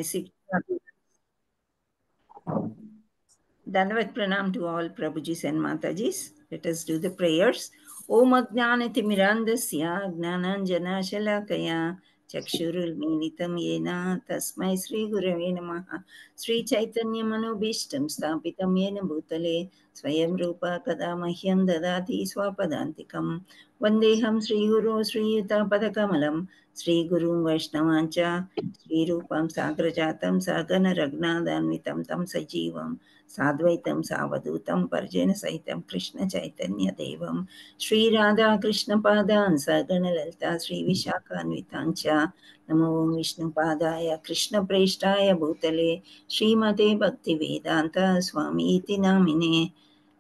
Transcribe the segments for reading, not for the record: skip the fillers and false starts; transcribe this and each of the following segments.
seek Dandavat pranam to all Prabhujis and Matajis. Let us do the prayers. Om Ajnanatimirandasya Gnananjana Shalakaya Chakshurul Militam Yena Tasmai Sri Gurave Namaha Sri Chaitanya Manobishtam Stapitam Yena Bhutale Swayam Rupa Kada Mahyam Dadati Swapadantikam Vandeham Sri Guru Sri Yuta Padakamalam Sri Guru Vaishnavancha Sri Rupam Sagrajatam Sagana Ragnadhanvitam Tam Sajivam साद्वैतं सावधूतं पर्जन सहितं कृष्ण चैतन्य देवं श्री राधा कृष्ण पादान् सगणललिता श्री विशाखान्वितांच नमो विष्णुपादाय कृष्ण प्रेष्ठाय भूतले श्रीमते भक्तिवेदांत स्वामी इति नामिने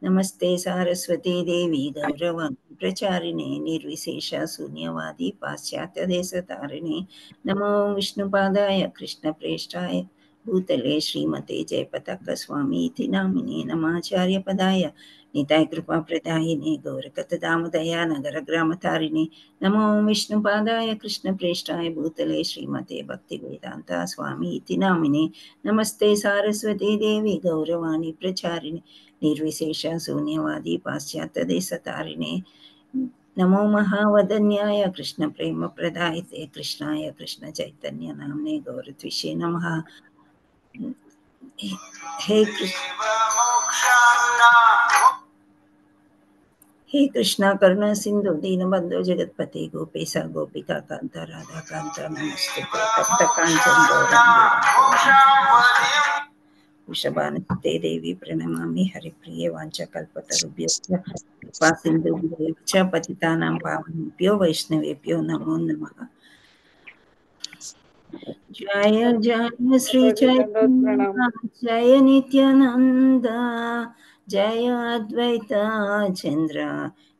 नमस्ते सारस्वती देवी गौरवाणी प्रचारिणे निर्विशेष शून्यवादी पाश्चात्य देशतारिणे नमो विष्णुपादाय कृष्ण प्रेष्ठाय भूतले श्रीमते जयपताक स्वामी इति नामिने नमाचार्यपदाय निताय कृपाप्रदायिने गौरकतदामदया नगरग्रामतारिणे नमो विष्णुपादाय कृष्णप्रेष्ठाय भूतले श्रीमते भक्तिवेदान्ता स्वामी इति नामिने नमस्ते सारस्वती देवी गौरवाणी प्रचारिणे निर्विशेष शून्यवादी पाश्चात्यदेशतारिणे नमो महावदन्याय कृष्णप्रेमप्रदायते कृष्णाय कृष्णचैतन्य नाम्ने गौरत्विषे नमः हे कृष्णा करुणा सिंधु दीनबंधु जगतपते गोपेश गोपिका कांता राधा कांता नमस्ते वृषभानुते देवी प्रणमामि हरिप्रिये वाञ्छाकल्पतरुभ्यश्च कृपा सिन्धुभ्यश्च च पतितानां पावनेभ्यो वैष्णवेभ्यो नमो नमः। जय जय श्री चैतन्य जय नित्यानंद जय अद्वैत चंद्र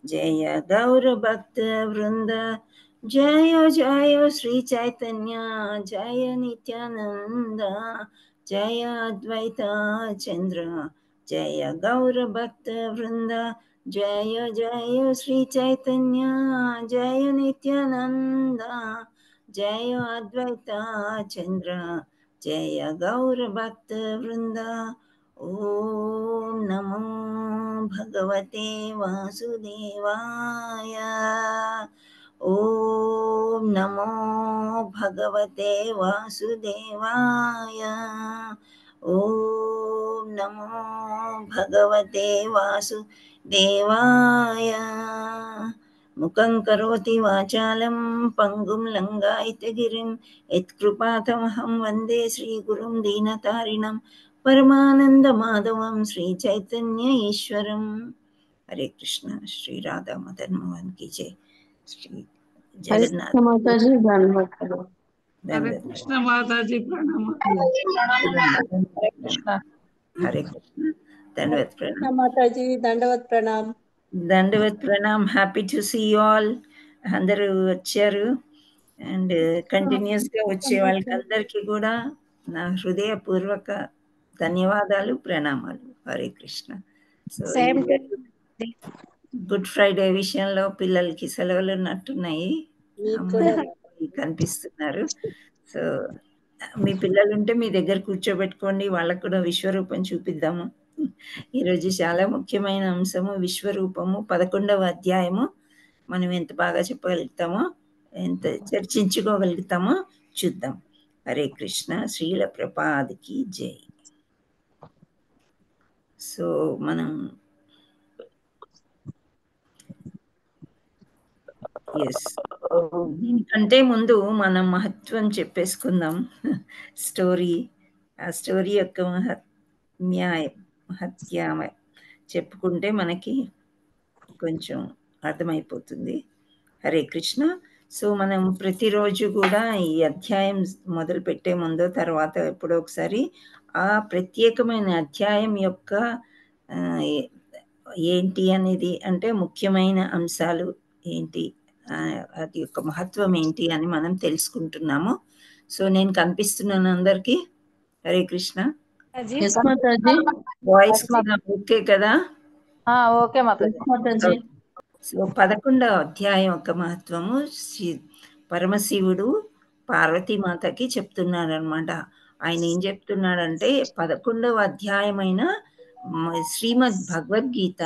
जय गौर भक्त वृंद जय जय श्री चैतन्य जय नित्यानंद जय अद्वैत चंद्र जय गौर भक्त वृंद जय जय श्री चैतन्य जय नित्यानंद जय अद्वैत चंद्र जय गौर भक्त वृंद ओम नमो भगवते वासुदेवाय ओम नमो भगवते वासुदेवाय ओम नमो भगवते वासुदेवाय मुखं करोति वाचालं पङ्गुं लङ्घयति गिरिं यत्कृपातमहं वन्दे श्रीगुरुं दीनतारिणं परमानन्दमाधवं श्रीचैतन्य ईश्वरं। हरे कृष्ण। श्री राधा मदन मोहन की जय। श्री जगन्नाथ माता जी धन्यवाद करो। हरे कृष्ण माता जी प्रणाम। हरे कृष्ण। हरे कृष्ण। दंडवत प्रणाम माता जी दंडवत प्रणाम। దండవత్ ప్రణామ్. Happy to see you all. అందరూ వచ్చారు అండ్ కంటిన్యూస్గా వచ్చే వాళ్ళకి అందరికీ కూడా నా హృదయపూర్వక ధన్యవాదాలు, ప్రణామాలు. Hare Krishna. So good Friday విషయంలో పిల్లలకి సెలవులు ఉన్నట్టున్నాయి, అమ్మాయి కనిపిస్తున్నారు. సో మీ పిల్లలు ఉంటే మీ దగ్గర కూర్చోబెట్టుకోండి, వాళ్ళకు కూడా విశ్వరూపం చూపిద్దాము. ఈరోజు చాలా ముఖ్యమైన అంశము విశ్వరూపము, 11వ అధ్యాయము. మనం ఎంత బాగా చెప్పగలుగుతామో, ఎంత చర్చించుకోగలుగుతామో చూద్దాం. హరే కృష్ణ. శ్రీల ప్రపాదికి జై. సో మనం దీనికంటే ముందు మనం మహత్వం చెప్పేసుకుందాం. స్టోరీ, ఆ స్టోరీ యొక్క మహత్యం చెప్పుకుంటే మనకి కొంచెం అర్థమైపోతుంది. హరే కృష్ణ. సో మనం ప్రతిరోజు కూడా ఈ అధ్యాయం మొదలు పెట్టే ముందో తర్వాత ఎప్పుడో ఒకసారి ఆ ప్రత్యేకమైన అధ్యాయం యొక్క ఏంటి అనేది, అంటే ముఖ్యమైన అంశాలు ఏంటి, అది యొక్క మహత్వం ఏంటి అని మనం తెలుసుకుంటున్నాము. సో నేను కనిపిస్తున్నాను అందరికీ. హరే కృష్ణ. వాయిస్ ఓకే కదా? ఓకే మాతాజీ. సో 11వ అధ్యాయం యొక్క మహత్వము పరమశివుడు పార్వతీమాతకి చెప్తున్నారనమాట. ఆయన ఏం చెప్తున్నాడంటే 11వ అధ్యాయమైన శ్రీమద్ భగవద్గీత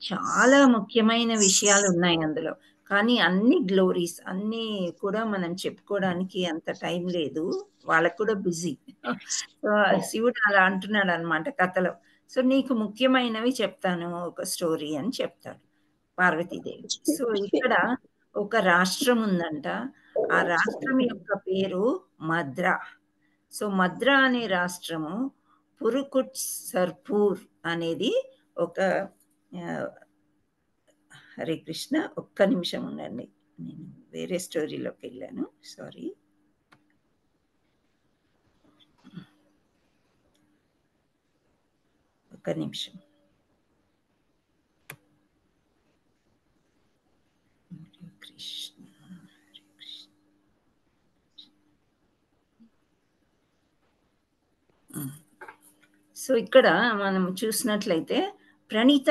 చాలా ముఖ్యమైన విషయాలు ఉన్నాయి అందులో. కానీ అన్ని గ్లోరీస్ అన్నీ కూడా మనం చెప్పుకోవడానికి అంత టైం లేదు. వాళ్ళకు కూడా బిజీ. సో శివుడు అలా అంటున్నాడు అనమాట కథలో. సో నీకు ముఖ్యమైనవి చెప్తాను ఒక స్టోరీ అని చెప్తాడు పార్వతీదేవి. సో ఇక్కడ ఒక రాష్ట్రం ఉందంట. ఆ రాష్ట్రం యొక్క పేరు మద్రా. సో మద్రా అనే రాష్ట్రము పురుకుట్ సర్పూర్ అనేది ఒక హరే కృష్ణ, ఒక్క నిమిషం ఉండండి, నేను వేరే స్టోరీలోకి వెళ్ళాను, సారీ. ఒక్క నిమిషం. కృష్ణ సో ఇక్కడ మనం చూసినట్లయితే ప్రణీత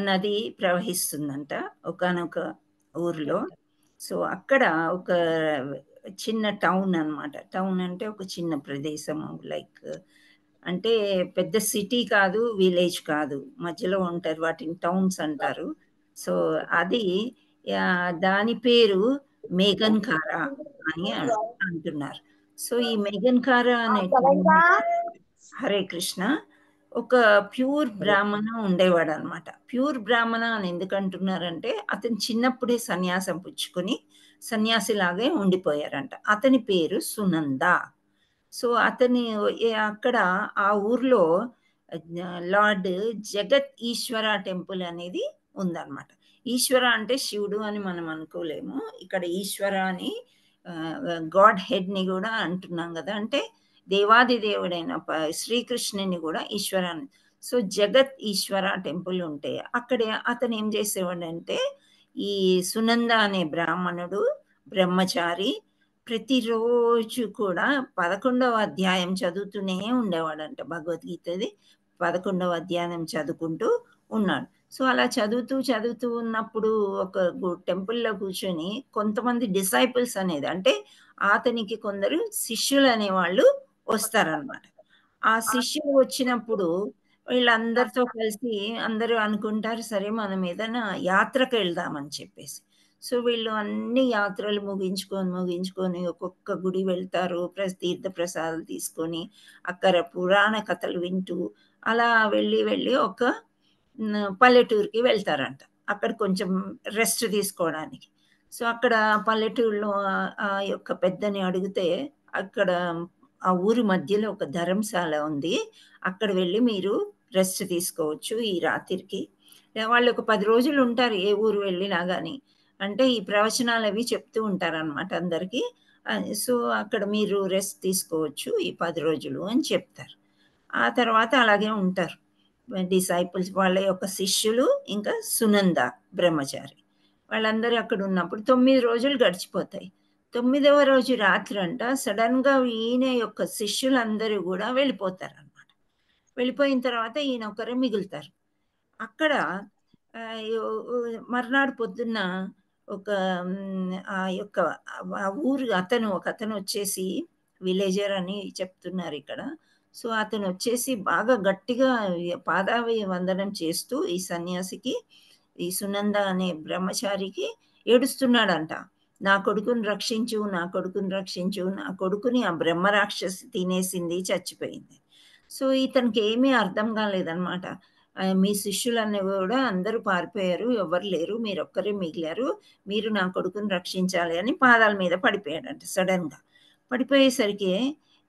నది ప్రవహిస్తుందంట ఒకానొక ఊర్లో. సో అక్కడ ఒక చిన్న టౌన్ అన్నమాట. టౌన్ అంటే ఒక చిన్న ప్రదేశము, లైక్ అంటే పెద్ద సిటీ కాదు, విలేజ్ కాదు, మధ్యలో ఉంటారు, వాటిని టౌన్స్ అంటారు. సో అది దాని పేరు మేఘన్ కారా అని అంటున్నారు. సో ఈ మేఘన్ కారా అనే హరే కృష్ణ ఒక ప్యూర్ బ్రాహ్మణ ఉండేవాడు అనమాట. ప్యూర్ బ్రాహ్మణ అని ఎందుకు అంటున్నారంటే అతను చిన్నప్పుడే సన్యాసం పుచ్చుకొని సన్యాసిలాగే ఉండిపోయారంట. అతని పేరు సునంద. సో అతని అక్కడ ఆ ఊర్లో లార్డ్ జగత్ ఈశ్వర టెంపుల్ అనేది ఉందన్నమాట. ఈశ్వర అంటే శివుడు అని మనం అనుకోలేము. ఇక్కడ ఈశ్వర అని గాడ్ హెడ్ ని కూడా అంటున్నాం కదా, అంటే దేవాది దేవుడైన శ్రీకృష్ణుని కూడా ఈశ్వరాన్ని. సో జగత్ ఈశ్వర టెంపుల్ ఉంటే అక్కడ అతను ఏం చేసేవాడంటే ఈ సునంద అనే బ్రాహ్మణుడు బ్రహ్మచారి ప్రతిరోజు కూడా 11వ అధ్యాయం చదువుతూనే ఉండేవాడంట. భగవద్గీతది 11వ అధ్యాయం చదువుకుంటూ ఉన్నాడు. సో అలా చదువుతూ ఉన్నప్పుడు ఒక టెంపుల్లో కూర్చొని కొంతమంది డిసైపుల్స్ అనేది, అంటే అతనికి కొందరు శిష్యులు అనేవాళ్ళు వస్తారనమాట. ఆ శిష్యులు వచ్చినప్పుడు వీళ్ళందరితో కలిసి అందరూ అనుకుంటారు, సరే మనం ఏదైనా యాత్రకు వెళ్దామని చెప్పేసి. సో వీళ్ళు అన్ని యాత్రలు ముగించుకొని ఒక్కొక్క గుడి వెళ్తారు, తీర్థ ప్రసాదాలు తీసుకొని అక్కడ పురాణ కథలు వింటూ అలా వెళ్ళి ఒక పల్లెటూరుకి వెళ్తారంట, అక్కడ కొంచెం రెస్ట్ తీసుకోవడానికి. సో అక్కడ పల్లెటూరులో ఆ యొక్క పెద్దని అడిగితే అక్కడ ఆ ఊరి మధ్యలో ఒక ధర్మశాల ఉంది, అక్కడ వెళ్ళి మీరు రెస్ట్ తీసుకోవచ్చు ఈ రాత్రికి. వాళ్ళు ఒక 10 రోజులు ఉంటారు ఏ ఊరు వెళ్ళినా కానీ, అంటే ఈ ప్రవచనాలు అవి చెప్తూ ఉంటారనమాట అందరికీ. సో అక్కడ మీరు రెస్ట్ తీసుకోవచ్చు ఈ 10 రోజులు అని చెప్తారు. ఆ తర్వాత అలాగే ఉంటారు డిసైపుల్స్, వాళ్ళ యొక్క శిష్యులు, ఇంకా సునంద బ్రహ్మచారి, వాళ్ళందరూ అక్కడ ఉన్నప్పుడు 9 రోజులు గడిచిపోతాయి. 9వ రోజు రాత్రి అంట సడన్ గా ఈయన యొక్క శిష్యులందరూ కూడా వెళ్ళిపోతారనమాట. వెళ్ళిపోయిన తర్వాత ఈయన ఒకరు మిగులుతారు. అక్కడ మర్నాడు పొద్దున్న ఒక ఆ యొక్క ఊరు ఒకతను వచ్చేసి విలేజర్ అని చెప్తున్నారు ఇక్కడ. సో అతను వచ్చేసి బాగా గట్టిగా పాదాభివందనం చేస్తూ ఈ సన్యాసికి, ఈ సునంద అనే బ్రహ్మచారికి ఏడుస్తున్నాడంట, నా కొడుకుని రక్షించు, నా కొడుకుని రక్షించు, నా కొడుకుని ఆ బ్రహ్మ రాక్షసి తినేసింది, చచ్చిపోయింది. సో ఇతనికి ఏమీ అర్థం కాలేదన్నమాట. మీ శిష్యులన్నీ కూడా అందరూ పారిపోయారు, ఎవరు లేరు, మీరు ఒక్కరే మిగిలారు, మీరు నా కొడుకుని రక్షించాలి అని పాదాల మీద పడిపోయాడంట. సడన్గా పడిపోయేసరికి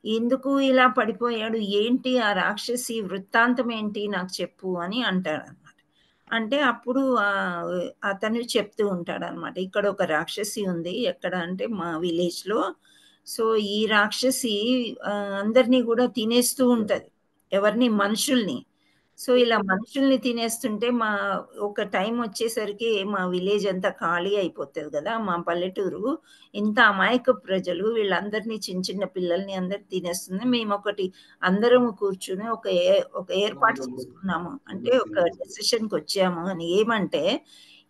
ఎందుకు ఇలా పడిపోయాడు, ఏంటి ఆ రాక్షసి వృత్తాంతం ఏంటి నాకు చెప్పు అని అంటాడనమాట. అంటే అప్పుడు అతను చెప్తూ ఉంటాడనమాట, ఇక్కడ ఒక రాక్షసి ఉంది, ఎక్కడ అంటే మా విలేజ్లో. సో ఈ రాక్షసి అందరినీ కూడా తినేస్తూ ఉంటది, ఎవరిని, మనుషుల్ని. సో ఇలా మనుషుల్ని తినేస్తుంటే ఒక టైం వచ్చేసరికి మా విలేజ్ అంతా ఖాళీ అయిపోతుంది కదా, మా పల్లెటూరు ఇంత అమాయక ప్రజలు, వీళ్ళందరినీ చిన్న చిన్న పిల్లల్ని అందరు తినేస్తుంది. మేము అందరం కూర్చుని ఒక ఏర్పాటు చేసుకున్నాము, అంటే ఒక డెసిషన్కి వచ్చాము అని. ఏమంటే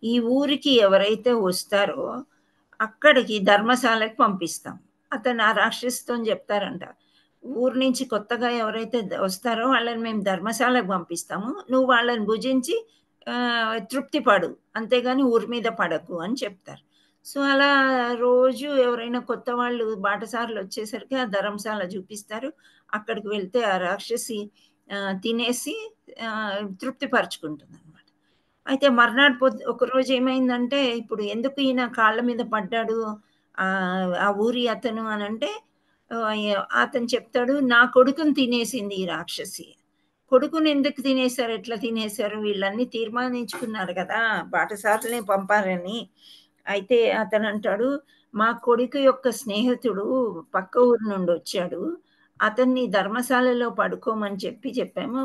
ఈ ఊరికి ఎవరైతే వస్తారో అక్కడికి ధర్మశాలకి పంపిస్తాం. అతను ఆ రాక్షసితో చెప్తారంట, ఊరు నుంచి కొత్తగా ఎవరైతే వస్తారో వాళ్ళని మేము ధర్మశాలకు పంపిస్తాము. నువ్వు వాళ్ళని భుజించి తృప్తి పడు. అంతేగాని ఊరి మీద పడకు అని చెప్తారు. సో, అలా రోజు ఎవరైనా కొత్త వాళ్ళు బాటసారులు వచ్చేసరికి ఆ ధర్మశాల చూపిస్తారు. అక్కడికి వెళ్తే ఆ రాక్షసి తినేసి తృప్తి పరుచుకుంటుందనమాట. అయితే మర్నాడు ఒకరోజు ఏమైందంటే, ఇప్పుడు ఎందుకు ఈయన కాళ్ళ మీద పడ్డాడు ఆ ఊరి అతను అనంటే, అతను చెప్తాడు, నా కొడుకుని తినేసింది ఈ రాక్షసి. కొడుకుని ఎందుకు తినేశారు? ఎట్లా తినేశారు? వీళ్ళన్నీ తీర్మానించుకున్నారు కదా! బాటసారులనే పంపారని. అయితే అతనంటాడు, మా కొడుకు యొక్క స్నేహితుడు పక్క ఊరు నుండొచ్చాడు. అతన్ని ధర్మశాలలో పడుకోమని చెప్పాము.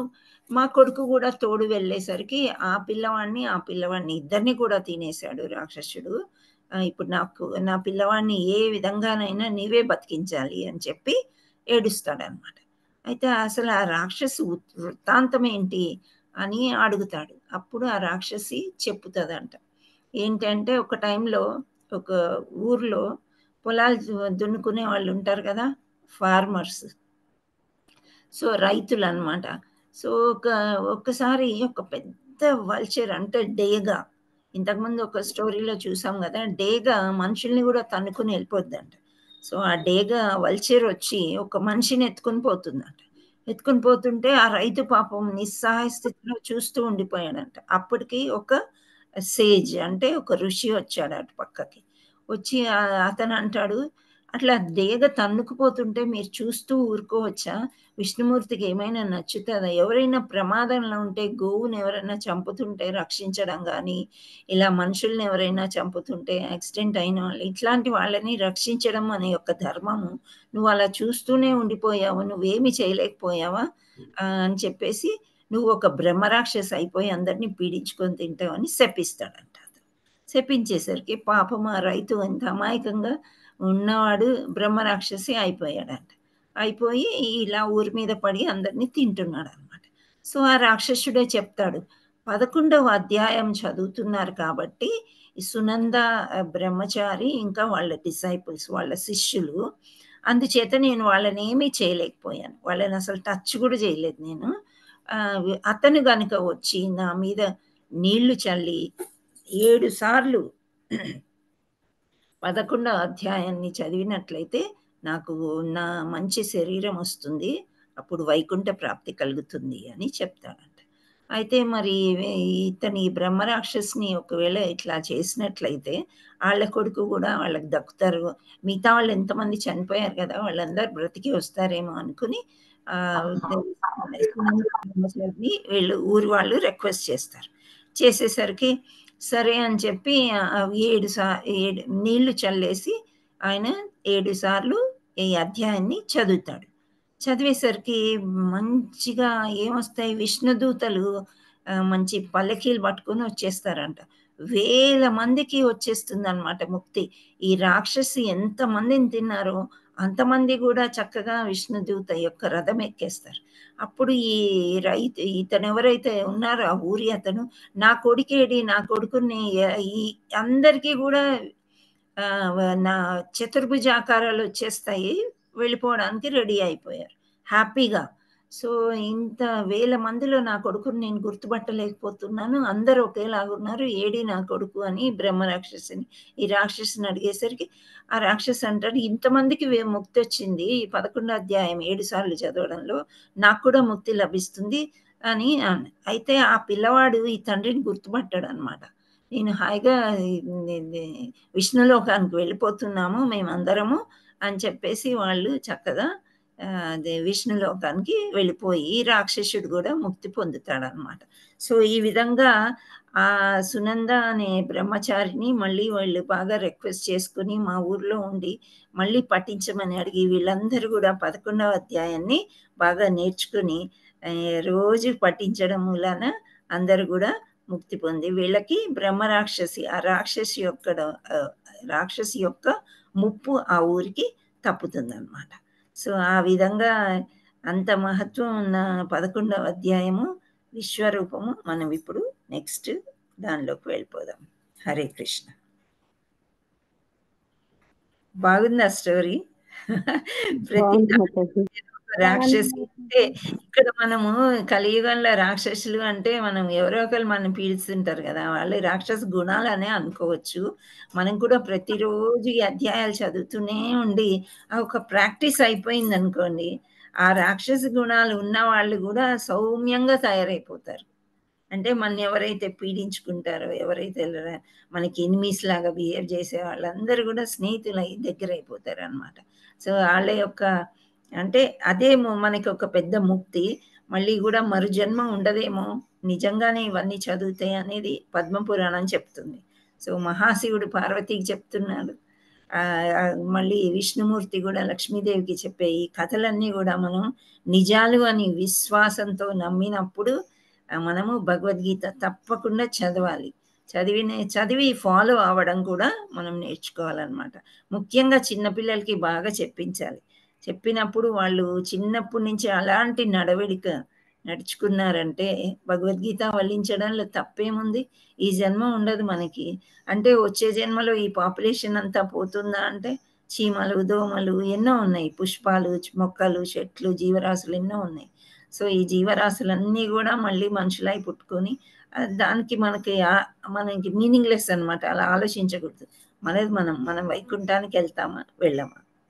మా కొడుకు గూడా తోడు వెళ్ళేసరికి ఆ పిల్లవాడిని ఇద్దరిని కూడా తినేశాడు రాక్షసుడు. ఇప్పుడు నా పిల్లవాడిని ఏ విధంగానైనా నీవే బతికించాలి అని చెప్పి ఏడుస్తాడనమాట. అయితే అసలు ఆ రాక్షసి వృత్తాంతం ఏంటి అని అడుగుతాడు. అప్పుడు ఆ రాక్షసి చెప్పుతదంట. ఏంటంటే ఒక టైంలో ఒక ఊర్లో పొలాలు దున్నుకునే వాళ్ళు ఉంటారు కదా! ఫార్మర్స్. సో, రైతులనమాట. సో, ఒక్కసారి ఒక పెద్ద వల్చర్ అంటే డేగ. ఇంతకుముందు ఒక స్టోరీలో చూసాం గదా! డేగ మనుషుల్ని గూడా తన్నుకొని ఎళ్ళిపోద్దంట. సో, ఆ డేగ వల్చర్ వచ్చి ఒక మనిషిని ఎత్తుకొని పోతుందంట. ఎత్తుకొని పోతుంటే ఆ రైతు పాపం నిస్సహాయ స్థితిలో చూస్తూ ఉండిపోయాడంట. అప్పటికి ఒక సేజ్ అంటే ఒక ఋషి వచ్చాడు అటు పక్కకి. వచ్చి అతనంటాడు, "అట్లా డేగ తన్నుకుపోతుంటే మీరు చూస్తూ ఊరుకోవచ్చా? విష్ణుమూర్తికి ఏమైనా నచ్చుతదా? ఎవరైనా ప్రమాదంలో ఉంటే గోవుని ఎవరైనా చంపుతుంటే రక్షించడం గానీ, ఇలా మనుషుల్ని ఎవరైనా చంపుతుంటే యాక్సిడెంట్ అయిన వాళ్ళు ఇట్లాంటి వాళ్ళని రక్షించడం అనే ఒక ధర్మము. నువ్వు అలా చూస్తూనే ఉండిపోయావు. నువ్వేమి చేయలేకపోయావా?" అని చెప్పేసి నువ్వు ఒక బ్రహ్మరాక్షసి అయిపోయి అందరిని పీడించుకొని తింటావని శపిస్తాడంట. శపించేసరికి పాపం ఆ రైతు ఎంత అమాయకంగా ఉన్నవాడు బ్రహ్మరాక్షసి అయిపోయాడంట. అయిపోయి ఇలా ఊరి మీద పడి అందరిని తింటున్నాడనమాట. సో, ఆ రాక్షసుడే చెప్తాడు, 11వ అధ్యాయం చదువుతున్నారు కాబట్టి ఈ సునంద బ్రహ్మచారి ఇంకా వాళ్ళ డిసైపుల్స్ వాళ్ళ శిష్యులు. అందుచేత నేను వాళ్ళనేమీ చేయలేకపోయాను. వాళ్ళని అసలు టచ్ గూడా చేయలేదు నేను. అతను గనుక వచ్చి నా మీద నీళ్లు చల్లి 7 సార్లు 11వ అధ్యాయాన్ని చదివినట్లయితే నాకు నా మంచి శరీరం వస్తుంది. అప్పుడు వైకుంఠ ప్రాప్తి కలుగుతుంది అని చెప్తాడంట. అయితే మరి ఇతని బ్రహ్మరాక్షసిని ఒకవేళ ఇట్లా చేసినట్లయితే ఆళ్ళ కొడుకు గూడా వాళ్ళకి దక్కుతారు. మిగతా వాళ్ళు ఎంతమంది చనిపోయారు గదా! వాళ్ళందరూ బ్రతికి వస్తారేమో అనుకుని బ్రహ్మచారిని వీళ్ళు ఊరి వాళ్ళు రిక్వెస్ట్ చేస్తారు. చేసేసరికి సరే అని చెప్పి 7 నీళ్లు చల్లేసి ఆయన 7 సార్లు ఈ అధ్యాయాన్ని చదువుతాడు. చదివేసరికి మంచిగా ఏమొస్తాయి విష్ణుదూతలు మంచి పల్లకీలు పట్టుకొని వచ్చేస్తారంట. వేల మందికి వచ్చేస్తుందనమాట ముక్తి. ఈ రాక్షసి ఎంతమందిని తిన్నారో అంతమంది గూడా చక్కగా విష్ణుదూత యొక్క రథం ఎక్కేస్తారు. అప్పుడు ఈ ఇతనెవరైతే ఉన్నారో ఆ ఊరి అతను, నా కొడుకేడి? నా కొడుకుని ఈ అందరికీ గూడా నా చతుర్భుజాకారాలొచ్చేస్తాయి. వెళ్ళిపోవడానికి రెడీ అయిపోయారు. హ్యాపీగా. సో, ఇంత వేల మందిలో నా కొడుకుని నేను గుర్తుపట్టలేకపోతున్నాను. అందరూ ఒకేలాగున్నారు. ఏడి నా కొడుకు అని ఈ రాక్షసిని అడిగేసరికి, ఆ రాక్షసి అంటాడు, ఇంతమందికి ముక్తొచ్చింది. ఈ 11 అధ్యాయం 7 సార్లు చదవడంలో నాకు కూడా ముక్తి లభిస్తుంది అని అయితే ఆ పిల్లవాడు ఈ తండ్రిని గుర్తుపట్టాడనమాట. నేను హాయిగా విష్ణులోకానికి వెళ్ళిపోతున్నాము మేమందరము అని చెప్పేసి వాళ్ళు చక్కగా అదే విష్ణులోకానికి వెళ్ళిపోయి రాక్షసుడు కూడా ముక్తి పొందుతాడనమాట. సో, ఈ విధంగా ఆ సునంద అనే బ్రహ్మచారిని మళ్ళీ వాళ్ళు బాగా రిక్వెస్ట్ చేసుకొని మా ఊర్లో ఉండి మళ్ళీ పఠించమని అడిగి వీళ్ళందరూ కూడా 11వ అధ్యాయాన్ని బాగా నేర్చుకుని రోజు పఠించడం మూలాన అందరూ కూడా ముక్తి పొంది వీళ్ళకి బ్రహ్మరాక్షసి ఆ రాక్షసి యొక్క ముప్పు ఆ ఊరికి తప్పుతుందనమాట. సో, ఆ విధంగా అంత మహత్వం ఉన్న 11వ అధ్యాయము విశ్వరూపము మనం ఇప్పుడు నెక్స్ట్ దానిలోకి వెళ్ళిపోదాం. హరే కృష్ణ. బాగుందా స్టోరీ? ప్రతి రాక్షసి అంటే ఇక్కడ మనము కలియుగంలో రాక్షసులు అంటే మనం ఎవరో ఒకరు మనం పీడిస్తుంటారు కదా, వాళ్ళు రాక్షస గుణాలనే అనుకోవచ్చు. మనం కూడా ప్రతిరోజు ఈ అధ్యాయాలు చదువుతూనే ఉండి ఒక ప్రాక్టీస్ అయిపోయింది అనుకోండి, ఆ రాక్షస గుణాలు ఉన్న వాళ్ళు కూడా సౌమ్యంగా తయారైపోతారు. అంటే మన ఎవరైతే పీడించుకుంటారో, ఎవరైతే మనకి ఎనిమీస్ లాగా బిహేవ్ చేసే వాళ్ళందరూ కూడా స్నేహితులై దగ్గర అయిపోతారు అనమాట. సో వాళ్ళ యొక్క అంటే అదే మనకి ఒక పెద్ద ముక్తి. మళ్ళీ కూడా మరుజన్మ ఉండదేమో నిజంగానే ఇవన్నీ చదివితే అనేది పద్మపురాణం చెప్తుంది. సో మహాశివుడు పార్వతికి చెప్తున్నాడు, మళ్ళీ విష్ణుమూర్తి కూడా లక్ష్మీదేవికి చెప్పే ఈ కథలన్నీ కూడా మనం నిజాలు అని విశ్వాసంతో నమ్మినప్పుడు మనము భగవద్గీత తప్పకుండా చదవాలి. చదివి ఫాలో అవ్వడం కూడా మనం నేర్చుకోవాలన్నమాట. ముఖ్యంగా చిన్నపిల్లలకి బాగా చెప్పించాలి. చెప్పినప్పుడు వాళ్ళు చిన్నప్పటి నుంచి అలాంటి నడవడిక నడుచుకున్నారంటే భగవద్గీత వల్లించడంలో తప్పేముంది. ఈ జన్మ ఉండదు మనకి అంటే వచ్చే జన్మలో ఈ పాపులేషన్ అంతా పోతుందా అంటే చీమలు, దోమలు ఎన్నో ఉన్నాయి, పుష్పాలు, మొక్కలు, చెట్లు, జీవరాశులు ఎన్నో ఉన్నాయి. సో ఈ జీవరాశులన్నీ కూడా మళ్ళీ మనుషులై పుట్టుకొని దానికి మనకి మీనింగ్లెస్ అనమాట. అలా ఆలోచించకూడదు. మనం వైకుంఠానికి వెళ్తామా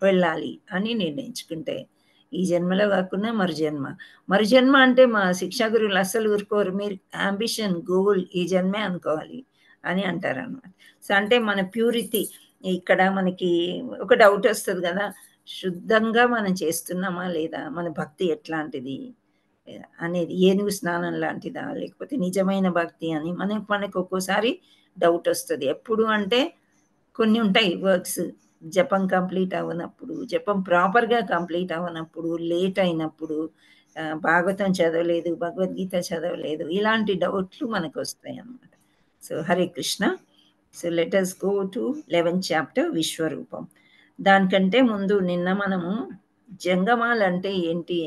వెళ్ళాలి అని నిర్ణయించుకుంటే ఈ జన్మలో కాకుండా మరుజన్మ అంటే మా శిక్షా గురువులు అస్సలు ఊరుకోరు. మీరు అంబిషన్, గోల్ ఈ జన్మే అనుకోవాలి అని అంటారు అనమాట. సో అంటే మన ప్యూరిటీ ఇక్కడ మనకి ఒక డౌట్ వస్తుంది కదా, శుద్ధంగా మనం చేస్తున్నామా లేదా, మన భక్తి ఎట్లాంటిది అనేది, ఏనుగు స్నానం లాంటిదా లేకపోతే నిజమైన భక్తి అని మనకు ఒక్కోసారి డౌట్ వస్తుంది. ఎప్పుడు అంటే కొన్ని ఉంటాయి వర్క్స్, జపం కంప్లీట్ అవ్వనప్పుడు, జపం ప్రాపర్గా కంప్లీట్ అవ్వనప్పుడు, లేట్ అయినప్పుడు, భాగవతం చదవలేదు, భగవద్గీత చదవలేదు, ఇలాంటి డౌట్లు మనకు వస్తాయి అన్నమాట. So Hare Krishna. So let us go to 11th chapter విశ్వరూపం. దానికంటే ముందు నిన్న మనము జంగమాలు అంటే ఏంటి,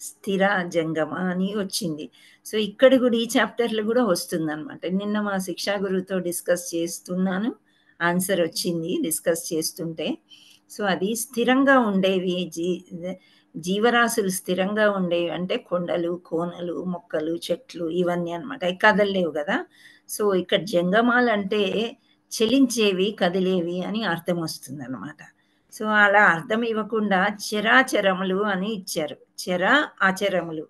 స్థిర జంగమ అని వచ్చింది. సో ఇక్కడ కూడా ఈ చాప్టర్లో కూడా వస్తుంది అనమాట. నిన్న మా శిక్షా గురువుతో డిస్కస్ చేస్తున్నాను, ఆన్సర్ వచ్చింది డిస్కస్ చేస్తుంటే. సో అది స్థిరంగా ఉండేవి జీవరాశులు స్థిరంగా ఉండేవి అంటే కొండలు, కోనలు, మొక్కలు, చెట్లు ఇవన్నీ అనమాట. అవి కదలలేవు కదా. సో ఇక్కడ జంగమాలు అంటే చలించేవి, కదిలేవి అని అర్థం వస్తుంది అనమాట. సో అలా అర్థం ఇవ్వకుండా చరాచరములు అని ఇచ్చారు. ఆచరములు.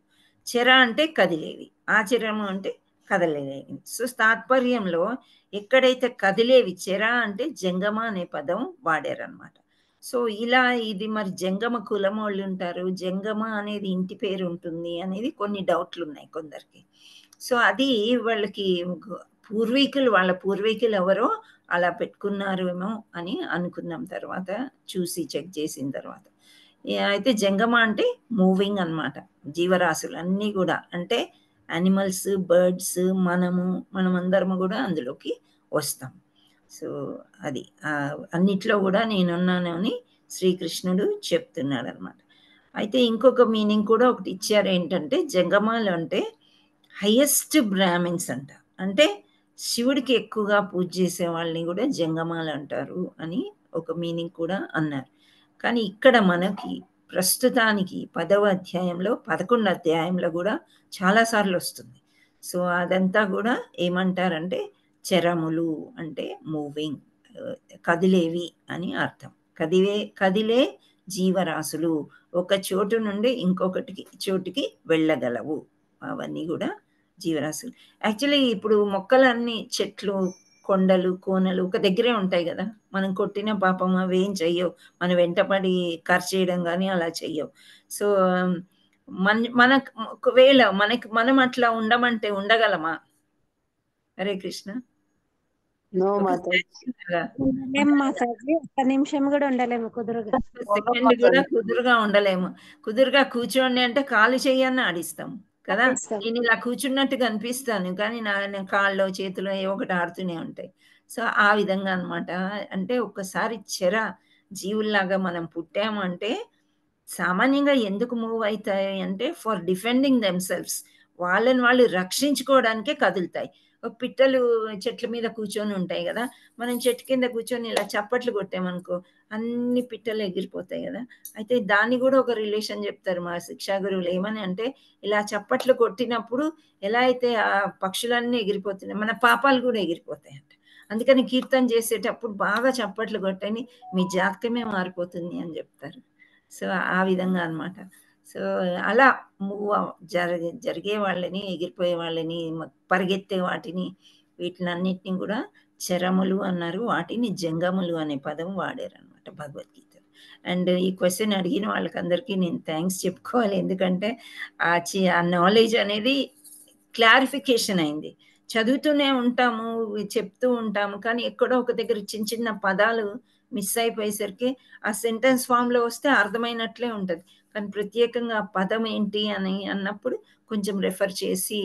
చర అంటే కదిలేవి, ఆచరము అంటే కదలేవి. సో తాత్పర్యంలో ఎక్కడైతే కదిలేవి, చెర అంటే జంగమ అనే పదం వాడారనమాట. సో ఇలా ఇది మరి జంగమ కులం వాళ్ళు ఉంటారు, జంగమ అనేది ఇంటి పేరు ఉంటుంది అనేది కొన్ని డౌట్లు ఉన్నాయి కొందరికి. సో అది వాళ్ళకి వాళ్ళ పూర్వీకులు ఎవరో అలా పెట్టుకున్నారేమో అని అనుకున్నాం. తర్వాత చూసి చెక్ చేసిన తర్వాత అయితే జంగమ అంటే మూవింగ్ అన్నమాట. జీవరాశులు అన్నీ కూడా అంటే యానిమల్స్, బర్డ్స్, మనమందరము కూడా అందులోకి వస్తాం. సో అది అన్నిట్లో కూడా నేనున్నాను అని శ్రీకృష్ణుడు చెప్తున్నాడు అనమాట. అయితే ఇంకొక మీనింగ్ కూడా ఒకటి ఇచ్చారు, ఏంటంటే జంగమాలు అంటే హైయెస్ట్ బ్రాహ్మిన్స్ అంట. అంటే శివుడికి ఎక్కువగా పూజ చేసే వాళ్ళని కూడా జంగమాలు అంటారు అని ఒక మీనింగ్ కూడా అన్నారు. కానీ ఇక్కడ మనకి ప్రస్తుతానికి 10వ అధ్యాయంలో 11వ అధ్యాయంలో కూడా చాలాసార్లు వస్తుంది. సో అదంతా కూడా ఏమంటారంటే చరములు అంటే మూవింగ్, కదిలేవి అని అర్థం. కదిలే జీవరాశులు ఒక చోటు నుండి ఇంకొకటికి చోటుకి వెళ్ళగలవు, అవన్నీ కూడా జీవరాశులు. యాక్చువల్లీ ఇప్పుడు మొక్కలన్నీ, చెట్లు, కొండలు, కోనలు ఒక దగ్గరే ఉంటాయి కదా. మనం కొట్టిన పాపం అవి ఏం చెయ్యవు, మనం వెంటపడి ఖర్చు చేయడం కానీ అలా చెయ్యవు. సో మనకు ఒకవేళ మనం అట్లా ఉండమంటే ఉండగలమా? హరే కృష్ణ. ఒక్క నిమిషం కూడా ఉండలేము, సెకండ్ కూడా కుదురుగా కూర్చోండి అంటే కాలు చెయ్యన్న ఆడిస్తాం కదా. నేను ఇలా కూర్చున్నట్టుగా అనిపిస్తాను కానీ నా కాళ్ళు చేతులు ఒకటి ఆడుతూనే ఉంటాయి. సో ఆ విధంగా అనమాట. అంటే ఒక్కసారి జీవుల్లాగా మనం పుట్టామంటే సామాన్యంగా ఎందుకు మూవ్ అవుతాయి అంటే ఫర్ డిఫెండింగ్ దెమ్సెల్వ్స్, వాళ్ళని వాళ్ళు రక్షించుకోవడానికే కదులుతాయి. పిట్టలు చెట్ల మీద కూర్చొని ఉంటాయి కదా, మనం చెట్టు కింద కూర్చొని ఇలా చప్పట్లు కొట్టామనుకో అన్ని పిట్టలు ఎగిరిపోతాయి కదా. అయితే దాన్ని కూడా ఒక రిలేషన్ చెప్తారు మా శిక్షా గురువులు. ఏమని అంటే, ఇలా చప్పట్లు కొట్టినప్పుడు ఎలా అయితే ఆ పక్షులన్నీ ఎగిరిపోతున్నాయి, మన పాపాలు కూడా ఎగిరిపోతాయి అంట. అందుకని కీర్తన చేసేటప్పుడు బాగా చప్పట్లు కొట్టని మీ జాతకమే మారిపోతుంది అని చెప్తారు. సో ఆ విధంగా అన్నమాట. సో అలా జరిగే వాళ్ళని, ఎగిరిపోయే వాళ్ళని, పరిగెత్తే వాటిని, వీటినన్నిటిని కూడా చరములు అన్నారు. వాటిని జంగములు అనే పదం వాడారు అనమాట భగవద్గీత. అండ్ ఈ క్వశ్చన్ అడిగిన వాళ్ళకందరికీ నేను థ్యాంక్స్ చెప్పుకోవాలి. ఎందుకంటే ఆ నాలెడ్జ్ అనేది క్లారిఫికేషన్ అయింది. చదువుతూనే ఉంటాము, చెప్తూ ఉంటాము, కానీ ఎక్కడో ఒక దగ్గర చిన్న చిన్న పదాలు మిస్ అయిపోయేసరికి ఆ సెంటెన్స్ ఫామ్లో వస్తే అర్థమైనట్లే ఉంటుంది, కానీ ప్రత్యేకంగా ఆ పదం ఏంటి అని అన్నప్పుడు కొంచెం రెఫర్ చేసి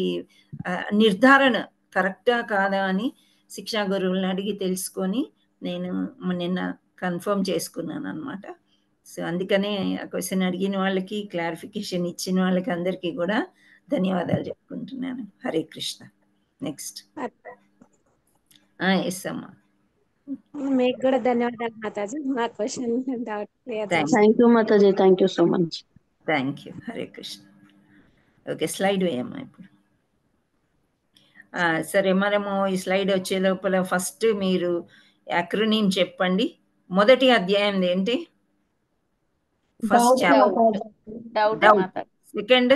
నిర్ధారణ కరెక్టా కాదా అని శిక్షా గురువులను అడిగి తెలుసుకొని నేను నిన్న కన్ఫర్మ్ చేసుకున్నాను అనమాట. సో అందుకనే ఆ క్వశ్చన్ అడిగిన వాళ్ళకి, క్లారిఫికేషన్ ఇచ్చిన వాళ్ళకి అందరికీ కూడా ధన్యవాదాలు చెప్పుకుంటున్నాను. హరే కృష్ణ. నెక్స్ట్ ఎస్ అమ్మా. మీకు కూడా ధన్యవాదాలు మాతాజీ. మా question doubt clear. Thank you మాతాజీ, thank you so much. Thank you. Hare Krishna. Okay, slide వేయమ్మా ఇప్పుడు. సరే, మనము ఈ స్లైడ్ వచ్చే లోపల ఫస్ట్ మీరు అక్రోనిమ్ చెప్పండి. మొదటి అధ్యాయం ఏంటి? First chapter. Second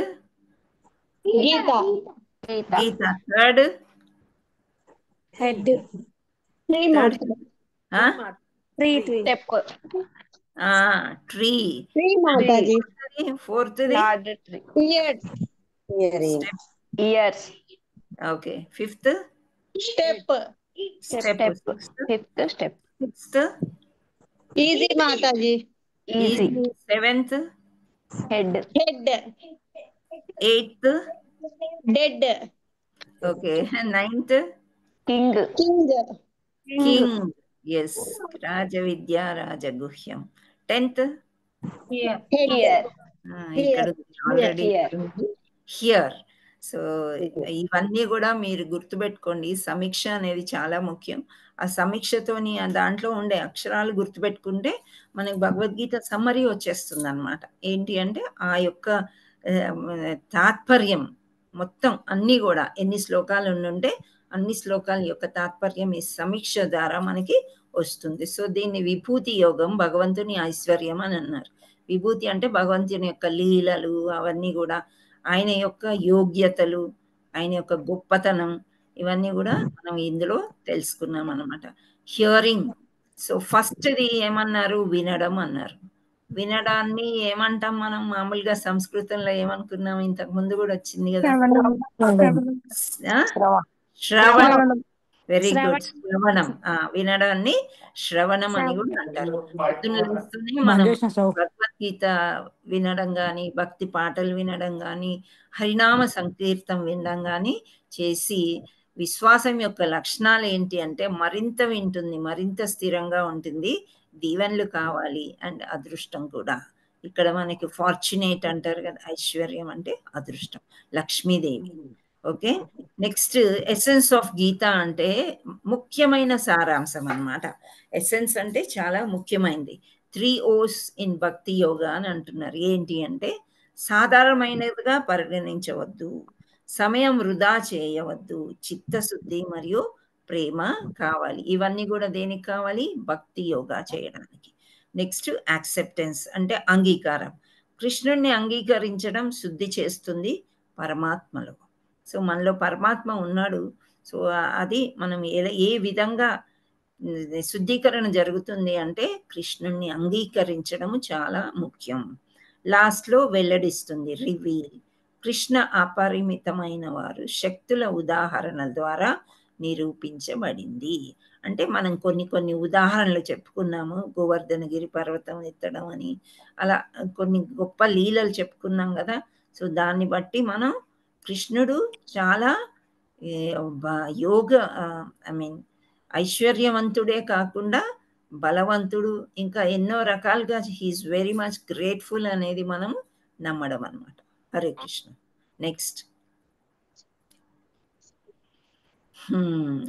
Gita. Third head. Tree. Fourth years. Okay. Fifth step. Sixth easy మాతాజీ. Easy. Seventh head. Eighth dead. Okay. Ninth king. Yes, రాజ విద్య రాజగుహ్యం. 10th ఇక్కడ ఆల్రెడీ హియర్. సో ఇవన్నీ కూడా మీరు గుర్తుపెట్టుకోండి. సమీక్ష అనేది చాలా ముఖ్యం. ఆ సమీక్షతోని దాంట్లో ఉండే అక్షరాలు గుర్తుపెట్టుకుంటే మనకి భగవద్గీత సమ్మరీ వచ్చేస్తుంది అనమాట. ఏంటి అంటే ఆ యొక్క తాత్పర్యం మొత్తం అన్నీ కూడా ఎన్ని శ్లోకాలు ఉంటే అన్ని శ్లోకాల యొక్క తాత్పర్యం ఈ సమీక్ష ద్వారా మనకి వస్తుంది. సో దీన్ని విభూతి యోగం, భగవంతుని ఐశ్వర్యం అని అన్నారు. విభూతి అంటే భగవంతుని యొక్క లీలలు, అవన్నీ కూడా ఆయన యొక్క యోగ్యతలు, ఆయన యొక్క గొప్పతనం, ఇవన్నీ కూడా మనం ఇందులో తెలుసుకున్నాం అన్నమాట. హియరింగ్. సో ఫస్ట్ది ఏమన్నారు? వినడం అన్నారు. వినడాన్ని ఏమంటాం మనం మామూలుగా సంస్కృతంలో? ఏమనుకున్నాం? ఇంతకు ముందు కూడా వచ్చింది కదా, శ్రవణం. Very good. శ్రవణం. వినడాన్ని శ్రవణం అని కూడా అంటారు. మనం భగవద్గీత వినడం కానీ, భక్తి పాటలు వినడం కానీ, హరినామ సంకీర్తం వినడం కానీ చేసి విశ్వాసం యొక్క లక్షణాలు ఏంటి అంటే మరింత వింటుంది, మరింత స్థిరంగా ఉంటుంది, దీవెనలు కావాలి అండ్ అదృష్టం కూడా. ఇక్కడ మనకి ఫార్చునేట్ అంటారు కదా, ఐశ్వర్యం అంటే అదృష్టం, Lakshmidevi. Okay. Next essence of Gita అంటే ముఖ్యమైన సారాంశం అన్నమాట. ఎసెన్స్ అంటే చాలా ముఖ్యమైనది. 3 O's ఇన్ భక్తి యోగా అని అంటున్నారు. ఏంటి అంటే సాధారణమైనదిగా పరిగణించవద్దు, సమయం వృధా చేయవద్దు, చిత్తశుద్ధి మరియు ప్రేమ కావాలి. ఇవన్నీ కూడా దేనికి కావాలి? భక్తి యోగా చేయడానికి. నెక్స్ట్ యాక్సెప్టెన్స్ అంటే అంగీకారం. కృష్ణుణ్ణి అంగీకరించడం శుద్ధి చేస్తుంది పరమాత్మలో. సో మనలో పరమాత్మ ఉన్నాడు. సో అది మనం ఏ విధంగా శుద్ధీకరణ జరుగుతుంది అంటే కృష్ణుణ్ణి అంగీకరించడం చాలా ముఖ్యం. లాస్ట్లో వెల్లడిస్తుంది, రివీల్. కృష్ణ అపరిమితమైన వారు, శక్తుల ఉదాహరణల ద్వారా నిరూపించబడింది. అంటే మనం కొన్ని ఉదాహరణలు చెప్పుకున్నాము. గోవర్ధనగిరి పర్వతం ఎత్తడం అని, అలా కొన్ని గొప్ప లీలలు చెప్పుకున్నాం కదా. సో దాన్ని బట్టి మనం కృష్ణుడు చాలా యోగ ఐశ్వర్యవంతుడే కాకుండా బలవంతుడు, ఇంకా ఎన్నో రకాలుగా హీఈస్ వెరీ మచ్ గ్రేట్ఫుల్ అనేది మనం నమ్మడం అన్నమాట. హరే కృష్ణ. నెక్స్ట్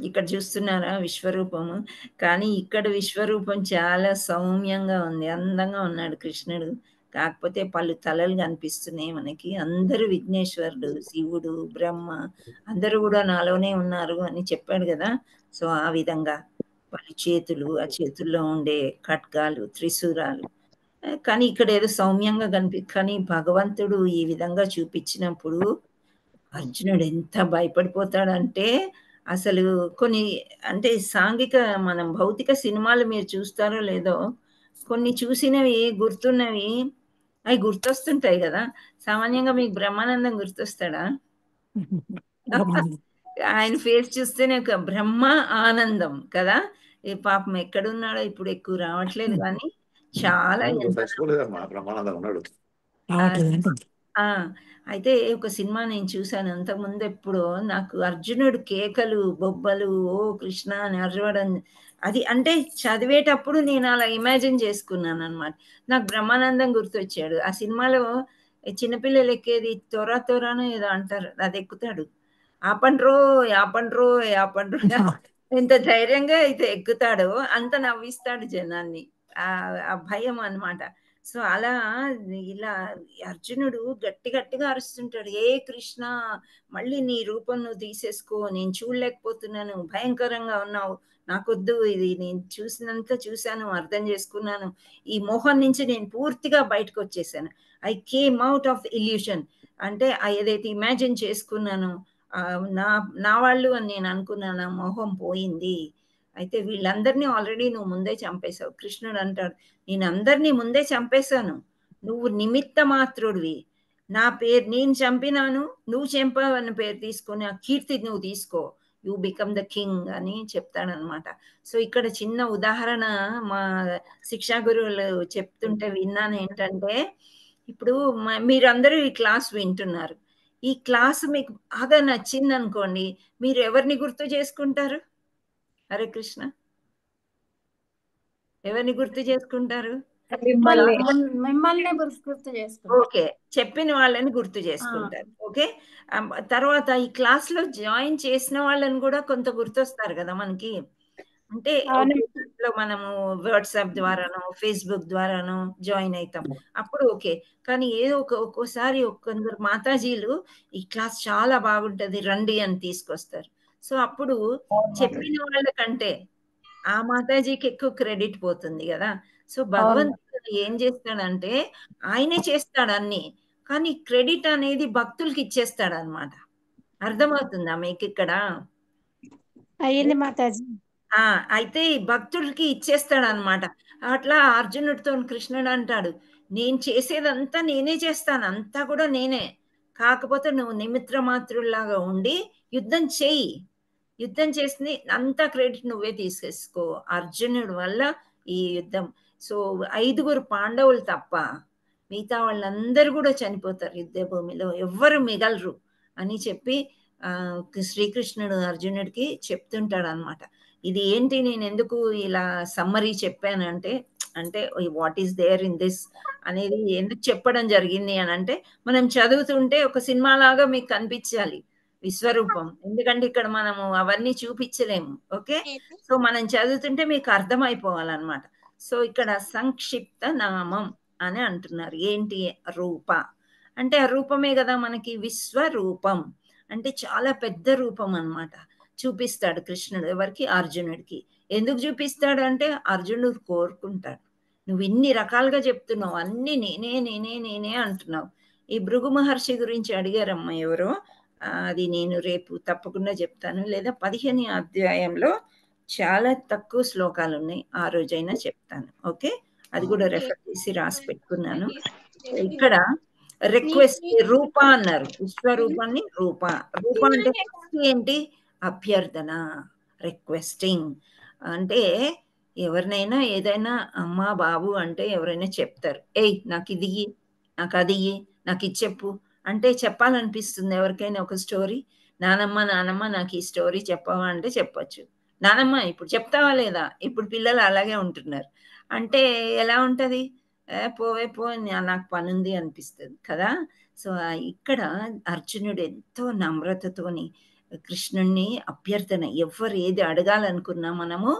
ఇక్కడ చూస్తున్నారా విశ్వరూపము? కానీ ఇక్కడ విశ్వరూపం చాలా సౌమ్యంగా ఉంది. అందంగా ఉన్నాడు కృష్ణుడు. కాకపోతే పలు తలలు కనిపిస్తున్నాయి మనకి. అందరూ విఘ్నేశ్వరుడు, శివుడు, బ్రహ్మ అందరూ గూడా నాలోనే ఉన్నారు అని చెప్పాడు గదా! సో, ఆ విధంగా వాళ్ళ చేతులు, ఆ చేతుల్లో ఉండే ఖడ్గాలు, త్రిశూలాలు. కానీ ఇక్కడేదో సౌమ్యంగా కానీ భగవంతుడు ఈ విధంగా చూపిచ్చినప్పుడు అర్జునుడు ఎంత భయపడిపోతాడంటే, అసలు కొన్ని అంటే సాంఘిక మనం భౌతిక సినిమాలు మీరు చూస్తారో లేదో, కొన్ని చూసినవి గుర్తున్నవి అయి గుర్తొస్తుంటాయి గదా! సామాన్యంగా మీకు బ్రహ్మానందం గుర్తొస్తాడా? ఆయన ఫేస్ చూస్తేనే ఒక బ్రహ్మ ఆనందం కదా! ఈ పాపం ఎక్కడున్నాడో ఇప్పుడు ఎక్కువ రావట్లేదు గానీ, చాలా ఎంత చచ్చిపోలేదమ్మా బ్రహ్మానందం ఉన్నాడు. ఆ! అయితే ఒక సినిమా నేను చూసాను. అంతకుముందెప్పుడో నాకు అర్జునుడు కేకలు, బొబ్బలు, ఓ కృష్ణ అని అరవడం అది అంటే చదివేటప్పుడు నేను అలా ఇమాజిన్ చేసుకున్నాననమాట. నాకు బ్రహ్మానందం గుర్తొచ్చాడు. ఆ సినిమాలో చిన్న పిల్లలు ఎక్కేది తొర తొరనో ఏదో అంటారు. అదెక్కుతాడు. ఆపండ్రోయ్! ఆపండ్రోయ్! ఆపండ్రోయ్! ఎంత ధైర్యంగా అయితే ఎక్కుతాడో అంత నవ్విస్తాడు జనాన్ని. ఆ భయం అన్నమాట. సో, అలా ఇలా అర్జునుడు గట్టి గట్టిగా అరుస్తుంటాడు. ఏ కృష్ణ మళ్ళీ నీ రూపం నువ్వు తీసేసుకో. నేను చూడలేకపోతున్నాను. భయంకరంగా ఉన్నావు. నాకొద్దు ఇది నేను చూసినంత చూసాను. అర్థం చేసుకున్నాను. ఈ మోహం నుంచి నేను పూర్తిగా బయటకొచ్చేసాను. I came out of illusion. అంటే ఏదైతే ఇమాజిన్ చేసుకున్నానో నా నా వాళ్ళు అని నేను అనుకున్నాను. నా మోహం పోయింది. అయితే వీళ్ళందరినీ ఆల్రెడీ నువ్వు ముందే చంపేసావు. కృష్ణుడు అంటాడు, నేనందరినీ ముందే చంపేశాను. నువ్వు నిమిత్త మాత్రుడివి. నా పేరు నేను చంపినాను. నువ్వు చంపావన్న పేరు తీసుకొని, ఆ కీర్తి నువ్వు తీసుకో. యూ బికమ్ ద కింగ్ అని చెప్తాడనమాట. సో, ఇక్కడ చిన్న ఉదాహరణ మా శిక్షా గురువులు చెప్తుంటే విన్నాను ఏంటంటే, ఇప్పుడు మీరందరూ ఈ క్లాస్ వింటున్నారు. ఈ క్లాస్ మీకు బాగా నచ్చిందనుకోండి, మీరు ఎవరిని గుర్తు చేసుకుంటారు? హరే కృష్ణ. ఎవరిని గుర్తు చేసుకుంటారు? మిమ్మల్ని గుర్తు చేసుకుంటాం. ఓకే. చెప్పిన వాళ్ళని గుర్తు చేసుకుంటారు. ఓకే. తర్వాత ఈ క్లాస్‌లో జాయిన్ చేసిన వాళ్ళని గూడా కొంత గుర్తొస్తారు గదా! మనకి. అంటే అవునండి. ఒకే మనము వాట్సాప్ ద్వారానో, ఫేస్‌బుక్ ద్వారానో జాయిన్ అయితాం. అప్పుడు ఓకే. కానీ ఏదో ఒక్కోసారి కొందరు మాతాజీలు ఈ క్లాస్ చాలా బాగుంటది రండి అని తీసుకొస్తారు. సో, అప్పుడు చెప్పిన వాళ్ళ కంటే ఆ మాతాజీకి ఎక్కువ క్రెడిట్ పోతుంది గదా! సో, భగవంతుడు ఏం చేస్తాడంటే ఆయనే చేస్తాడన్నీ. కానీ క్రెడిట్ అనేది భక్తులకి ఇచ్చేస్తాడన్నమాట. అర్థమవుతుందా మీకిక్కడ? అయ్యింది మాతాజీ. ఆ! అయితే ఈ భక్తుడికి ఇచ్చేస్తాడనమాట. అట్లా అర్జునుడితోని కృష్ణుడు అంటాడు, "నేను చేసేదంతా నేనే చేస్తాను. అంతా కూడా నేనే. కాకపోతే నువ్వు నిమిత్ర మాత్రుల్లాగా ఉండి యుద్ధం చెయ్యి. యుద్ధం చేసింది అంతా క్రెడిట్ నువ్వే తీసేసుకో. అర్జునుడి వల్ల ఈ యుద్ధం." సో, 5గురు పాండవులు తప్ప మిగతా వాళ్ళందరూ కూడా చనిపోతారు యుద్ధ భూమిలో. ఎవ్వరు మిగలరు అని చెప్పి శ్రీకృష్ణుడు అర్జునుడికి చెప్తుంటాడనమాట. ఇది ఏంటి నేనెందుకు ఇలా సమ్మరీ చెప్పానంటే, అంటే what is there in this అనేది ఎందుకు చెప్పడం జరిగింది అనంటే, మనం చదువుతుంటే ఒక సినిమాలాగా మీకు కనిపించాలి విశ్వరూపం. ఎందుకంటే ఇక్కడ మనము అవన్నీ చూపించలేము. ఓకే. సో, మనం చదువుతుంటే మీకు అర్థమైపోవాలనమాట. సో, ఇక్కడ సంక్షిప్త నామం అని అంటున్నారు. ఏంటి? రూప. అంటే ఆ రూపమే గదా మనకి విశ్వరూపం. అంటే చాలా పెద్ద రూపం అన్నమాట. చూపిస్తాడు కృష్ణుడు. ఎవరికి? అర్జునుడికి. ఎందుకు చూపిస్తాడంటే అర్జునుడు కోరుకుంటాడు. నువ్వు ఇన్ని రకాలుగా చెప్తున్నావు. అన్నీ నేనే, నేనే, నేనే అంటున్నావు. ఈ భృగు మహర్షి గురించి అడిగారమ్మా ఎవరో. అది నేను రేపు తప్పకుండా చెప్తాను. లేదా 15 అధ్యాయంలో చాలా తక్కువ శ్లోకాలున్నాయి. ఆ రోజైనా చెప్తాను. ఓకే. అది కూడా రెఫర్ చేసి రాసి పెట్టుకున్నాను. ఇక్కడ రిక్వెస్ట్ రూప అన్నారు. విశ్వరూపాన్ని రూప. రూప అంటే ఫస్ట్ ఏంటి? అభ్యర్థన, రిక్వెస్టింగ్. అంటే ఎవరినైనా ఏదైనా అమ్మా, బాబు అంటే ఎవరైనా చెప్తారు. "ఏయ్! నాకిదియ్యి, నాకదియ్యి, నాకిది చెప్పు" అంటే చెప్పాలనిపిస్తుంది ఎవరికైనా ఒక స్టోరీ. నానమ్మ, నానమ్మ నాకీ స్టోరీ చెప్పవా అంటే చెప్పొచ్చు. నానమ్మ ఇప్పుడు చెప్తావా లేదా? ఇప్పుడు పిల్లలు అలాగే ఉంటున్నారు. అంటే ఎలా ఉంటది? పోవే పో నాకు పనుంది అనిపిస్తది కదా! సో, ఇక్కడ అర్జునుడు ఎంతో నమ్రతతోని కృష్ణుణ్ణి అభ్యర్థన ఎవరు ఏది అడగాలనుకున్నా మనము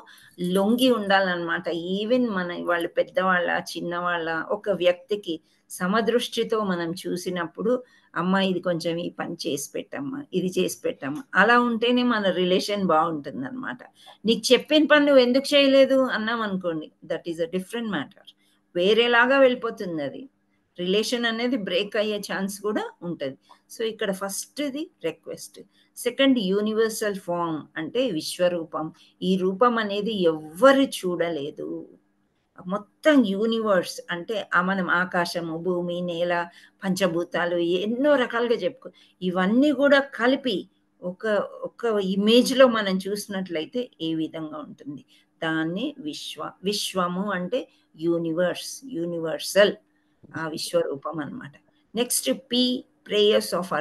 లొంగి ఉండాలన్నమాట. ఈవెన్ వాళ్ళు పెద్దవాళ్ళ చిన్నవాళ్ళ ఒక వ్యక్తికి సమదృష్టితో మనం చూసినప్పుడు అమ్మ ఇది కొంచెం ఈ పని చేసి పెట్టమ్మా, ఇది చేసి పెట్టమ్మా, అలా ఉంటేనే మన రిలేషన్ బాగుంటుంది అనమాట. నీకు చెప్పిన పని నువ్వు ఎందుకు చేయలేదు అన్నాం అనుకోండి, that is a different matter, వేరేలాగా వెళ్ళిపోతుంది అది. రిలేషన్ అనేది బ్రేక్ అయ్యే ఛాన్స్ కూడా ఉంటుంది. సో ఇక్కడ ఫస్ట్ది రిక్వెస్ట్. సెకండ్ యూనివర్సల్ ఫామ్ అంటే విశ్వరూపం. ఈ రూపం అనేది ఎవ్వరు చూడలేదు. మొత్తం యూనివర్స్ అంటే మనం ఆకాశము, భూమి, నేల, పంచభూతాలు ఎన్నో రకాలుగా చెప్పుకో, ఇవన్నీ కూడా కలిపి ఒక ఇమేజ్లో మనం చూసినట్లయితే ఏ విధంగా ఉంటుంది, దాన్ని విశ్వము అంటే యూనివర్స్, యూనివర్సల్, ఆ విశ్వరూపం అన్నమాట. నెక్స్ట్ ప్రేయర్స్ ఆఫ్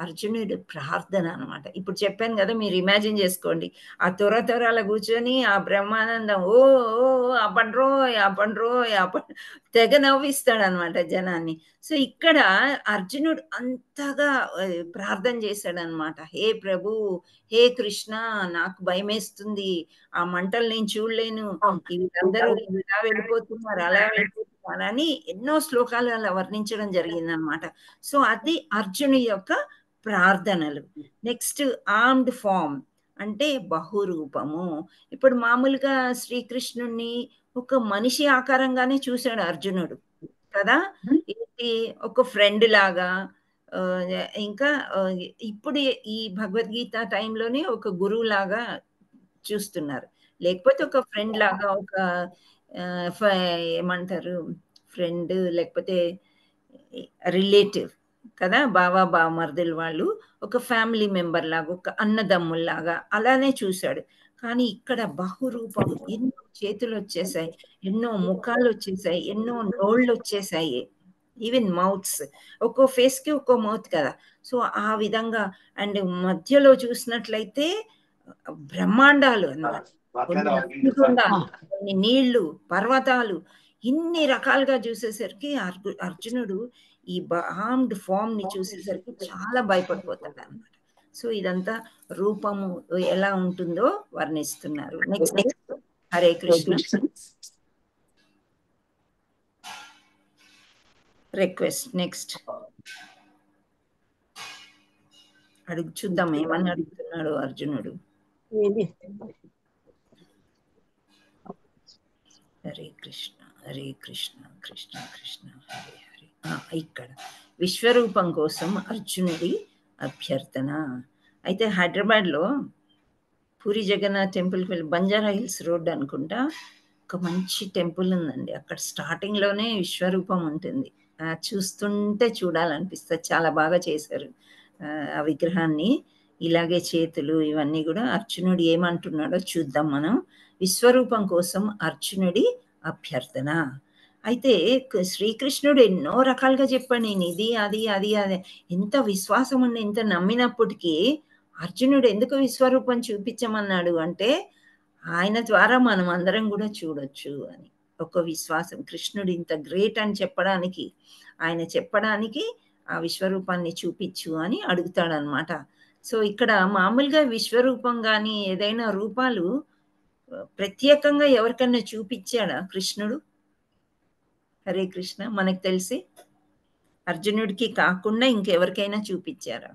అర్జునుడు ప్రార్థన అనమాట. ఇప్పుడు చెప్పాను కదా, మీరు ఇమాజిన్ చేసుకోండి, ఆ త్వరల కూర్చొని ఆ బ్రహ్మానందం ఓ అపండ్రో తెగ నవ్విస్తాడు అనమాట జనాన్ని. సో ఇక్కడ అర్జునుడు అంతగా ప్రార్థన చేశాడు అనమాట. హే ప్రభు, హే కృష్ణ, నాకు భయమేస్తుంది, ఆ మంటలు నేను చూడలేను, వీళ్ళందరూ ఇలా వెళ్ళిపోతున్నారు, అలా వెళ్ళిపోతున్నారు అని ఎన్నో శ్లోకాలు అలా వర్ణించడం జరిగింది అనమాట. సో అది అర్జును యొక్క ప్రార్థనలు. నెక్స్ట్ ఆర్మ్డ్ ఫామ్ అంటే బహురూపము. ఇప్పుడు మామూలుగా శ్రీకృష్ణుణ్ణి ఒక మనిషి ఆకారంగానే చూశాడు అర్జునుడు కదా, ఇది ఒక ఫ్రెండ్ లాగా, ఇంకా ఇప్పుడు ఈ భగవద్గీత టైంలోనే ఒక గురువు లాగా చూస్తున్నారు, లేకపోతే ఒక ఫ్రెండ్ లాగా, ఒక ఏమంటారు ఫ్రెండ్, లేకపోతే రిలేటివ్ కదా, బావమరుదులు వాళ్ళు, ఒక ఫ్యామిలీ మెంబర్ లాగా, ఒక అన్నదమ్ముల్లాగా అలానే చూశాడు. కానీ ఇక్కడ బహురూపం, ఎన్నో చేతులు వచ్చేసాయి, ఎన్నో ముఖాలు వచ్చేసాయి, ఎన్నో నోళ్ళు వచ్చేసాయి, ఈవెన్ మౌత్స్, ఒక్కో ఫేస్ కి ఒక్కో మౌత్ కదా. సో ఆ విధంగా, అండ్ మధ్యలో చూసినట్లయితే బ్రహ్మాండాలు అన్నమాట, కొన్ని నీళ్లు, పర్వతాలు, ఇన్ని రకాలుగా చూసేసరికి అర్జునుడు ఈ ఆర్మ్డ్ ఫామ్ ని చూసేసరికి చాలా భయపడిపోతాడు అన్నమాట. సో ఇదంతా రూపము ఎలా ఉంటుందో వర్ణిస్తున్నారు. Next Hare Krishna request. Next చూద్దాం ఏమని అడుగుతున్నాడు అర్జునుడు. హరే కృష్ణ హరే కృష్ణ కృష్ణ కృష్ణ హరే హరే. ఇక్కడ విశ్వరూపం కోసం అర్జునుడి అభ్యర్థన. అయితే హైదరాబాద్లో పూరి జగన్నాథ్ టెంపుల్కి వెళ్ళి బంజారా హిల్స్ రోడ్ అనుకుంటా ఒక మంచి టెంపుల్ ఉందండి. అక్కడ స్టార్టింగ్లోనే విశ్వరూపం ఉంటుంది, చూస్తుంటే చూడాలనిపిస్తుంది, చాలా బాగా చేశారు ఆ విగ్రహాన్ని. ఇలాగే చేతులు ఇవన్నీ కూడా. అర్జునుడు ఏమంటున్నాడో చూద్దాం మనం. విశ్వరూపం కోసం అర్జునుడి అభ్యర్థన. అయితే శ్రీకృష్ణుడు ఎన్నో రకాలుగా చెప్పాడు, నేను ఇది అది అది అది, ఎంత విశ్వాసం ఉండి ఎంత నమ్మినప్పటికీ అర్జునుడు ఎందుకు విశ్వరూపం చూపించమన్నాడు అంటే, ఆయన ద్వారా మనం అందరం కూడా చూడొచ్చు అని ఒక విశ్వాసం. కృష్ణుడు ఇంత గ్రేట్ అని చెప్పడానికి, ఆయన చెప్పడానికి ఆ విశ్వరూపాన్ని చూపించు అని అడుగుతాడనమాట. సో ఇక్కడ మామూలుగా విశ్వరూపం కానీ ఏదైనా రూపాలు ప్రత్యేకంగా ఎవరికన్నా చూపించాడా కృష్ణుడు? హరే కృష్ణ. మనకు తెలిసి అర్జునుడికి కాకుండా ఇంకెవరికైనా చూపించారా?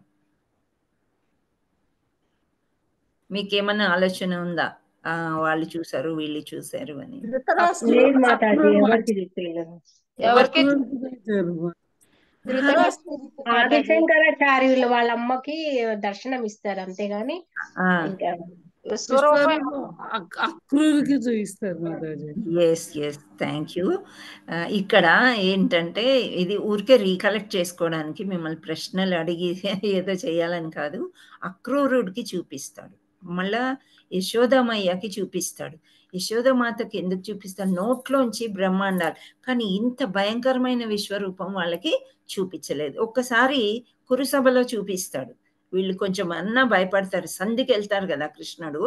మీకేమన్నా ఆలోచన ఉందా? వాళ్ళు చూసారు వీళ్ళు చూసారు అని. ఆదిశంకరాచార్యులు వాళ్ళ అమ్మకి దర్శనం ఇస్తారు అంతేగాని అక్రూరికి చూపిస్తారు మాతాజీ. Yes yes, thank you. ఇక్కడ ఏంటంటే ఇది ఊరికే రీకలెక్ట్ చేసుకోవడానికి, మిమ్మల్ని ప్రశ్నలు అడిగి ఏదో చేయాలని కాదు. అక్రూరుడికి చూపిస్తాడు, మళ్ళా యశోదమయ్యకి చూపిస్తాడు. యశోదమాతకి ఎందుకు చూపిస్తాడు? నోట్లోంచి బ్రహ్మాండాలు, కానీ ఇంత భయంకరమైన విశ్వరూపం వాళ్ళకి చూపించలేదు. ఒక్కసారి కురుసభలో చూపిస్తాడు, వీళ్ళు కొంచెం అన్నా భయపడతారు, సంధికి వెళ్తారు కదా కృష్ణుడు,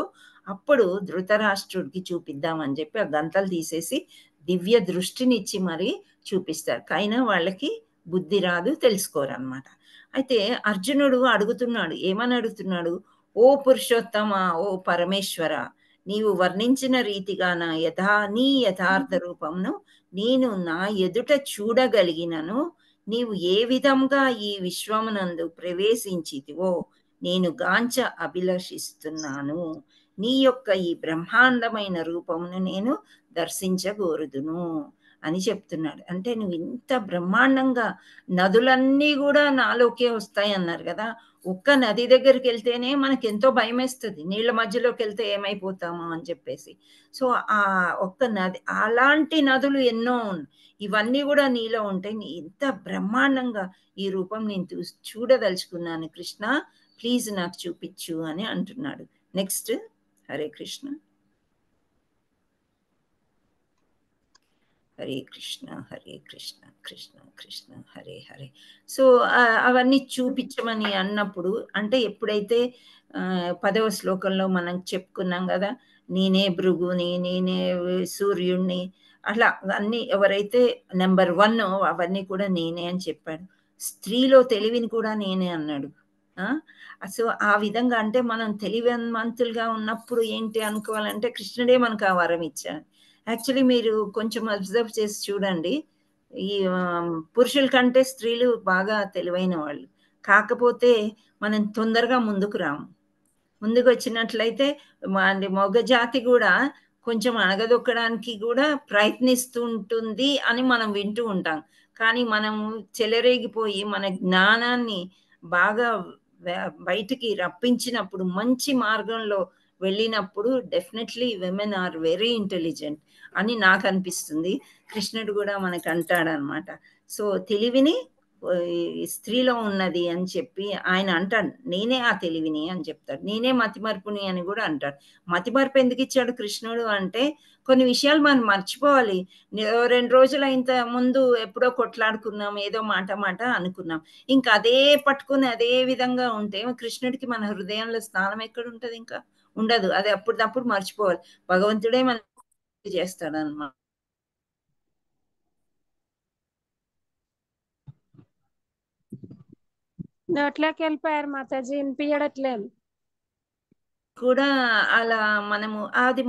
అప్పుడు ధృతరాష్ట్రుడికి చూపిద్దామని చెప్పి ఆ గంతలు తీసేసి దివ్య దృష్టినిచ్చి మరి చూపిస్తారు. అయినా వాళ్ళకి బుద్ధి రాదు, తెలుసుకోరు అనమాట. అయితే అర్జునుడు అడుగుతున్నాడు, ఏమని అడుగుతున్నాడు? ఓ పురుషోత్తమ, ఓ పరమేశ్వర, నీవు వర్ణించిన రీతిగా నీ యథార్థ రూపమును నేను నా ఎదుట చూడగలిగినను. నీవు ఏ విధంగా ఈ విశ్వమునందు ప్రవేశించితివో నేను గాంచ అభిలషిస్తున్నాను. నీ యొక్క ఈ బ్రహ్మాండమైన రూపమును నేను దర్శించగోరుదును అని చెప్తున్నాడు. అంటే నువ్వు ఇంత బ్రహ్మాండంగా, నదులన్నీ కూడా నాలోకే వస్తాయి అన్నారు కదా. ఒక్క నది దగ్గరికి వెళ్తేనే మనకి ఎంతో భయం వేస్తుంది, నీళ్ళ మధ్యలోకి వెళ్తే ఏమైపోతామో అని చెప్పేసి. సో ఆ ఒక్క నది, అలాంటి నదులు ఎన్నో ఇవన్నీ కూడా నీలో ఉంటాయి. ఇంత బ్రహ్మాండంగా ఈ రూపం నేను చూడదలుచుకున్నాను కృష్ణ, ప్లీజ్ నాకు చూపించు అని అంటున్నాడు. నెక్స్ట్. హరే కృష్ణ. హరే కృష్ణ హరే కృష్ణ కృష్ణ కృష్ణ హరే హరే. సో అవన్నీ చూపించమని అన్నప్పుడు, అంటే ఎప్పుడైతే 10వ శ్లోకంలో మనం చెప్పుకున్నాం కదా, నేనే భృగుని, నేనే సూర్యుణ్ణి, అట్లా అన్నీ ఎవరైతే నెంబర్ 1 అవన్నీ కూడా నేనే అని చెప్పాడు. స్త్రీలో తెలివిని కూడా నేనే అన్నాడు. సో ఆ విధంగా అంటే మనం తెలివిమంతులుగా ఉన్నప్పుడు ఏంటి అనుకోవాలంటే కృష్ణుడే మనకు ఆ వరం ఇచ్చాడు. యాక్చువల్లీ మీరు కొంచెం అబ్జర్వ్ చేసి చూడండి, ఈ పురుషుల కంటే స్త్రీలు బాగా తెలివైన వాళ్ళు. కాకపోతే మనం తొందరగా ముందుకు రాము. ముందుకు వచ్చినట్లయితే మగ జాతి కూడా కొంచెం అణగదొక్కడానికి కూడా ప్రయత్నిస్తూ ఉంటుంది అని మనం వింటూ ఉంటాం. కానీ మనం చెలరేగిపోయి మన జ్ఞానాన్ని బాగా బయటికి రప్పించినప్పుడు, మంచి మార్గంలో వెళ్ళినప్పుడు definitely women are very intelligent అని నాకు అనిపిస్తుంది. కృష్ణుడు కూడా మనకు అంటాడనమాట. సో తెలివిని స్త్రీలో ఉన్నది అని చెప్పి ఆయన అంటాడు, నేనే ఆ తెలివిని అని చెప్తాడు. నేనే మతిమరుపుని అని కూడా అంటాడు. మతిమరుపు ఎందుకు ఇచ్చాడు కృష్ణుడు అంటే, కొన్ని విషయాలు మనం మర్చిపోవాలి. 2 రోజులు ఇంత ముందు ఎప్పుడో కొట్లాడుకున్నాం, ఏదో మాట అనుకున్నాం, ఇంకా అదే పట్టుకుని అదే విధంగా ఉంటే కృష్ణుడికి మన హృదయంలో స్థానం ఎక్కడ ఉంటుంది? ఇంకా ఉండదు. అది అప్పుడప్పుడు మర్చిపోవాలి. భగవంతుడే మన చేస్తాడు అన్నమాట. నోట్లోకి వెళ్ళిపోయారు మాతాజీ, వినిపించట్లేదు కూడా. అలా మనము అది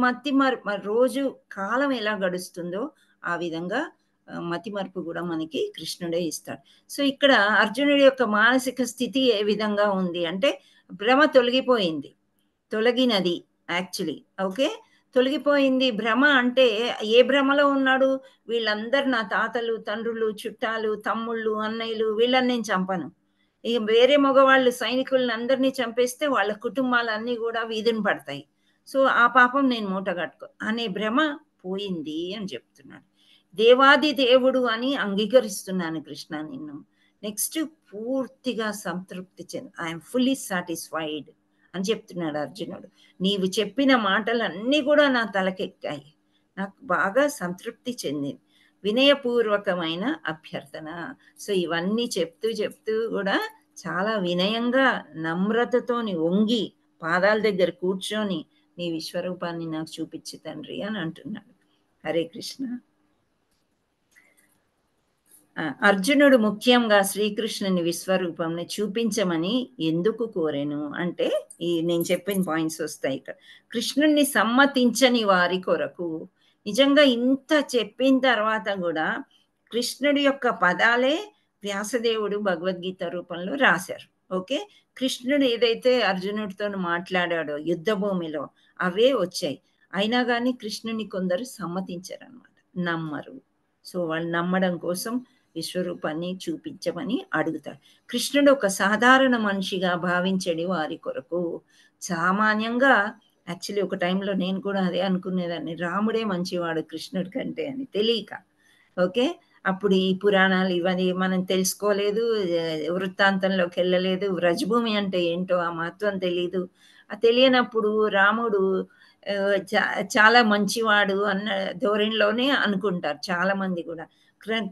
రోజు కాలం ఎలా గడుస్తుందో ఆ విధంగా మతిమరుపు కూడా మనకి కృష్ణుడే ఇస్తాడు. సో ఇక్కడ అర్జునుడి యొక్క మానసిక స్థితి ఏ విధంగా ఉంది అంటే, భ్రమ తొలగినది యాక్చువల్లీ. ఓకే, తొలగిపోయింది. భ్రమ అంటే ఏ భ్రమలో ఉన్నాడు? వీళ్ళందరూ నా తాతలు, తండ్రులు, చుట్టాలు, తమ్ముళ్ళు, అన్నయ్యలు, వీళ్ళని నేను చంపను. ఇక వేరే మగవాళ్ళు సైనికులను అందరినీ చంపేస్తే వాళ్ళ కుటుంబాలన్నీ కూడా వీధిని పడతాయి. సో ఆ పాపం నేను మూటగట్టుకో అనే భ్రమ పోయింది అని చెప్తున్నాడు. దేవాది దేవుడు అని అంగీకరిస్తున్నాను కృష్ణ నిన్ను. నెక్స్ట్, పూర్తిగా సంతృప్తి చెంది ఐఎమ్ ఫుల్లీ సాటిస్ఫైడ్ అని చెప్తున్నాడు అర్జునుడు. నీవు చెప్పిన మాటలన్నీ కూడా నా తలకెక్కాయి, నాకు బాగా సంతృప్తి చెందింది. వినయపూర్వకమైన అభ్యర్థన. సో ఇవన్నీ చెప్తూ కూడా చాలా వినయంగా, నమ్రతతోని వంగి పాదాల దగ్గర కూర్చొని నీ విశ్వరూపాన్ని నాకు చూపించి తండ్రి అని అంటున్నాడు. హరే కృష్ణ. అర్జునుడు ముఖ్యంగా శ్రీకృష్ణుని విశ్వరూపంని చూపించమని ఎందుకు కోరెను అంటే, నేను చెప్పిన పాయింట్స్ వస్తాయి ఇక్కడ. కృష్ణుణ్ణి సమ్మతించని వారి కొరకు. నిజంగా ఇంత చెప్పిన తర్వాత కూడా కృష్ణుడి యొక్క పదాలే వ్యాసదేవుడు భగవద్గీత రూపంలో రాశారు. ఓకే, కృష్ణుడు ఏదైతే అర్జునుడితో మాట్లాడాడో యుద్ధ భూమిలో అవే వచ్చాయి. అయినా కానీ కృష్ణుని కొందరు సమ్మతించారు అన్నమాట, నమ్మరు. సో వాళ్ళు నమ్మడం కోసం విశ్వరూపాన్ని చూపించమని అడుగుతాడు. కృష్ణుడు ఒక సాధారణ మనిషిగా భావించడి వారి కొరకు. సామాన్యంగా యాక్చువల్లీ ఒక టైంలో నేను కూడా అదే అనుకునేదాన్ని, రాముడే మంచివాడు కృష్ణుడి కంటే అని తెలియక. ఓకే, అప్పుడు ఈ పురాణాలు ఇవన్నీ మనం తెలుసుకోలేదు, వృత్తాంతంలోకి వెళ్ళలేదు, వ్రజభూమి అంటే ఏంటో ఆ మహత్వం తెలియదు. తెలియనప్పుడు రాముడు చాలా మంచివాడు అన్న ధోరణిలోనే అనుకుంటారు చాలా మంది కూడా.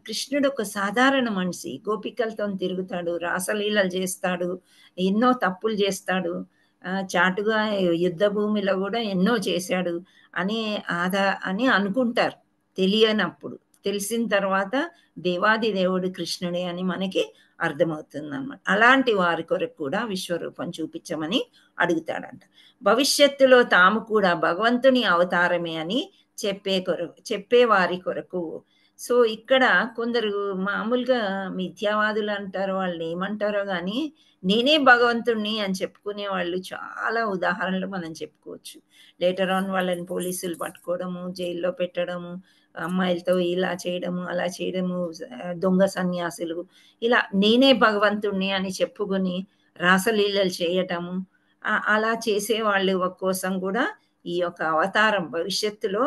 కృష్ణుడు ఒక సాధారణ మనిషి, గోపికలతో తిరుగుతాడు, రాసలీలలు చేస్తాడు, ఎన్నో తప్పులు చేస్తాడు, చాటుగా యుద్ధ భూమిలో కూడా ఎన్నో చేశాడు అని అనుకుంటారు తెలియనప్పుడు. తెలిసిన తర్వాత దేవాది దేవుడు కృష్ణుడే అని మనకి అర్థమవుతుంది అనమాట. అలాంటి వారి కొరకు కూడా విశ్వరూపం చూపించమని అడుగుతాడంట. భవిష్యత్తులో తాము కూడా భగవంతుని అవతారమే అని చెప్పే వారి కొరకు. సో ఇక్కడ కొందరు మామూలుగా మిథ్యావాదులు అంటారు, వాళ్ళు ఏమంటారో కానీ నేనే భగవంతుణ్ణి అని చెప్పుకునే వాళ్ళు చాలా ఉదాహరణలు మనం చెప్పుకోవచ్చు. లేటర్ ఆన్ వాళ్ళని పోలీసులు పట్టుకోవడము, జైల్లో పెట్టడము, అమ్మాయిలతో ఇలా చేయడము అలా చేయడము, దొంగ సన్యాసులు, ఇలా నేనే భగవంతుణ్ణి అని చెప్పుకొని రాసలీలలు చేయటము, అలా చేసే వాళ్ళు కోసం కూడా ఈ యొక్క అవతారం భవిష్యత్తులో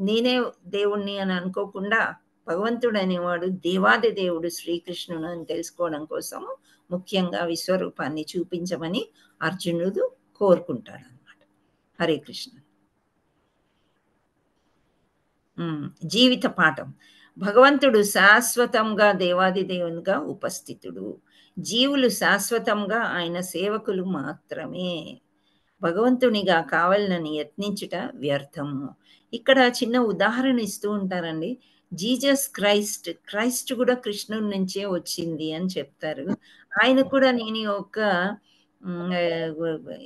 నేనే దేవుణ్ణి అని అనుకోకుండా భగవంతుడు అనేవాడు దేవాది దేవుడు శ్రీకృష్ణుడు అని తెలుసుకోవడం కోసము ముఖ్యంగా విశ్వరూపాన్ని చూపించమని అర్జునుడు కోరుకుంటాడు అన్నమాట. హరే కృష్ణ. జీవిత పాఠం. భగవంతుడు శాశ్వతంగా దేవాది దేవునిగా ఉపస్థితుడు. జీవులు శాశ్వతంగా ఆయన సేవకులు మాత్రమే. భగవంతునిగా కావాలని యత్నించుట వ్యర్థము. ఇక్కడ చిన్న ఉదాహరణ ఇస్తూ ఉంటారండి. జీసస్ క్రైస్ట్ కూడా కృష్ణుడి నుంచే వచ్చింది అని చెప్తారు. ఆయన కూడా నేను ఒక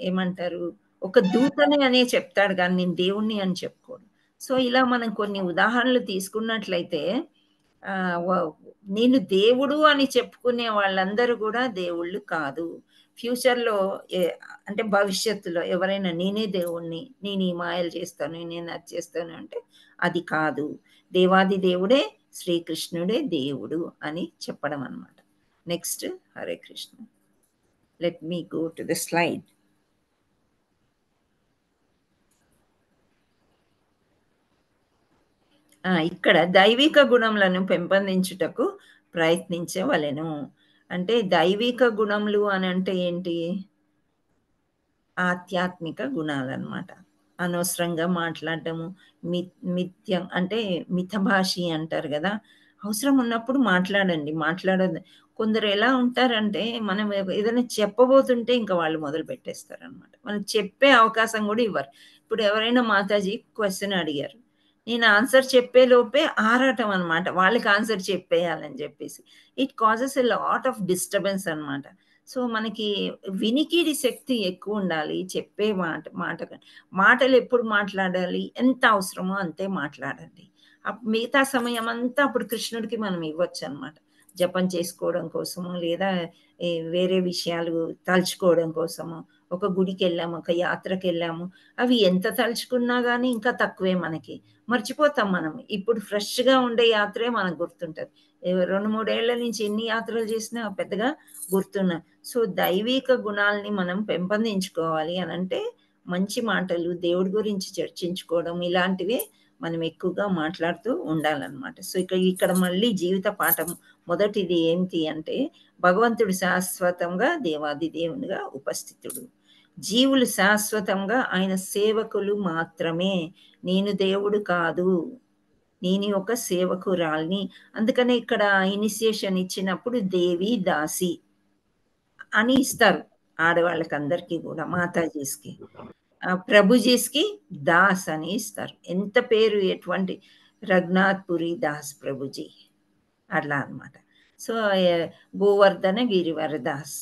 ఏమంటారు ఒక దూతని అనే చెప్తాడు కానీ నేను దేవుణ్ణి అని చెప్పుకోడు. సో ఇలా మనం కొన్ని ఉదాహరణలు తీసుకున్నట్లయితే నేను దేవుడు అని చెప్పుకునే వాళ్ళందరూ కూడా దేవుళ్ళు కాదు. ఫ్యూచర్లో అంటే భవిష్యత్తులో ఎవరైనా నేనే దేవుణ్ణి, నేను ఈ మాయలు చేస్తాను, నేను అది చేస్తాను అంటే అది కాదు. దేవాది దేవుడే శ్రీకృష్ణుడే దేవుడు అని చెప్పడం అన్నమాట. Next. Hare Krishna. Let me go to the slide. ఇక్కడ దైవిక గుణములను పెంపొందించుటకు ప్రయత్నించవలెను. అంటే దైవిక గుణములు అని అంటే ఏంటి? ఆధ్యాత్మిక గుణాలు అన్నమాట. అనవసరంగా మాట్లాడటము, మిథ్యం అంటే మితభాషి అంటారు కదా, అవసరం ఉన్నప్పుడు మాట్లాడండి, మాట్లాడదు. కొందరు ఎలా ఉంటారంటే మనం ఏదైనా చెప్పబోతుంటే ఇంకా వాళ్ళు మొదలు పెట్టేస్తారు అనమాట. మనం చెప్పే అవకాశం కూడా ఇవ్వరు. ఇప్పుడు ఎవరైనా మాతాజీ క్వశ్చన్ అడిగారు, నేను ఆన్సర్ చెప్పే లోపే ఆరాటం అనమాట, వాళ్ళకి ఆన్సర్ చెప్పేయాలని చెప్పేసి. It causes a lot of disturbance అనమాట. సో మనకి వినికిడి శక్తి ఎక్కువ ఉండాలి. చెప్పే మాటలు ఎప్పుడు మాట్లాడాలి, ఎంత అవసరమో అంతే మాట్లాడండి. మిగతా సమయం అంతా అప్పుడు కృష్ణుడికి మనం ఇవ్వచ్చు అనమాట. జపం చేసుకోవడం కోసము, లేదా వేరే విషయాలు తలుచుకోవడం కోసము, ఒక గుడికి వెళ్ళాము, ఒక యాత్రకి వెళ్ళాము, అవి ఎంత తలుచుకున్నా కానీ ఇంకా తక్కువే, మనకి మర్చిపోతాం మనం. ఇప్పుడు ఫ్రెష్గా ఉండే యాత్రే మనకు గుర్తుంటుంది. 2-3 ఏళ్ల నుంచి ఎన్ని యాత్రలు చేసినా పెద్దగా గుర్తున్నా. సో దైవిక గుణాలని మనం పెంపొందించుకోవాలి అని అంటే మంచి మాటలు, దేవుడి గురించి చర్చించుకోవడం, ఇలాంటివే మనం ఎక్కువగా మాట్లాడుతూ ఉండాలన్నమాట. సో ఇక్కడ మళ్ళీ జీవిత పాఠం మొదటిది ఏంటి అంటే భగవంతుడు శాశ్వతంగా దేవాది దేవునిగా ఉపస్థితుడు. జీవులు శాశ్వతంగా ఆయన సేవకులు మాత్రమే. నేను దేవుడు కాదు, నేను ఒక సేవకురాల్ని. అందుకనే ఇక్కడ ఇనిషియేషన్ ఇచ్చినప్పుడు దేవి దాసి అని ఇస్తారు ఆడవాళ్ళకి అందరికీ కూడా. మాతాజీస్కి, ప్రభుజీస్కి దాస్ అని ఇస్తారు. ఎంత పేరు, ఎటువంటి రఘునాథ్ పురి దాస్ ప్రభుజీ అట్లా అన్నమాట. సో గోవర్ధన గిరివర దాస్,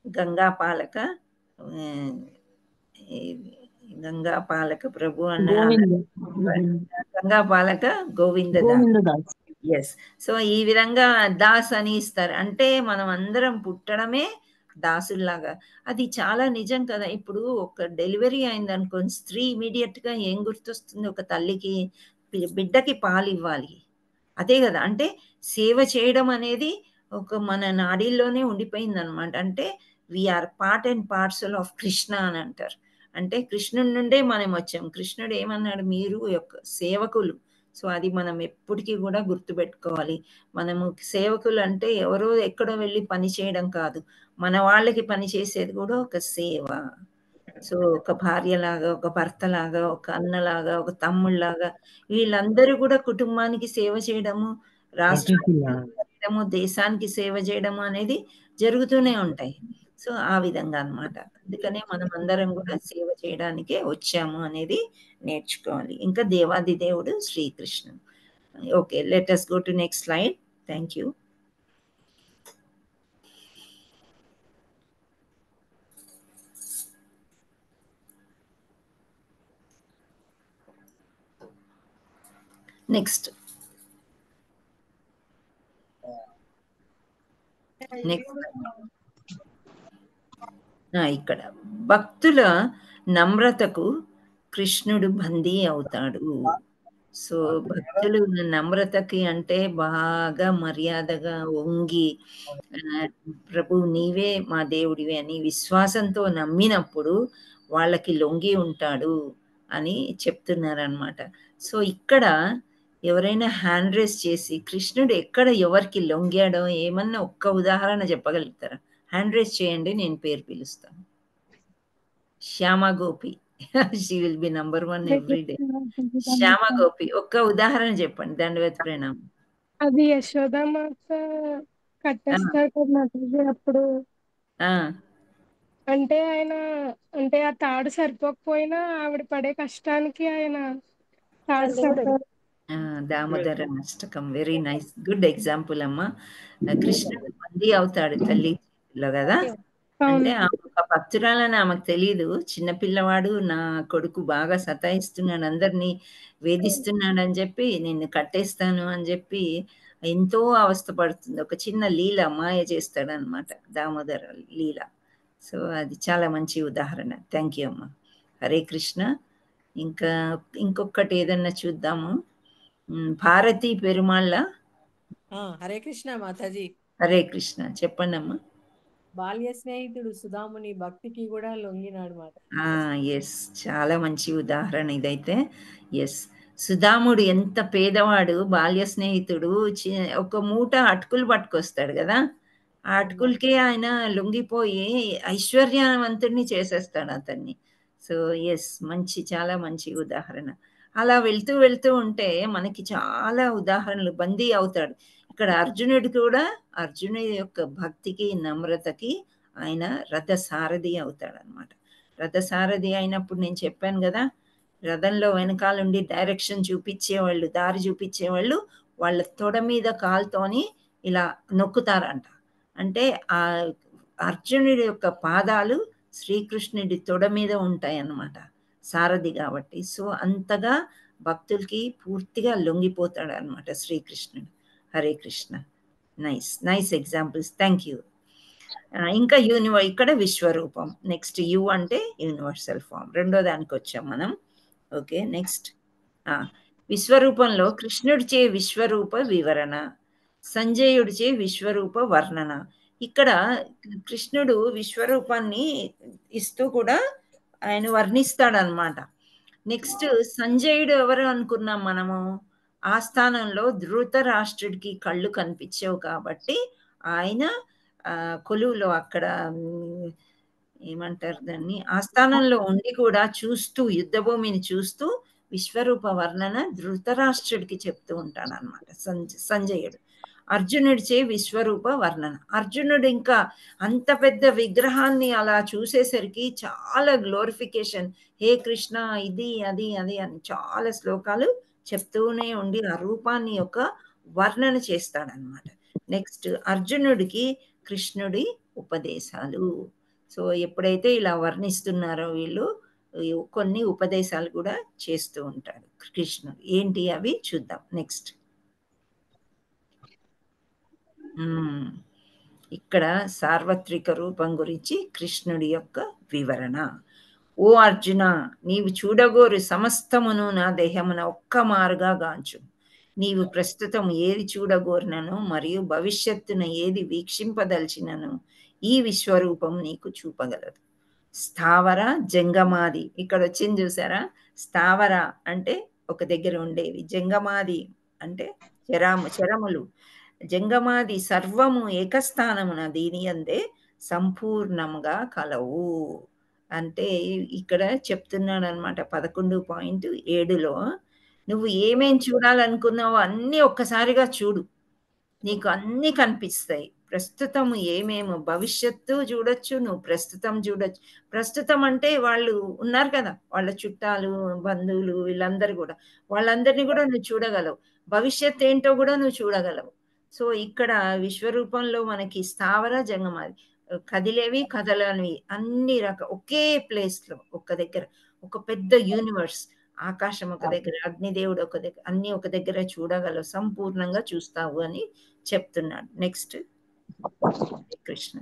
గంగాపాలక ప్రభు అన్న గంగాపాలక గోవింద దాస్. ఎస్. సో ఈ విధంగా దాస్ అని ఇస్తారు. అంటే మనం అందరం పుట్టడమే దాసుల్లాగా. అది చాలా నిజం కదా. ఇప్పుడు ఒక డెలివరీ అయింది అనుకోని స్త్రీ ఇమీడియట్గా ఏం గుర్తొస్తుంది? ఒక తల్లికి బిడ్డకి పాలు ఇవ్వాలి, అదే కదా. అంటే సేవ చేయడం అనేది ఒక మన నాడీల్లోనే ఉండిపోయింది అనమాట. అంటే we are part and parcel of Krishna అని అంటారు. అంటే కృష్ణుడి నుండే మనం వచ్చాం. కృష్ణుడు ఏమన్నాడు? మీరు యొక్క సేవకులు. సో అది మనం ఎప్పటికీ కూడా గుర్తుపెట్టుకోవాలి. మనము సేవకులు అంటే ఎవరో ఎక్కడో వెళ్ళి పని చేయడం కాదు, మన వాళ్ళకి పని చేసేది కూడా ఒక సేవ. సో ఒక భార్యలాగా, ఒక భర్తలాగా, ఒక అన్నలాగా, ఒక తమ్ముళ్ళలాగా వీళ్ళందరూ కూడా కుటుంబానికి సేవ చేయడము, రాష్ట్రానికి చేయడము, దేశానికి సేవ చేయడము అనేది జరుగుతూనే ఉంటాయి. సో ఆ విధంగా అన్నమాట. అందుకనే మనం అందరం కూడా సేవ చేయడానికే వచ్చాము అనేది నేర్చుకోవాలి. ఇంకా దేవాది దేవుడు శ్రీకృష్ణుడు. Okay, let us go to next slide. Thank you. Next ఇక్కడ భక్తుల నమ్రతకు కృష్ణుడు బందీ అవుతాడు. సో భక్తులు నమ్రతకి అంటే బాగా మర్యాదగా వంగి ప్రభు నీవే మా దేవుడివి అని విశ్వాసంతో నమ్మినప్పుడు వాళ్ళకి లొంగి ఉంటాడు అని చెప్తున్నారనమాట. సో ఇక్కడ ఎవరైనా హ్యాండ్ రేస్ చేసి కృష్ణుడు ఎక్కడ ఎవరికి లొంగాడో ఏమన్నా ఒక్క ఉదాహరణ చెప్పగలుగుతారా? హ్యాండ్ రేస్ చేయండి, నేను పేరు పిలుస్తాను. Shyama Gopi she will be number 1 every day. Shyama Gopi ఒక్క ఉదాహరణ చెప్పండి. దండవత్ ప్రణామం. అది యశోదామాత కట్టేస్తారు కదా మాతాజీ అప్పుడు. అంటే ఆయన అంటే ఆ తాడు సరిపోకపోయినా ఆవిడ పడే కష్టానికి ఆయన తాడు సరిపోయి దామోదర అష్టకం. వెరీ నైస్, గుడ్ ఎగ్జాంపుల్ అమ్మా. కృష్ణుడు బందీ అవుతాడు తల్లిలో కదా. అంటే ఆమె ఒక భక్తురాలని ఆమెకు తెలియదు. చిన్నపిల్లవాడు నా కొడుకు బాగా సతాయిస్తున్నాడు, అందరినీ వేధిస్తున్నాడు అని చెప్పి నిన్ను కట్టేస్తాను అని చెప్పి ఎంతో అవస్థపడుతుంది. ఒక చిన్న లీల మాయ చేస్తాడు అనమాట, దామోదర లీల. సో అది చాలా మంచి ఉదాహరణ. థ్యాంక్ యూ అమ్మా. హరే కృష్ణ. ఇంకా ఇంకొకటి ఏదన్నా చూద్దాము. భారతి పెరుమాళ్ళ. హరే కృష్ణ మాతాజీ. హరే కృష్ణ, చెప్పండి అమ్మా. బాల్య స్నేహితుడు సుధాముని భక్తికి కూడా లొంగినాడు మాట. ఎస్, చాలా మంచి ఉదాహరణ ఇదైతే. ఎస్, సుధాముడు ఎంత పేదవాడు, బాల్య స్నేహితుడు ఒక మూట అటుకులు పట్టుకొస్తాడు కదా, ఆ అటుకులకే ఆయన లొంగిపోయి ఐశ్వర్యవంతుడిని చేసేస్తాడు అతన్ని. సో ఎస్, చాలా మంచి ఉదాహరణ. అలా వెళ్తూ వెళ్తూ ఉంటే మనకి చాలా ఉదాహరణలు. బందీ అవుతాడు. ఇక్కడ అర్జునుడు కూడా అర్జునుడి యొక్క భక్తికి నమ్రతకి ఆయన రథసారథి అవుతాడు అనమాట. రథసారథి అయినప్పుడు నేను చెప్పాను కదా, రథంలో వెనకాలండి డైరెక్షన్ చూపించేవాళ్ళు, దారి చూపించేవాళ్ళు వాళ్ళ తొడ మీద కాలుతోని ఇలా నొక్కుతారంట. అంటే ఆ అర్జునుడి యొక్క పాదాలు శ్రీకృష్ణుడి తొడ మీద ఉంటాయి అన్నమాట, సారథి కాబట్టి. సో అంతగా భక్తులకి పూర్తిగా లొంగిపోతాడు అనమాట శ్రీకృష్ణుడు. Hare Krishna. Nice examples. Thank you. ఇంకా ఇక్కడ విశ్వరూపం. నెక్స్ట్ యు అంటే యూనివర్సల్ ఫామ్. రెండో దానికి వచ్చాం మనం. ఓకే, నెక్స్ట్ విశ్వరూపంలో కృష్ణుడిచే విశ్వరూప వివరణ, సంజయుడిచే విశ్వరూప వర్ణన. ఇక్కడ కృష్ణుడు విశ్వరూపాన్ని ఇస్తూ కూడా ఆయన వర్ణిస్తాడనమాట. నెక్స్ట్ సంజయుడు ఎవరు అనుకున్నాం మనము? ఆస్థానంలో ధృతరాష్ట్రుడికి కళ్ళు కనిపించవు కాబట్టి ఆయన కొలువులో అక్కడ ఏమంటారు దాన్ని, ఆస్థానంలో ఉండి కూడా చూస్తూ, యుద్ధభూమిని చూస్తూ విశ్వరూప వర్ణన ధృతరాష్ట్రుడికి చెప్తూ ఉంటాడు అనమాట సంజయుడు. అర్జునుడిచే విశ్వరూప వర్ణన. అర్జునుడు ఇంకా అంత పెద్ద విగ్రహాన్ని అలా చూసేసరికి చాలా గ్లోరిఫికేషన్, హే కృష్ణ ఇది అది అది అని చాలా శ్లోకాలు చెప్తూనే ఉండి ఆ రూపాన్ని యొక్క వర్ణన చేస్తాడనమాట. నెక్స్ట్ అర్జునుడికి కృష్ణుడి ఉపదేశాలు. సో ఎప్పుడైతే ఇలా వర్ణిస్తున్నారో వీళ్ళు కొన్ని ఉపదేశాలు కూడా చేస్తూ ఉంటాడు కృష్ణుడు. ఏంటి అవి చూద్దాం. నెక్స్ట్ ఇక్కడ సార్వత్రిక రూపం గురించి కృష్ణుడి యొక్క వివరణ. ఓ అర్జున, నీవు చూడగోరు సమస్తమును నా దేహమున ఒక్క మారుగా గాంచు. నీవు ప్రస్తుతం ఏది చూడగోరినను మరియు భవిష్యత్తున ఏది వీక్షింపదలిచినను ఈ విశ్వరూపం నీకు చూపగలదు. స్థావర జంగమాది, ఇక్కడ వచ్చింది చూసారా? స్థావర అంటే ఒక దగ్గర ఉండేవి, జంగమాది అంటే చరములు. జంగమాది సర్వము ఏకస్థానమున దీని అందే సంపూర్ణముగా కలవు అంటే ఇక్కడ చెప్తున్నాడు అనమాట. 11.7లో నువ్వు ఏమేం చూడాలనుకున్నావో అన్నీ ఒక్కసారిగా చూడు, నీకు అన్నీ కనిపిస్తాయి. ప్రస్తుతం ఏమేమో భవిష్యత్తు చూడొచ్చు, నువ్వు ప్రస్తుతం చూడొచ్చు. ప్రస్తుతం అంటే వాళ్ళు ఉన్నారు కదా, వాళ్ళ చుట్టాలు బంధువులు వీళ్ళందరూ కూడా, వాళ్ళందరినీ కూడా నువ్వు చూడగలవు. భవిష్యత్ ఏంటో కూడా నువ్వు చూడగలవు. సో ఇక్కడ విశ్వరూపంలో మనకి స్థావర జంగమాది, కదిలేవి కదలనివి అన్ని ఒకే ప్లేస్లో ఒక్క దగ్గర ఒక పెద్ద యూనివర్స్, ఆకాశం ఒక దగ్గర, అగ్నిదేవుడు ఒక దగ్గర, అన్ని ఒక దగ్గర చూడగలవు, సంపూర్ణంగా చూస్తావు అని చెప్తున్నాడు. నెక్స్ట్ కృష్ణ.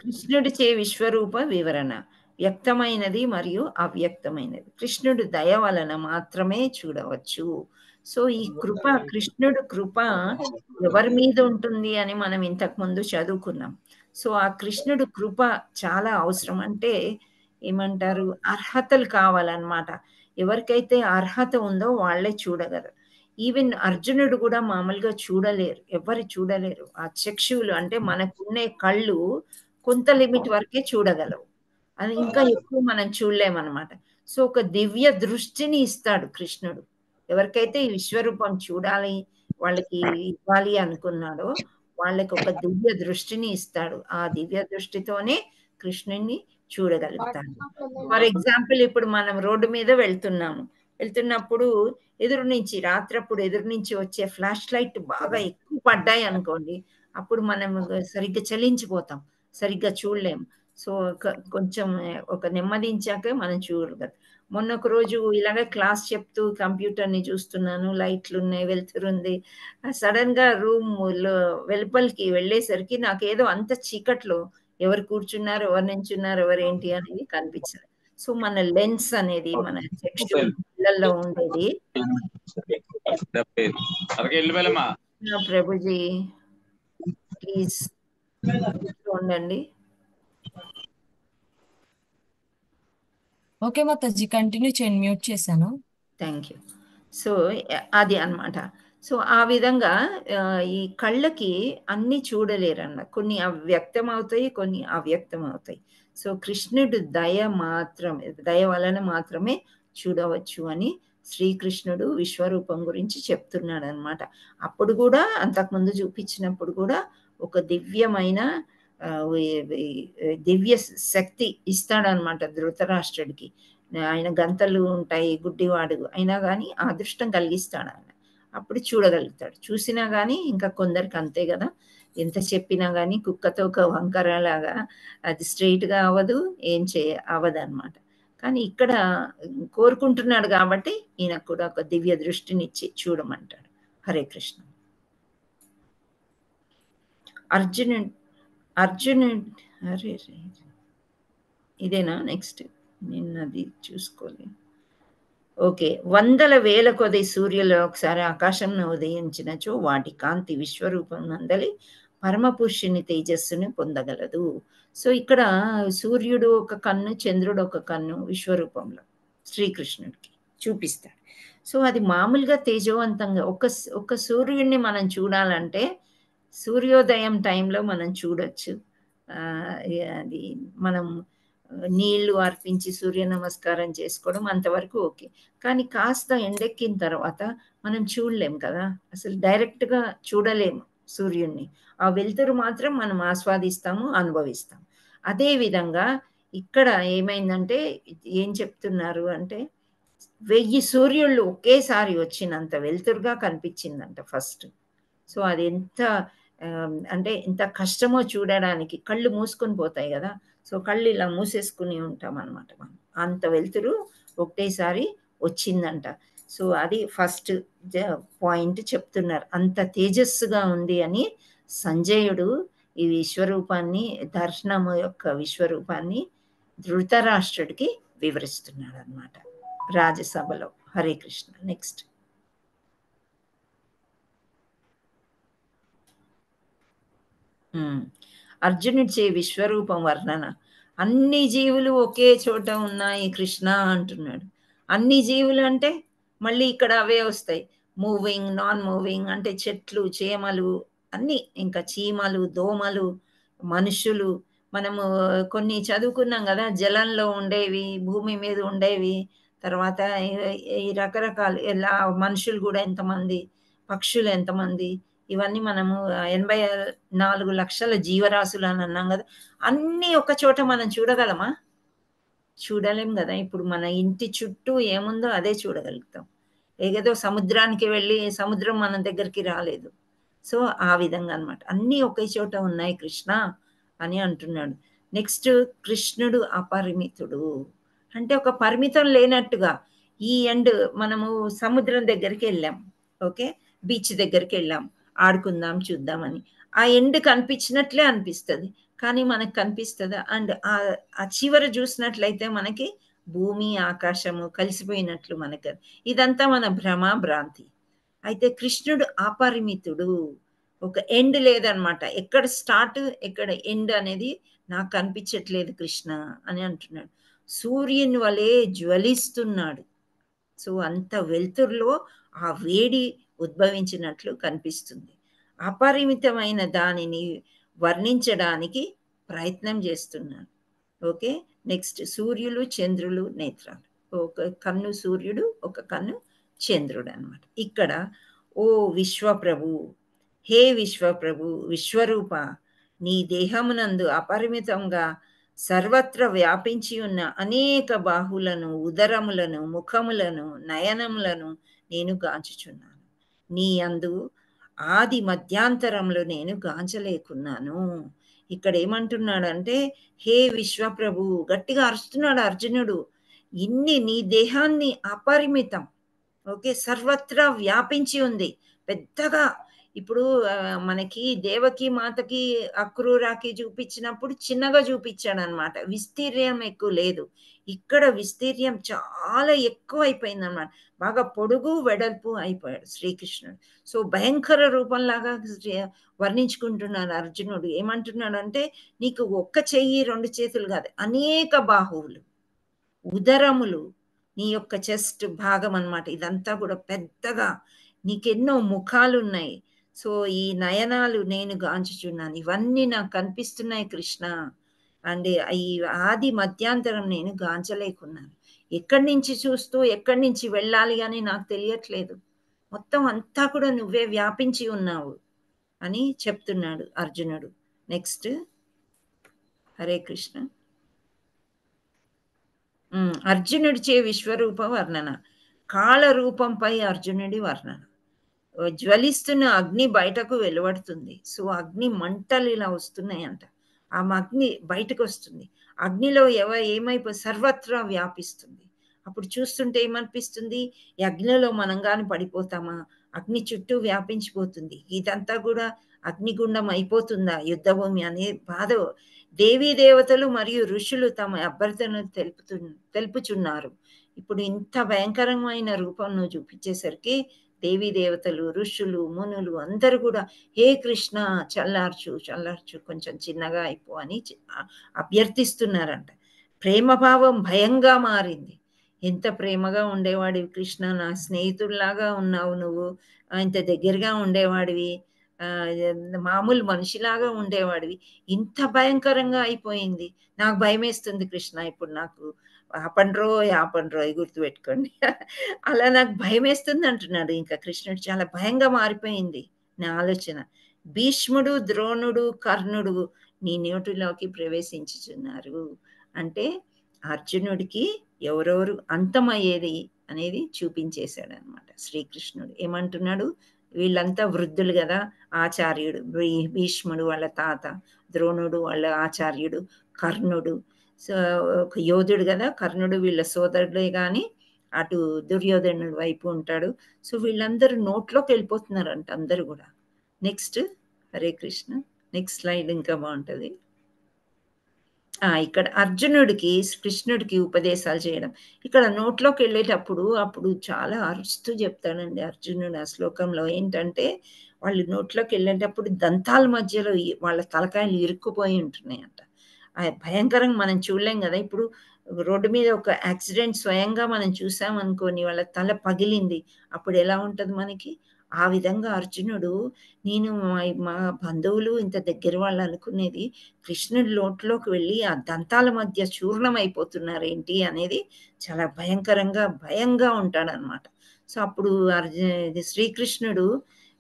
కృష్ణుడిచే విశ్వరూప వివరణ, వ్యక్తమైనది మరియు అవ్యక్తమైనది. కృష్ణుడు దయ వలన మాత్రమే చూడవచ్చు. సో ఈ కృప, కృష్ణుడు కృప ఎవరి మీద ఉంటుంది అని మనం ఇంతకు ముందు చదువుకున్నాం. సో ఆ కృష్ణుడు కృప చాలా అవసరం. అంటే ఏమంటారు, అర్హతలు కావాలన్నమాట. ఎవరికైతే అర్హత ఉందో వాళ్ళే చూడగలరు. ఈవెన్ అర్జునుడు కూడా మామూలుగా చూడలేరు, ఎవరు చూడలేరు. ఆ చక్షువులు అంటే మనకున్నే కళ్ళు కొంత లిమిట్ వరకే చూడగలవు, అది ఇంకా ఎక్కువ మనం చూడలేమన్నమాట. సో ఒక దివ్య దృష్టిని ఇస్తాడు కృష్ణుడు. ఎవరికైతే ఈ విశ్వరూపం చూడాలి, వాళ్ళకి ఇవ్వాలి అనుకున్నాడో వాళ్ళకి ఒక దివ్య దృష్టిని ఇస్తాడు. ఆ దివ్య దృష్టితోనే కృష్ణుని చూడగలుగుతాడు. ఫర్ ఎగ్జాంపుల్ ఇప్పుడు మనం రోడ్డు మీద వెళ్తున్నప్పుడు ఎదురు నుంచి, రాత్రప్పుడు ఎదురు నుంచి వచ్చే ఫ్లాష్ లైట్ బాగా ఎక్కువ పడ్డాయి అనుకోండి, అప్పుడు మనం సరిగ్గా చలించిపోతాం, సరిగ్గా చూడలేము. సో కొంచెం ఒక నెమ్మదించాక మనం చూడగలం. మొన్న ఒక రోజు ఇలాగే క్లాస్ చెప్తూ కంప్యూటర్ని చూస్తున్నాను, లైట్లు ఉన్నాయి, వెళ్తురుంది. సడన్ గా రూమ్ వెలుపలికి వెళ్ళేసరికి నాకేదో అంత చీకట్లో ఎవరు కూర్చున్నారు, ఎవరు నించున్నారు, ఎవరేంటి అనేది కనిపించదు. సో మన లెన్స్ అనేది, మన చక్షు పిల్లల్లో ఉండేది. ప్రభుజీ ప్లీజ్ ఉండండి. ఓకే మాతాజీ, కంటిన్యూ చేయండి, మ్యూట్ చేశాను. Thank you. సో అది అన్నమాట. సో ఆ విధంగా ఈ కళ్ళకి అన్ని చూడలేరన్న, కొన్ని వ్యక్తం అవుతాయి, కొన్ని అవ్యక్తం అవుతాయి. సో కృష్ణుడు దయ వలన మాత్రమే చూడవచ్చు అని శ్రీకృష్ణుడు విశ్వరూపం గురించి చెప్తున్నాడు అనమాట. అప్పుడు కూడా, అంతకుముందు చూపించినప్పుడు కూడా ఒక దివ్యమైన దివ్య శక్తి ఇస్తాడనమాట ధృతరాష్ట్రుడికి. ఆయన గంతలు ఉంటాయి, గుడ్డివాడు అయినా కానీ ఆ అదృష్టం కలిగిస్తాడు ఆయన. అప్పుడు చూడగలుగుతాడు. చూసినా కానీ ఇంకా కొందరికి అంతే కదా, ఎంత చెప్పినా కానీ కుక్కతో ఒక వంకరలాగా అది స్ట్రైట్గా అవ్వదు, ఏం అవ్వదు అనమాట. కానీ ఇక్కడ కోరుకుంటున్నాడు కాబట్టి ఈయనకు కూడా ఒక దివ్య దృష్టినిచ్చి చూడమంటాడు. హరే కృష్ణ. అర్జునుడు అరే ఇదేనా నెక్స్ట్? నిన్నది చూసుకోలే. ఓకే. 100,000 కొద్ది సూర్యులు ఒకసారి ఆకాశంను ఉదయించినచో వాటి కాంతి విశ్వరూపం నందలి పరమపురుషుని తేజస్సుని పొందగలదు. సో ఇక్కడ సూర్యుడు ఒక కన్ను, చంద్రుడు ఒక కన్ను విశ్వరూపంలో శ్రీకృష్ణుడికి చూపిస్తాడు. సో అది మామూలుగా తేజవంతంగా ఒక సూర్యుడిని మనం చూడాలంటే సూర్యోదయం టైంలో మనం చూడొచ్చు. అది మనం నీళ్లు అర్పించి సూర్య నమస్కారం చేసుకోవడం అంతవరకు ఓకే. కానీ కాస్త ఎండెక్కిన తర్వాత మనం చూడలేం కదా, అసలు డైరెక్ట్గా చూడలేము సూర్యుడిని. ఆ వెలుతురు మాత్రం మనం ఆస్వాదిస్తాము, అనుభవిస్తాం. అదే విధంగా ఇక్కడ ఏమైందంటే ఏం చెప్తున్నారు అంటే 1000 సూర్యుళ్ళు ఒకేసారి వచ్చినంత వెలుతురుగా కనిపించిందంట ఫస్ట్. సో అది ఎంత అంటే ఎంత కష్టమో చూడడానికి, కళ్ళు మూసుకొని పోతాయి కదా. సో కళ్ళు ఇలా మూసేసుకుని ఉంటాం అనమాట మనం, అంత వెలుతురు ఒకటేసారి వచ్చిందంట. సో అది ఫస్ట్ పాయింట్ చెప్తున్నారు, అంత తేజస్సుగా ఉంది అని సంజయుడు ఈ విశ్వరూపాన్ని, దర్శనము యొక్క విశ్వరూపాన్ని ధృతరాష్ట్రుడికి వివరిస్తున్నాడు అనమాట రాజ్యసభలో. హరే కృష్ణ. నెక్స్ట్ అర్జునుడిచే విశ్వరూపం వర్ణన. అన్ని జీవులు ఒకే చోట ఉన్నాయి కృష్ణ అంటున్నాడు. అన్ని జీవులు అంటే మళ్ళీ ఇక్కడ అవే వస్తాయి, మూవింగ్, నాన్ మూవింగ్ అంటే చెట్లు, చేమలు అన్నీ, ఇంకా చీమలు, దోమలు, మనుషులు. మనము కొన్ని చదువుకున్నాం కదా, జలంలో ఉండేవి, భూమి మీద ఉండేవి, తర్వాత ఈ రకరకాలు ఎలా మనుషులు కూడా ఎంతమంది, పక్షులు ఎంతమంది, ఇవన్నీ మనము 84 లక్షల జీవరాశులు అని అన్నాం కదా. అన్నీ ఒక చోట మనం చూడగలమా? చూడలేం కదా. ఇప్పుడు మన ఇంటి చుట్టూ ఏముందో అదే చూడగలుగుతాం. ఏదో సముద్రానికి వెళ్ళి సముద్రం మన దగ్గరికి రాలేదు. సో ఆ విధంగా అనమాట, అన్నీ ఒకే చోట ఉన్నాయి కృష్ణ అని అంటున్నాడు. నెక్స్ట్ కృష్ణుడు అపరిమితుడు. అంటే ఒక పరిమితం లేనట్టుగా ఈ ఎండ్ మనము సముద్రం దగ్గరికి వెళ్ళాం, ఓకే, బీచ్ దగ్గరికి వెళ్ళాం, ఆడుకుందాం చూద్దామని. ఆ ఎండ్ కనిపించినట్లే అనిపిస్తుంది, కానీ మనకు కనిపిస్తుందా? అండ్ ఆ చివర చూసినట్లయితే మనకి భూమి ఆకాశము కలిసిపోయినట్లు మనకు ఇదంతా మన భ్రమ భ్రాంతి. అయితే కృష్ణుడు అపరిమితుడు, ఒక ఎండ్ లేదనమాట. ఎక్కడ స్టార్ట్ ఎక్కడ ఎండ్ అనేది నాకు కనిపించట్లేదు కృష్ణ అని అంటున్నాడు. సూర్యుని వలె జ్వలిస్తున్నాడు. సో అంత వెలుతురులో ఆ వేడి ఉద్భవించినట్లు కనిపిస్తుంది. అపరిమితమైన దానిని వర్ణించడానికి ప్రయత్నం చేస్తున్నాను. ఓకే, నెక్స్ట్ సూర్యులు చంద్రులు నేత్రాలు. ఒక కన్ను సూర్యుడు, ఒక కన్ను చంద్రుడు అనమాట. ఇక్కడ ఓ విశ్వప్రభు, హే విశ్వప్రభు, విశ్వరూప, నీ దేహమునందు అపరిమితంగా సర్వత్ర వ్యాపించి ఉన్న అనేక బాహులను, ఉదరములను, ముఖములను, నయనములను నేను గాంచుచున్నాను. నీ అందు ఆది మధ్యాంతరంలో నేను గాంచలేకున్నాను. ఇక్కడ ఏమంటున్నాడంటే, హే విశ్వప్రభు, గట్టిగా అరుస్తున్నాడు అర్జునుడు. నీ దేహాన్ని అపరిమితం, ఓకే, సర్వత్రా వ్యాపించి ఉంది పెద్దగా. ఇప్పుడు మనకి దేవకి మాతకి అక్రూరాకి చూపించినప్పుడు చిన్నగా చూపించాడు అనమాట, విస్తీర్యం ఎక్కువ లేదు. ఇక్కడ విస్తీర్యం చాలా ఎక్కువ అయిపోయింది అనమాట, బాగా పొడుగు వెడల్పు అయిపోయాడు శ్రీకృష్ణుడు. సో భయంకర రూపంలాగా వర్ణించుకుంటున్నాడు అర్జునుడు. ఏమంటున్నాడు అంటే, నీకు ఒక్క చెయ్యి రెండు చేతులు కాదు, అనేక బాహువులు, ఉదరములు, నీ యొక్క చెస్ట్ భాగం అన్నమాట, ఇదంతా కూడా పెద్దగా, నీకెన్నో ముఖాలు ఉన్నాయి. సో ఈ నయనాలు నేను గాంచుచున్నాను, ఇవన్నీ నాకు కనిపిస్తున్నాయి కృష్ణ. అండ్ ఈ ఆది మధ్యాంతరం నేను గాంచలేకున్నాను. ఎక్కడి నుంచి చూస్తూ ఎక్కడి నుంచి వెళ్ళాలి అని నాకు తెలియట్లేదు, మొత్తం అంతా కూడా నువ్వే వ్యాపించి ఉన్నావు అని చెప్తున్నాడు అర్జునుడు. నెక్స్ట్, హరే కృష్ణ. అర్జునుడిచే విశ్వరూప వర్ణన. కాళ రూపంపై అర్జునుడి వర్ణన. జ్వలిస్తున్న అగ్ని బయటకు వెలువడుతుంది. సో అగ్ని మంటలు ఇలా వస్తున్నాయంట, ఆ అగ్ని బయటకు వస్తుంది. అగ్నిలో సర్వత్రా వ్యాపిస్తుంది. అప్పుడు చూస్తుంటే ఏమనిపిస్తుంది, ఈ అగ్నిలో మనం కానీ పడిపోతామా? అగ్ని చుట్టూ వ్యాపించిపోతుంది, ఇదంతా కూడా అగ్నిగుండం అయిపోతుందా యుద్ధభూమి అనే బాధ. దేవీ దేవతలు మరియు ఋషులు తమ అభ్యర్థనలు తెలుపుచున్నారు. ఇప్పుడు ఇంత భయంకరమైన రూపం నువ్వు చూపించేసరికి దేవీ దేవతలు, ఋషులు, మునులు అందరూ కూడా హే కృష్ణ చల్లార్చు, కొంచెం చిన్నగా అయిపో అని అభ్యర్థిస్తున్నారంట. ప్రేమభావం భయంగా మారింది. ఎంత ప్రేమగా ఉండేవాడివి కృష్ణ, నా స్నేహితుడిలాగా ఉన్నావు నువ్వు, ఇంత దగ్గరగా ఉండేవాడివి, మామూలు మనిషిలాగా ఉండేవాడివి, ఇంత భయంకరంగా అయిపోయింది. నాకు భయం వేస్తుంది కృష్ణ, ఇప్పుడు నాకు ఆపండ్రో గుర్తుపెట్టుకోండి. అలా నాకు భయం వేస్తుంది అంటున్నాడు. ఇంకా కృష్ణుడు చాలా భయంగా మారిపోయింది నా ఆలోచన. భీష్ముడు, ద్రోణుడు, కర్ణుడు నీ నోటిలోకి ప్రవేశించుచున్నారు అంటే అర్జునుడికి ఎవరెవరు అంతమయ్యేది అనేది చూపించేశాడు అనమాట శ్రీకృష్ణుడు. ఏమంటున్నాడు, వీళ్ళంతా వృద్ధులు కదా, ఆచార్యుడు భీష్ముడు వాళ్ళ తాత, ద్రోణుడు వాళ్ళ ఆచార్యుడు, కర్ణుడు ఒక యోధుడు కదా, కర్ణుడు వీళ్ళ సోదరుడే కానీ అటు దుర్యోధనుడి వైపు ఉంటాడు. సో వీళ్ళందరూ నోట్లోకి వెళ్ళిపోతున్నారంట అందరూ కూడా. Next, Hare Krishna. Next slide ఇంకా బాగుంటుంది. ఇక్కడ అర్జునుడికి కృష్ణుడికి ఉపదేశాలు చేయడం. ఇక్కడ నోట్లోకి వెళ్ళేటప్పుడు అప్పుడు చాలా అరుస్తూ చెప్తాడండి అర్జునుడు ఆ శ్లోకంలో. ఏంటంటే వాళ్ళు నోట్లోకి వెళ్ళేటప్పుడు దంతాల మధ్యలో వాళ్ళ తలకాయలు ఇరుక్కుపోయి ఉంటున్నాయంట. భయంకరంగా మనం చూడలేం కదా. ఇప్పుడు రోడ్డు మీద ఒక యాక్సిడెంట్ స్వయంగా మనం చూసాం అనుకోని, వాళ్ళ తల పగిలింది, అప్పుడు ఎలా ఉంటుంది మనకి? ఆ విధంగా అర్జునుడు, నేను మా బంధువులు ఇంత దగ్గర వాళ్ళు అనుకునేది కృష్ణుడి నోట్లోకి వెళ్ళి ఆ దంతాల మధ్య చూర్ణం అయిపోతున్నారేంటి అనేది చాలా భయంగా ఉంటాడనమాట. సో అప్పుడు శ్రీకృష్ణుడు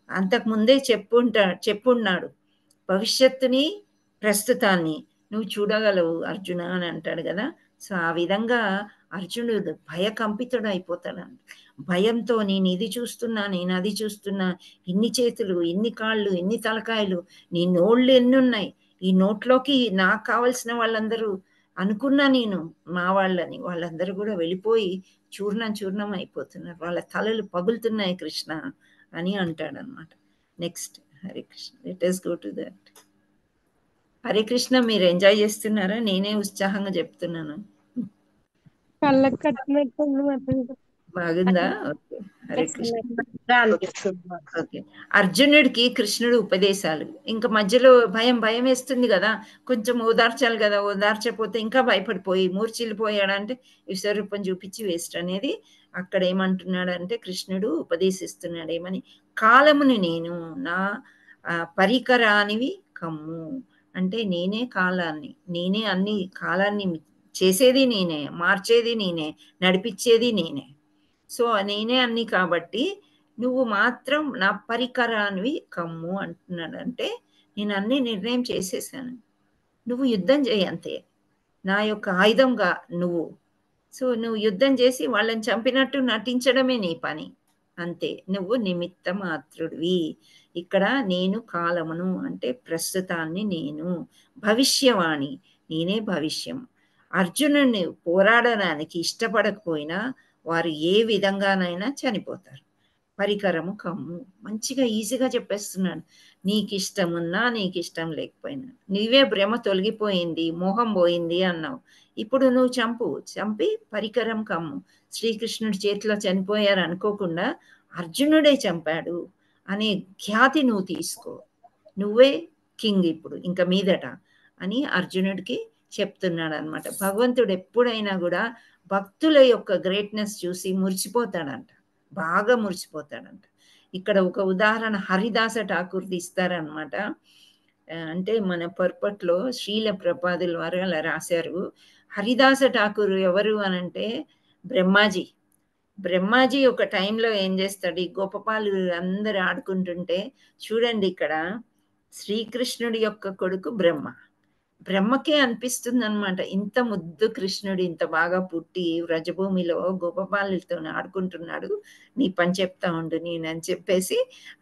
అంతకుముందే చెప్పున్నాడు, భవిష్యత్తుని ప్రస్తుతాన్ని నువ్వు చూడగలవు అర్జున అని అంటాడు కదా. సో ఆ విధంగా అర్జునుడు భయకంపితుడు అయిపోతాడు. భయంతో నేను ఇది చూస్తున్నా, నేను అది చూస్తున్నా, ఇన్ని చేతులు, ఇన్ని కాళ్ళు, ఇన్ని తలకాయలు, నీ నోళ్ళు ఎన్ని ఉన్నాయి, ఈ నోట్లోకి నాకు కావలసిన వాళ్ళందరూ అనుకున్నా నేను మా వాళ్ళని, వాళ్ళందరూ కూడా వెళ్ళిపోయి చూర్ణం చూర్ణం అయిపోతున్నారు, వాళ్ళ తలలు పగులుతున్నాయి కృష్ణ అని అంటాడనమాట. Next Hare Krishna, let us go to that. Hare Krishna, మీరు ఎంజాయ్ చేస్తున్నారా? నేనే ఉత్సాహంగా చెప్తున్నాను. కళ్ళకి కట్టినట్టుంది మాతాజీ. బాగుందా? ఓకే, హరే కృష్ణ. అనిపిస్తుంది. ఓకే, అర్జునుడికి కృష్ణుడు ఉపదేశాలు. ఇంకా మధ్యలో భయం భయం వేస్తుంది కదా, కొంచెం ఓదార్చాలి కదా, ఓదార్చకపోతే ఇంకా భయపడిపోయి మూర్చిల్లిపోయాడంటే విశ్వరూపం చూపించి వేస్ట్ అనేది. అక్కడ ఏమంటున్నాడంటే కృష్ణుడు ఉపదేశిస్తున్నాడు ఏమని, కాలముని నేను, నా పరికరానివి కమ్ము. అంటే నేనే కాలాన్ని, నేనే అన్ని కాలాన్ని చేసేది నేనే, మార్చేది నేనే, నడిపించేది నేనే. సో నేనే అన్ని కాబట్టి నువ్వు మాత్రం నా పరికరానివి కమ్ము అంటున్నాడు. అంటే నేను అన్ని నిర్ణయం చేసేసాను, నువ్వు యుద్ధం చేయి అంతే, నా యొక్క ఆయుధంగా నువ్వు. సో నువ్వు యుద్ధం చేసి వాళ్ళని చంపినట్టు నటించడమే నీ పని అంతే, నువ్వు నిమిత్త మాత్రుడివి. ఇక్కడ నేను కాలమును అంటే ప్రస్తుతాన్ని, నేను భవిష్యవాణి, నేనే భవిష్యం. అర్జునుడిని పోరాడడానికి ఇష్టపడకపోయినా వారు ఏ విధంగానైనా చనిపోతారు. పరికరము కమ్ము, మంచిగా ఈజీగా చెప్పేస్తున్నాడు. నీకు ఇష్టం ఉన్నా నీకు ఇష్టం లేకపోయినా, నీవే భ్రమ తొలగిపోయింది, మోహం పోయింది అన్నావు, ఇప్పుడు నువ్వు చంపి పరికరం కమ్ము. శ్రీకృష్ణుడి చేతిలో చనిపోయారు అనుకోకుండా అర్జునుడే చంపాడు అనే ఖ్యాతి నువ్వు తీసుకో, నువ్వే కింగ్ ఇప్పుడు ఇంకా మీదట అని అర్జునుడికి చెప్తున్నాడు అనమాట. భగవంతుడు ఎప్పుడైనా కూడా భక్తుల యొక్క గ్రేట్నెస్ చూసి మురిసిపోతాడంట, బాగా మురిసిపోతాడంట. ఇక్కడ ఒక ఉదాహరణ హరిదాస ఠాకూర్ది ఇస్తారనమాట. అంటే మన పొరపట్లో శ్రీల ప్రపాదుల వారు అలా రాశారు. హరిదాస ఠాకూర్ ఎవరు అనంటే బ్రహ్మాజీ ఒక టైంలో ఏం చేస్తాడు, ఈ గోపపాలు అందరు ఆడుకుంటుంటే చూడండి, ఇక్కడ శ్రీకృష్ణుడి యొక్క కొడుకు బ్రహ్మకే అనిపిస్తుంది అనమాట, ఇంత ముద్దు కృష్ణుడు ఇంత బాగా పుట్టి వ్రజభూమిలో గోపపాలతో ఆడుకుంటున్నాడు, నీ పని చెప్తా ఉండు నేనని చెప్పేసి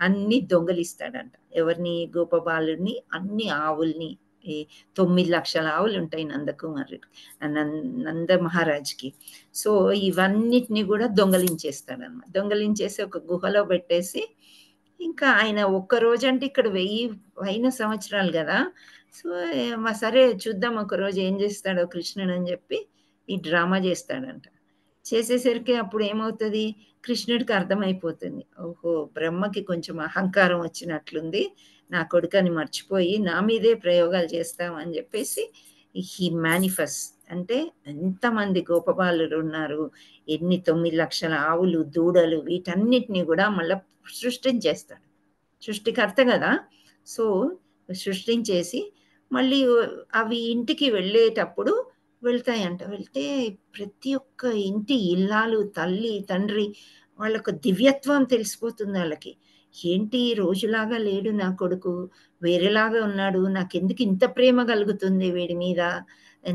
అన్ని దొంగలిస్తాడంట. ఎవరిని? గోపబాలుని, అన్ని ఆవుల్ని. 9 లక్షల ఆవులు ఉంటాయి నంద మహారాజ్కి. సో ఇవన్నిటిని కూడా దొంగలించేస్తాడనమాట. దొంగలించేసి ఒక గుహలో పెట్టేసి, ఇంకా ఆయన ఒక్క రోజు అంటే ఇక్కడ 1000 సంవత్సరాలు కదా, సో సరే చూద్దాం ఒక రోజు ఏం చేస్తాడో కృష్ణుడు అని చెప్పి ఈ డ్రామా చేస్తాడంట. చేసేసరికి అప్పుడు ఏమవుతుంది, కృష్ణుడికి అర్థమైపోతుంది, ఓహో బ్రహ్మకి కొంచెం అహంకారం వచ్చినట్లుంది, నా కొడుకని మర్చిపోయి నా మీదే ప్రయోగాలు చేస్తామని చెప్పేసి హీ మేనిఫెస్ట్. అంటే ఎంతమంది గోపబాలురు ఉన్నారు, ఎన్ని 9 లక్షల ఆవులు, దూడలు, వీటన్నిటిని కూడా మళ్ళీ సృష్టించేస్తాడు, సృష్టికర్త కదా. సో సృష్టించేసి మళ్ళీ అవి ఇంటికి వెళ్ళేటప్పుడు వెళ్తాయంట. వెళ్తే ప్రతి ఒక్క ఇంటి ఇల్లాలు, తల్లి, తండ్రి, వాళ్ళకు దివ్యత్వం తెలిసిపోతుంది వాళ్ళకి. ఏంటి రోజులాగా లేడు నా కొడుకు, వేరేలాగా ఉన్నాడు, నాకెందుకు ఇంత ప్రేమ కలుగుతుంది వీడి మీద,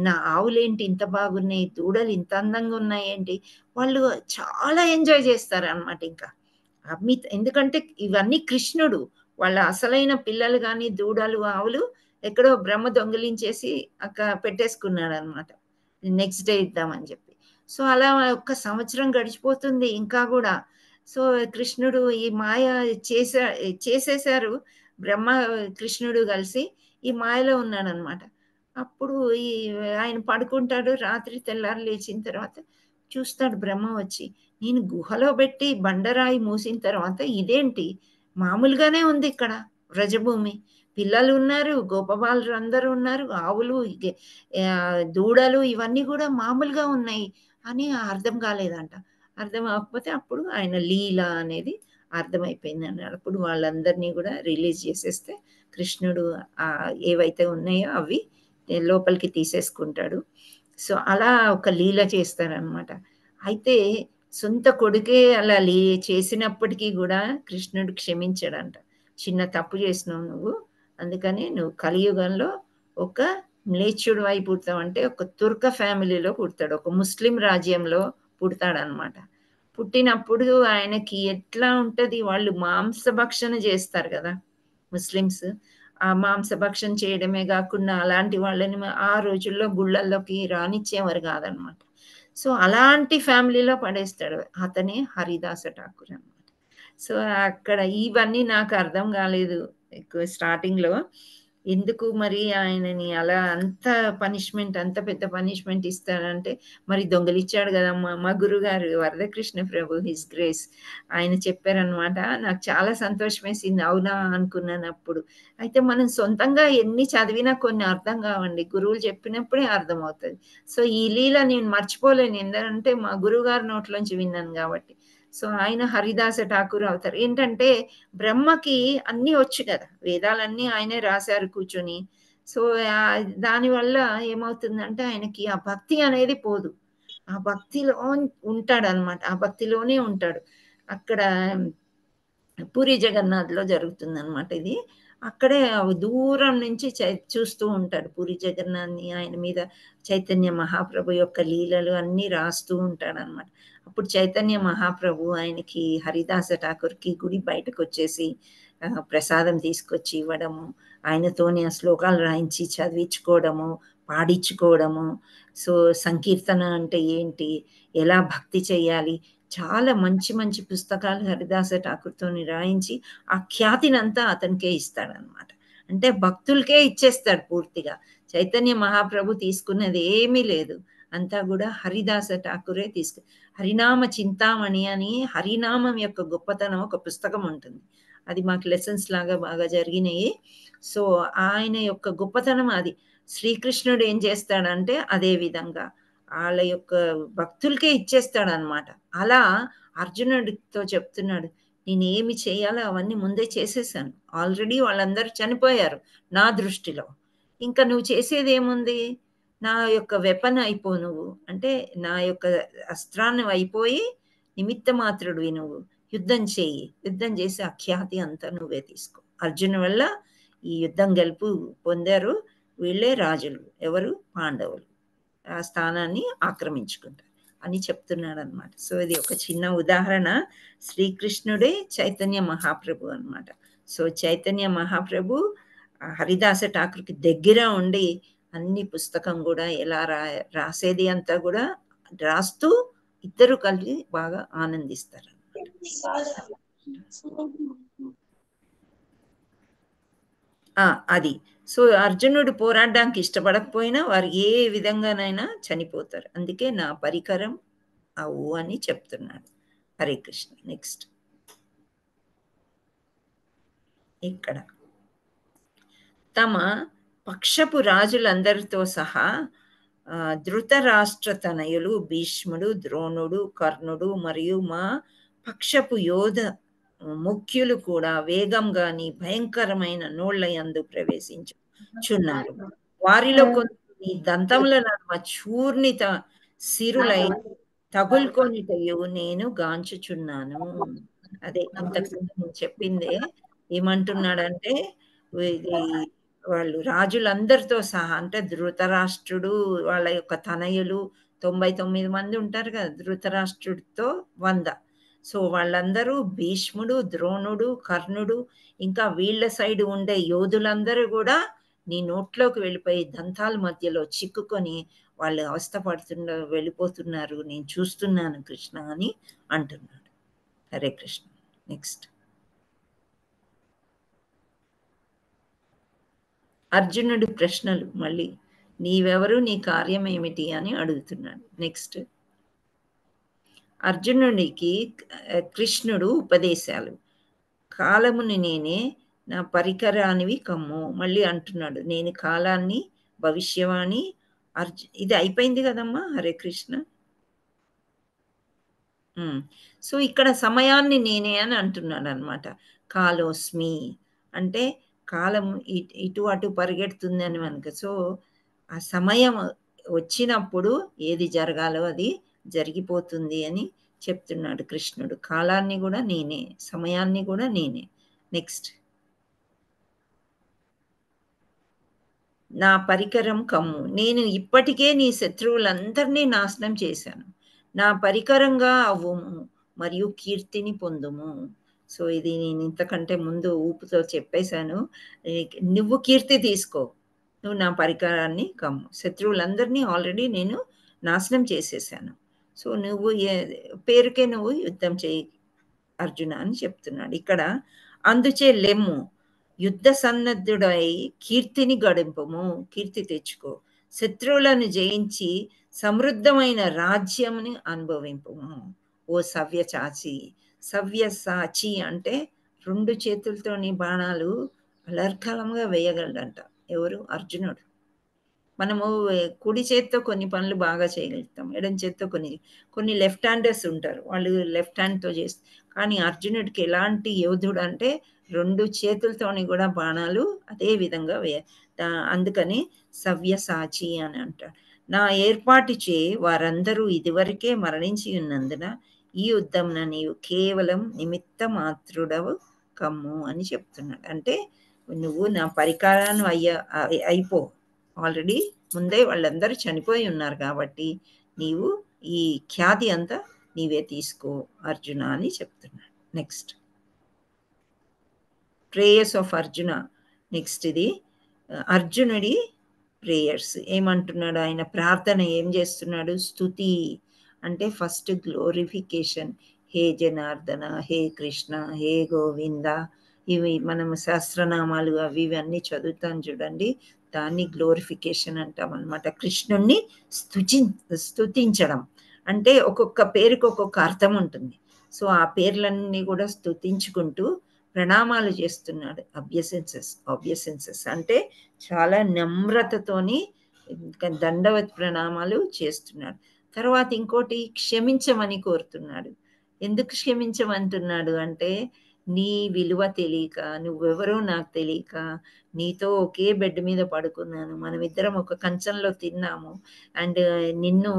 నా ఆవులేంటి ఇంత బాగున్నాయి, దూడలు ఇంత అందంగా ఉన్నాయి ఏంటి, వాళ్ళు చాలా ఎంజాయ్ చేస్తారు అనమాట. ఇంకా ఎందుకంటే ఇవన్నీ కృష్ణుడు, వాళ్ళ అసలైన పిల్లలు కానీ దూడలు, ఆవులు ఎక్కడో బ్రహ్మ దొంగిలించేసి అక్కడ పెట్టేసుకున్నాడు అనమాట, నెక్స్ట్ డే ఇద్దామని చెప్పి. సో అలా 1 సంవత్సరం గడిచిపోతుంది ఇంకా కూడా. సో కృష్ణుడు ఈ మాయ చేసేసారు, బ్రహ్మ కృష్ణుడు కలిసి ఈ మాయలో ఉన్నాడనమాట. అప్పుడు ఆయన పడుకుంటాడు, రాత్రి తెల్లారి లేచిన తర్వాత చూస్తాడు బ్రహ్మ వచ్చి, నేను గుహలో పెట్టి బండరాయి మూసిన తర్వాత ఇదేంటి మామూలుగానే ఉంది ఇక్కడ వ్రజభూమి, పిల్లలు ఉన్నారు, గోపబాలు అందరూ ఉన్నారు, ఆవులు, దూడలు ఇవన్నీ కూడా మామూలుగా ఉన్నాయి అని అర్థం కాలేదంట. అర్థం అవ్వకపోతే అప్పుడు ఆయన లీల అనేది అర్థమైపోయింది అన్నాడు. అప్పుడు వాళ్ళందరినీ కూడా రిలీజ్ చేసేస్తే కృష్ణుడు ఏవైతే ఉన్నాయో అవి లోపలికి తీసేసుకుంటాడు. సో అలా ఒక లీల చేస్తారనమాట. అయితే సొంత కొడుకే అలా చేసినప్పటికీ కూడా కృష్ణుడు క్షమించాడంట. చిన్న తప్పు చేసినావు నువ్వు, అందుకని నువ్వు కలియుగంలో ఒక మ్లేచ్చుడు అయి పుడతావు. అంటే ఒక తుర్క ఫ్యామిలీలో పుడతాడు, ఒక ముస్లిం రాజ్యంలో పుడతాడనమాట. పుట్టినప్పుడు ఆయనకి ఎట్లా ఉంటుంది, వాళ్ళు మాంసభక్షణ చేస్తారు కదా ముస్లిమ్స్, ఆ మాంసభక్షం చేయడమే కాకుండా అలాంటి వాళ్ళని ఆ రోజుల్లో గుళ్ళల్లోకి రానిచ్చేవారు కాదనమాట. సో అలాంటి ఫ్యామిలీలో పడేస్తాడు. అతనే హరిదాస ఠాకూర్ అనమాట. సో అక్కడ ఇవన్నీ నాకు అర్థం కాలేదు ఎక్కువ స్టార్టింగ్లో. ఎందుకు మరి ఆయనని అలా అంత పెద్ద పనిష్మెంట్ ఇస్తారంటే, మరి దొంగలిచ్చాడు కదమ్మా మా గురుగారు వరదకృష్ణ ప్రభు హిస్ గ్రేస్ ఆయన చెప్పారనమాట. నాకు చాలా సంతోషం వేసింది. అవునా అనుకున్నాను అప్పుడు. అయితే మనం సొంతంగా ఎన్ని చదివినా కొన్ని అర్థం కావండి, గురువులు చెప్పినప్పుడే అర్థమవుతుంది. సో ఈ లీల నేను మర్చిపోలేను, ఎందుకంటే మా గురువుగారి నోట్లోంచి విన్నాను కాబట్టి. సో ఆయన హరిదాస ఠాకూర్ అవుతారు. ఏంటంటే బ్రహ్మకి అన్నీ వచ్చు కదా, వేదాలన్నీ ఆయనే రాశారు కూర్చొని. సో దానివల్ల ఏమవుతుందంటే ఆయనకి ఆ భక్తి అనేది పోదు, ఆ భక్తిలో ఉంటాడు అనమాట, ఆ భక్తిలోనే ఉంటాడు. అక్కడ పూరి జగన్నాథ్లో జరుగుతుంది అనమాట ఇది. అక్కడే దూరం నుంచి చూస్తూ ఉంటాడు పూరి జగన్నాథ్ని, ఆయన మీద చైతన్య మహాప్రభు యొక్క లీలలు అన్నీ రాస్తూ ఉంటాడు అనమాట. అప్పుడు చైతన్య మహాప్రభు ఆయనకి హరిదాస ఠాకూర్కి గుడి బయటకు వచ్చేసి ప్రసాదం తీసుకొచ్చి ఇవ్వడము, ఆయనతోని ఆ శ్లోకాలు రాయించి చదివించుకోవడము, పాడించుకోవడము. సో సంకీర్తన అంటే ఏంటి, ఎలా భక్తి చేయాలి, చాలా మంచి మంచి పుస్తకాలు హరిదాస ఠాకూర్తో రాయించి ఆ ఖ్యాతినంతా అతనికే ఇస్తాడనమాట. అంటే భక్తులకే ఇచ్చేస్తాడు పూర్తిగా. చైతన్య మహాప్రభు తీసుకున్నది ఏమీ లేదు, అంతా కూడా హరిదాస ఠాకూరే హరినామ చింతామణి అని హరినామం యొక్క గొప్పతనం ఒక పుస్తకం ఉంటుంది. అది మాకు లెసన్స్ లాగా బాగా జరిగినాయి. సో ఆయన యొక్క గొప్పతనం అది. శ్రీకృష్ణుడు ఏం చేస్తాడంటే అదే విధంగా వాళ్ళ యొక్క భక్తులకే ఇచ్చేస్తాడు అనమాట. అలా అర్జునుడితో చెప్తున్నాడు, నేను ఏమి చేయాలో అవన్నీ ముందే చేసేసాను, ఆల్రెడీ వాళ్ళందరూ చనిపోయారు నా దృష్టిలో. ఇంకా నువ్వు చేసేది ఏముంది, నా యొక్క వెపన్ అయిపో నువ్వు, అంటే నా యొక్క అస్త్రాన్ని అయిపోయి నిమిత్త మాత్రుడివి నువ్వు, యుద్ధం చేయి, యుద్ధం చేసి ఆ ఖ్యాతి అంతా నువ్వే తీసుకో. అర్జును వల్ల ఈ యుద్ధం గెలుపు పొందారు వీళ్ళే రాజులు, ఎవరు, పాండవులు ఆ స్థానాన్ని ఆక్రమించుకుంటారు అని చెప్తున్నాడు అనమాట. సో ఇది ఒక చిన్న ఉదాహరణ. శ్రీకృష్ణుడే చైతన్య మహాప్రభు అనమాట. సో చైతన్య మహాప్రభు హరిదాస ఠాకూర్కి దగ్గర ఉండి అన్ని పుస్తకం కూడా ఎలా రాసేది అంతా కూడా రాస్తూ ఇద్దరు కలిసి బాగా ఆనందిస్తారు అది. సో అర్జునుడు పోరాడడానికి ఇష్టపడకపోయినా వారు ఏ విధంగానైనా చనిపోతారు, అందుకే నా పరికరం అవు అని చెప్తున్నాడు. హరే కృష్ణ. నెక్స్ట్ ఇక్కడ తమ పక్షపు రాజులందరితో సహా ధృతరాష్ట్ర తనయులు భీష్ముడు, ద్రోణుడు, కర్ణుడు మరియు మా పక్షపు యోధ ముఖ్యులు కూడా వేగంగాని భయంకరమైన నోళ్ల యందు ప్రవేశించుచున్నారు. వారిలో కొన్ని దంతముల నడుమ చూర్ణిత సిరులై తగులుకొనిటయు నేను గాంచుచున్నాను. అదే ఇంతకు చెప్పిందే. ఏమంటున్నాడంటే ఇది వాళ్ళు రాజులందరితో సహా, అంటే ధృతరాష్ట్రుడు వాళ్ళ యొక్క తనయులు 99 మంది ఉంటారు కదా, ధృతరాష్ట్రుడితో 100. సో వాళ్ళందరూ భీష్ముడు, ద్రోణుడు, కర్ణుడు, ఇంకా వీళ్ళ సైడ్ ఉండే యోధులందరూ కూడా నీ నోట్లోకి వెళ్ళిపోయి దంతాల మధ్యలో చిక్కుకొని వాళ్ళు వెళ్ళిపోతున్నారు, నేను చూస్తున్నాను కృష్ణ అని అంటున్నాడు. హరే కృష్ణ. నెక్స్ట్ అర్జునుడి ప్రశ్నలు మళ్ళీ, నీవెవరు, నీ కార్యం ఏమిటి అని అడుగుతున్నాడు. నెక్స్ట్ అర్జునుడికి కృష్ణుడు ఉపదేశాలు. కాలముని నేనే, నా పరికరానివి కమ్ము. మళ్ళీ అంటున్నాడు, నేను కాలాన్ని, భవిష్యవాణి. ఇది అయిపోయింది కదమ్మా. హరే కృష్ణ. సో ఇక్కడ సమయాన్ని నేనే అని అంటున్నాడు అనమాట. కాలోస్మి అంటే కాలం ఇటు అటు పరిగెడుతుంది అని మనకు. సో ఆ సమయం వచ్చినప్పుడు ఏది జరగాలో అది జరిగిపోతుంది అని చెప్తున్నాడు కృష్ణుడు. కాలాన్ని కూడా నేనే, సమయాన్ని కూడా నేనే. నెక్స్ట్ నా పరికరం కమ్ము. నేను ఇప్పటికే నీ శత్రువులందరినీ నాశనం చేశాను. నా పరికరంగా అవ్వుము మరియు కీర్తిని పొందుము. సో ఇది నేను ఇంతకంటే ముందు ఊపుతో చెప్పేశాను. నువ్వు కీర్తి తీసుకో, నువ్వు నా పరికరాన్ని కమ్ము. శత్రువులందరినీ ఆల్రెడీ నేను నాశనం చేసేసాను. సో నువ్వు పేరుకే నువ్వు యుద్ధం చేయి అర్జున అని చెప్తున్నాడు. ఇక్కడ అందుచే లెమ్ము, యుద్ధ సన్నద్ధుడై కీర్తిని గడింపము, కీర్తి తెచ్చుకో, శత్రువులను జయించి సమృద్ధమైన రాజ్యంని అనుభవింపము. ఓ సవ్యసాచి. సవ్యసాచి అంటే 2 చేతులతోని బాణాలు అలర్కలంగా వేయగలడంట. ఎవరు? అర్జునుడు. మనము కుడి చేత్తో కొన్ని పనులు బాగా చేయగలుగుతాం, ఎడం చేత్తో కొన్ని లెఫ్ట్ హ్యాండర్స్ ఉంటారు, వాళ్ళు లెఫ్ట్ హ్యాండ్తో చేస్తారు. కానీ అర్జునుడికి ఎలాంటి యోధుడు అంటే 2 చేతులతోని కూడా బాణాలు అదే విధంగా అందుకని సవ్యసాచి అని అంటాడు. నా ఏర్పాటు చే వారందరూ ఇదివరకే మరణించి ఉన్నందున ఈ యుద్ధంన నీవు కేవలం నిమిత్త మాత్రుడవు కమ్ము అని చెప్తున్నాడు. అంటే నువ్వు నా పరికారాన్ని అయిపో, ఆల్రెడీ ముందే వాళ్ళందరూ చనిపోయి ఉన్నారు కాబట్టి నీవు ఈ ఖ్యాతి అంతా నీవే తీసుకో అర్జున అని చెప్తున్నాడు. Next prayers of Arjuna. Next ఇది అర్జునుడి ప్రేయర్స్. ఏమంటున్నాడు ఆయన ప్రార్థన ఏం చేస్తున్నాడు? స్తుతి అంటే ఫస్ట్ గ్లోరిఫికేషన్. హే జనార్దన, హే కృష్ణ, హే గోవింద, ఇవి మనము సహస్రనామాలు అవి ఇవన్నీ చదువుతాం చూడండి, దాన్ని గ్లోరిఫికేషన్ అంటాం అనమాట. కృష్ణుణ్ణి స్తుతించడం అంటే ఒక్కొక్క పేరుకి ఒక్కొక్క అర్థం ఉంటుంది. సో ఆ పేర్లన్నీ కూడా స్తుతించుకుంటూ ప్రణామాలు చేస్తున్నాడు. అభ్యసించెస్ అంటే చాలా నమ్రతతోని దండవత్ ప్రణామాలు చేస్తున్నాడు. తర్వాత ఇంకోటి క్షమించమని కోరుతున్నాడు. ఎందుకు క్షమించమంటున్నాడు అంటే నీ విలువ తెలియక, నువ్వెవరో నాకు తెలియక నీతో ఒకే బెడ్ మీద పడుకున్నాను, మనమిద్దరం ఒక కంచంలో తిన్నాము, అండ్ నిన్ను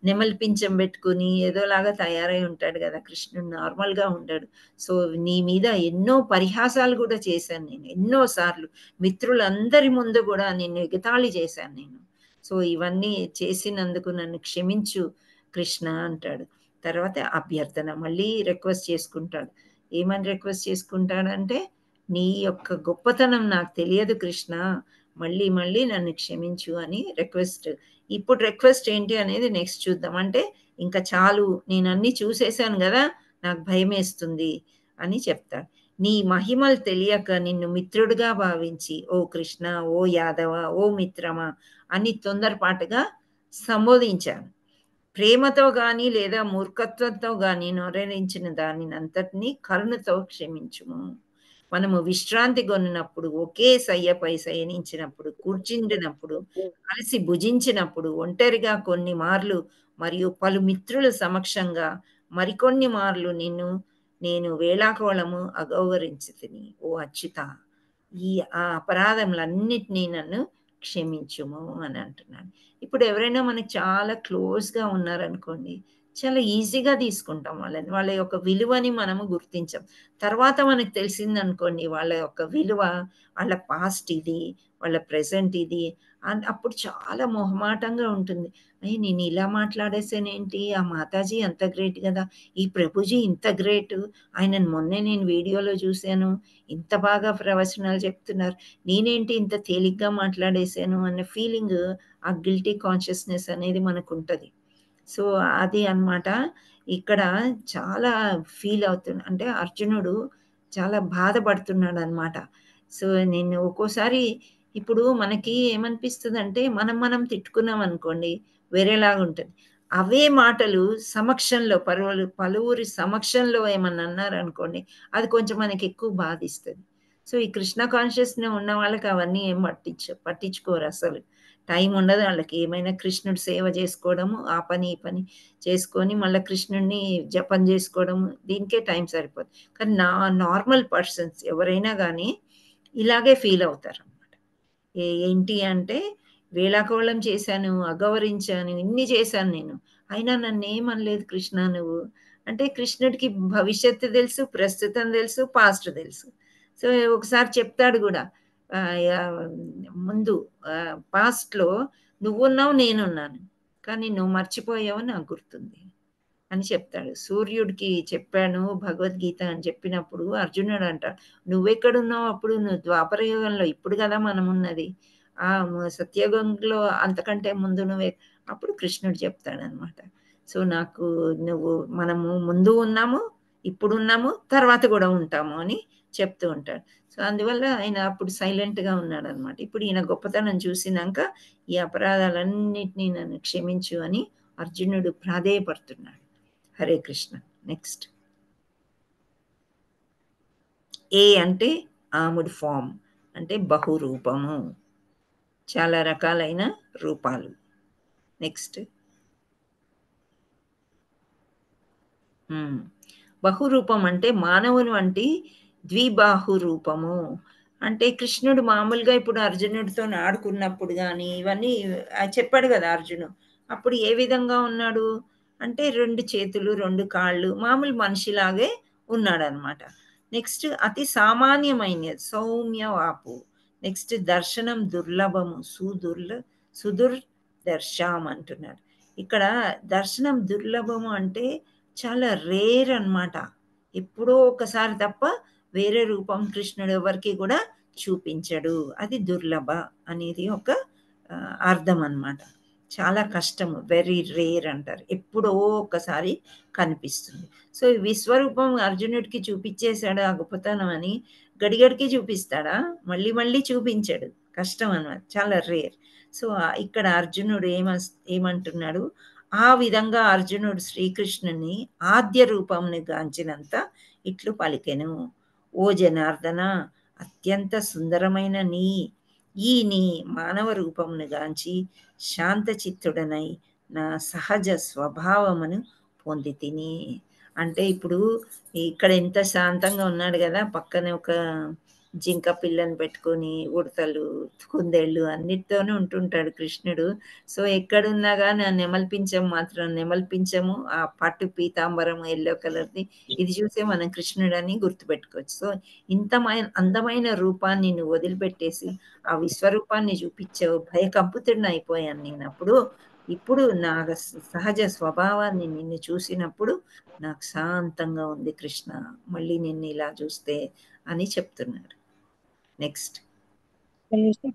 నెమలి పింఛం పెట్టుకుని ఏదోలాగా తయారై ఉంటాడు కదా కృష్ణుడు, నార్మల్గా ఉండడు. సో నీ మీద ఎన్నో పరిహాసాలు కూడా చేశాను నేను, ఎన్నోసార్లు మిత్రులందరి ముందు కూడా నిన్ను ఎగతాళి చేశాను నేను. సో ఇవన్నీ చేసినందుకు నన్ను క్షమించు కృష్ణ అంటాడు. తర్వాత అభ్యర్థన, మళ్ళీ రిక్వెస్ట్ చేసుకుంటాడు. ఏమని రిక్వెస్ట్ చేసుకుంటాడంటే నీ యొక్క గొప్పతనం నాకు తెలియదు కృష్ణ, మళ్ళీ మళ్ళీ నన్ను క్షమించు అని రిక్వెస్ట్. ఇప్పుడు రిక్వెస్ట్ ఏంటి అనేది నెక్స్ట్ చూద్దాం. అంటే ఇంకా చాలు, నేను అన్ని చూసేశాను కదా, నాకు భయం వేస్తుంది అని చెప్తాడు. నీ మహిమలు తెలియక నిన్ను మిత్రుడిగా భావించి ఓ కృష్ణ, ఓ యాదవ, ఓ మిత్రమా అని తొందరపాటుగా సంబోధించాను. ప్రేమతో గాని లేదా మూర్ఖత్వంతో గాని నొరరించిన దానిని అంతటినీ కరుణతో క్షమించుము. మనము విశ్రాంతి కొన్నప్పుడు, ఒకే సయ్యపై శయనించినప్పుడు, కూర్చుండినప్పుడు, కలిసి భుజించినప్పుడు, ఒంటరిగా కొన్ని మార్లు మరియు పలు మిత్రుల సమక్షంగా మరికొన్ని మార్లు నేను వేళాకోళము అగౌరవించితిని. ఓ అచ్యుత, ఆ అపరాధములన్నిటినీ నన్ను క్షమించుము అని అంటున్నాడు. ఇప్పుడు ఎవరైనా మనకి చాలా క్లోజ్గా ఉన్నారనుకోండి, చాలా ఈజీగా తీసుకుంటాం వాళ్ళని, వాళ్ళ యొక్క విలువని మనము గుర్తించాం. తర్వాత మనకు తెలిసింది అనుకోండి వాళ్ళ యొక్క విలువ, వాళ్ళ పాస్ట్ ఇది, వాళ్ళ ప్రెజెంట్ ఇది, అప్పుడు చాలా మొహమాటంగా ఉంటుంది. అయ్యి నేను ఇలా మాట్లాడేసానేంటి, ఆ మాతాజీ అంత గ్రేట్ కదా, ఈ ప్రభుజీ ఇంత గ్రేట్, ఆయనను మొన్నే నేను వీడియోలో చూశాను, ఇంత బాగా ప్రవచనాలు చెప్తున్నారు, నేనేంటి ఇంత తేలిగ్గా మాట్లాడేశాను అన్న ఫీలింగ్, ఆ గిల్టీ కాన్షియస్నెస్ అనేది మనకు ఉంటుంది. సో అది అన్నమాట ఇక్కడ చాలా ఫీల్ అవుతున్నా, అంటే అర్జునుడు చాలా బాధపడుతున్నాడు అనమాట. సో నేను ఒక్కోసారి ఇప్పుడు మనకి ఏమనిపిస్తుంది అంటే మనం తిట్టుకున్నాం అనుకోండి వేరేలాగా ఉంటుంది. అవే మాటలు సమక్షంలో పలువురి సమక్షంలో ఏమన్నా అన్నారు అనుకోండి, అది కొంచెం మనకి ఎక్కువ బాధిస్తుంది. సో ఈ కృష్ణ కాన్షియస్నెస్ ఉన్న వాళ్ళకి అవన్నీ ఏం పట్టించుకోరు, అసలు టైం ఉండదు వాళ్ళకి. ఏమైనా కృష్ణుడు సేవ చేసుకోవడము, ఆ పని ఈ పని చేసుకొని మళ్ళీ కృష్ణుడిని జపం చేసుకోవడము, దీనికే టైం సరిపోతుంది. కానీ నార్మల్ పర్సన్స్ ఎవరైనా కానీ ఇలాగే ఫీల్ అవుతారు అన్నమాట. ఏంటి అంటే వేళాకోళం చేశాను, అగౌరవించాను, ఇన్ని చేశాను నేను, అయినా నన్ను ఏమనలేదు కృష్ణ నువ్వు అంటే. కృష్ణుడికి భవిష్యత్తు తెలుసు, ప్రస్తుతం తెలుసు, పాస్ట్ తెలుసు. సో ఒకసారి చెప్తాడు కూడా, ముందు పాస్ట్లో నువ్వున్నావు నేనున్నాను, కానీ నువ్వు మర్చిపోయావు నాకు గుర్తుంది అని చెప్తాడు. సూర్యుడికి చెప్పాను భగవద్గీత అని చెప్పినప్పుడు అర్జునుడు అంటాడు, నువ్వెక్కడున్నావు అప్పుడు? నువ్వు ద్వాపర యుగంలో, ఇప్పుడు కదా మనం ఉన్నది. సత్యయుగంలో అంతకంటే ముందు నువ్వే. అప్పుడు కృష్ణుడు చెప్తాడనమాట. సో నాకు మనము ముందు ఉన్నాము, ఇప్పుడు ఉన్నాము, తర్వాత కూడా ఉంటాము అని చెప్తూ ఉంటాడు. సో అందువల్ల ఆయన అప్పుడు సైలెంట్గా ఉన్నాడు అనమాట. ఇప్పుడు ఈయన గొప్పతనం చూసినాక ఈ అపరాధాలన్నిటినీ నన్ను క్షమించు అని అర్జునుడు ప్రాధేయపడుతున్నాడు. హరే కృష్ణ. నెక్స్ట్ ఏ అంటే ఆముడ్ ఫామ్, అంటే బహురూపము, చాలా రకాలైన రూపాలు. నెక్స్ట్ బహురూపం అంటే మానవుని వంటి ద్విబాహు రూపము. అంటే కృష్ణుడు మామూలుగా ఇప్పుడు అర్జునుడితో ఆడుకున్నప్పుడు కానీ ఇవన్నీ చెప్పాడు కదా అర్జును, అప్పుడు ఏ విధంగా ఉన్నాడు అంటే 2 చేతులు 2 కాళ్ళు మామూలు మనిషిలాగే ఉన్నాడు అనమాట. నెక్స్ట్ అతి సామాన్యమైనది సౌమ్య వాపు. నెక్స్ట్ దర్శనం దుర్లభము, సుదుర్ దర్శాం అంటున్నాడు. ఇక్కడ దర్శనం దుర్లభము అంటే చాలా రేర్ అన్నమాట. ఎప్పుడో ఒకసారి తప్ప వేరే రూపం కృష్ణుడు ఎవరికి కూడా చూపించడు. అది దుర్లభ అనేది ఒక అర్థం అన్నమాట. చాలా కష్టము, వెరీ రేర్ అంటారు. ఎప్పుడో ఒకసారి కనిపిస్తుంది. సో ఈ విశ్వరూపం అర్జునుడికి చూపించేశాడు ఆ గొప్పతనం అని గడిగడికి చూపిస్తాడా? మళ్ళీ మళ్ళీ చూపించాడు. కష్టం అన్నమాట, చాలా రేర్. సో ఇక్కడ అర్జునుడు ఏమంటున్నాడు, ఆ విధంగా అర్జునుడు శ్రీకృష్ణుని ఆద్య రూపంని గాంచినంత ఇట్లు పలికెను, ఓ జనార్దన, అత్యంత సుందరమైన నీ మానవ రూపమును గాంచి శాంత చిత్తుడనై నా సహజ స్వభావమును పొంది తిని. అంటే ఇప్పుడు ఇక్కడ ఎంత శాంతంగా ఉన్నాడు కదా, పక్కనే ఒక జింక పిల్లని పెట్టుకొని ఉడతలు కుందేళ్ళు అన్నిటితోనే ఉంటుంటాడు కృష్ణుడు. సో ఎక్కడున్నా కానీ ఆ నెమలిపించం మాత్రం నెమలిపించము, ఆ పట్టు పీతాంబరం ఎల్లో కలర్ది, ఇది చూసే మనం కృష్ణుడు అని గుర్తుపెట్టుకోవచ్చు. సో అందమైన రూపాన్ని నువ్వు వదిలిపెట్టేసి ఆ విశ్వరూపాన్ని చూపించావు, భయకంపితుడిని అయిపోయాను నేను అప్పుడు. ఇప్పుడు నా సహజ స్వభావాన్ని నిన్ను చూసినప్పుడు నాకు శాంతంగా ఉంది కృష్ణ, మళ్ళీ నిన్ను ఇలా చూస్తే అని చెప్తున్నాడు. నెక్స్ట్ కృష్ణ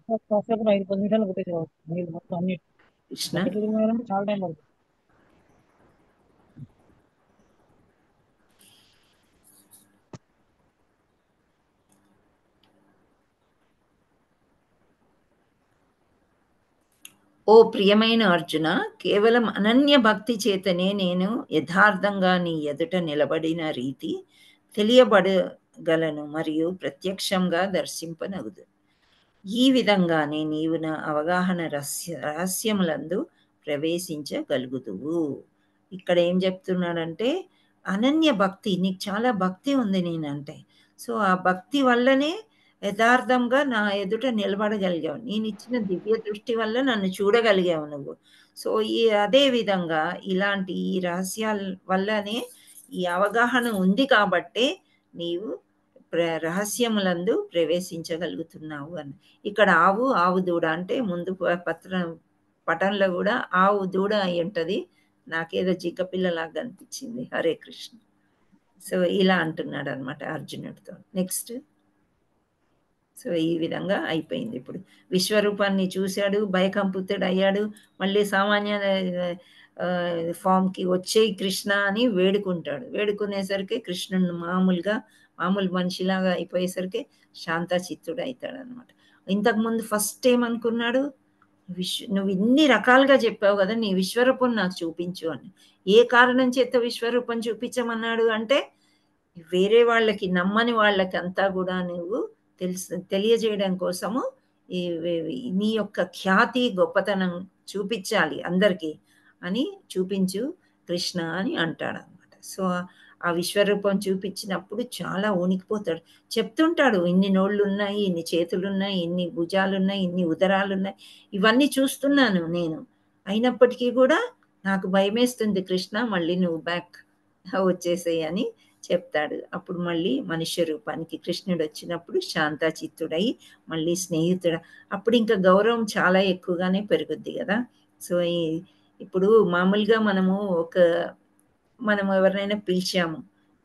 ఓ ప్రియమైన అర్జున, కేవలం అనన్య భక్తి చేతనే నేను యథార్థంగా నీ ఎదుట నిలబడిన రీతి తెలియబడగలను మరియు ప్రత్యక్షంగా దర్శింపనగుదు. ఈ విధంగానే నీవు నా అవగాహన రహస్యములందు ప్రవేశించగలుగుదువు. ఇక్కడ ఏం చెప్తున్నాడంటే అనన్య భక్తి, నీకు చాలా భక్తి ఉంది నేనంటే. సో ఆ భక్తి వల్లనే యథార్థంగా నా ఎదుట నిలబడగలిగావు. నేను ఇచ్చిన దివ్య దృష్టి వల్ల నన్ను చూడగలిగావు నువ్వు. సో అదే విధంగా ఇలాంటి ఈ రహస్యాల వల్లనే ఈ అవగాహన ఉంది కాబట్టే నీవు రహస్యములందు ప్రవేశించగలుగుతున్నావు అని. ఇక్కడ ఆవు దూడ అంటే ముందు పటంలో కూడా ఆవు దూడ అయి ఉంటుంది, నాకేదో జిక్క పిల్లలాగా అనిపించింది. హరే కృష్ణ. సో ఇలా అంటున్నాడు అనమాట అర్జునుడితో. నెక్స్ట్ సో ఈ విధంగా అయిపోయింది. ఇప్పుడు విశ్వరూపాన్ని చూశాడు, భయకంపితుడు అయ్యాడు, మళ్ళీ సామాన్య ఫామ్కి వచ్చేయి కృష్ణ అని వేడుకుంటాడు. వేడుకునేసరికి కృష్ణుడు మామూలు మనిషిలాగా అయిపోయేసరికి శాంతచిత్తుడు అవుతాడు అనమాట. ఇంతకుముందు ఫస్ట్ ఏమనుకున్నాడు, నువ్వు ఇన్ని రకాలుగా చెప్పావు కదా, నీ విశ్వరూపం నాకు చూపించు అని. ఏ కారణం చేత విశ్వరూపం చూపించమన్నాడు అంటే వేరే వాళ్ళకి, నమ్మని వాళ్ళకి అంతా కూడా నువ్వు తెలియజేయడం కోసము నీ యొక్క ఖ్యాతి గొప్పతనం చూపించాలి అందరికీ అని చూపించు కృష్ణ అని అంటాడు అనమాట. సో ఆ విశ్వరూపం చూపించినప్పుడు చాలా వణికిపోతాడు. చెప్తుంటాడు, ఇన్ని నోళ్ళు ఉన్నాయి, ఇన్ని చేతులు ఉన్నాయి, ఇన్ని భుజాలు ఉన్నాయి, ఇన్ని ఉదరాలు ఉన్నాయి, ఇవన్నీ చూస్తున్నాను నేను, అయినప్పటికీ కూడా నాకు భయమేస్తుంది కృష్ణ, మళ్ళీ నువ్వు బ్యాక్ వచ్చేసేయి అని చెప్తాడు. అప్పుడు మళ్ళీ మనుష్య రూపానికి కృష్ణుడు వచ్చినప్పుడు శాంతచిత్తుడై మళ్ళీ స్నేహితుడు. అప్పుడు ఇంకా గౌరవం చాలా ఎక్కువగానే పెరుగుద్ది కదా. సో ఇప్పుడు మామూలుగా మనము ఒక మనం ఎవరినైనా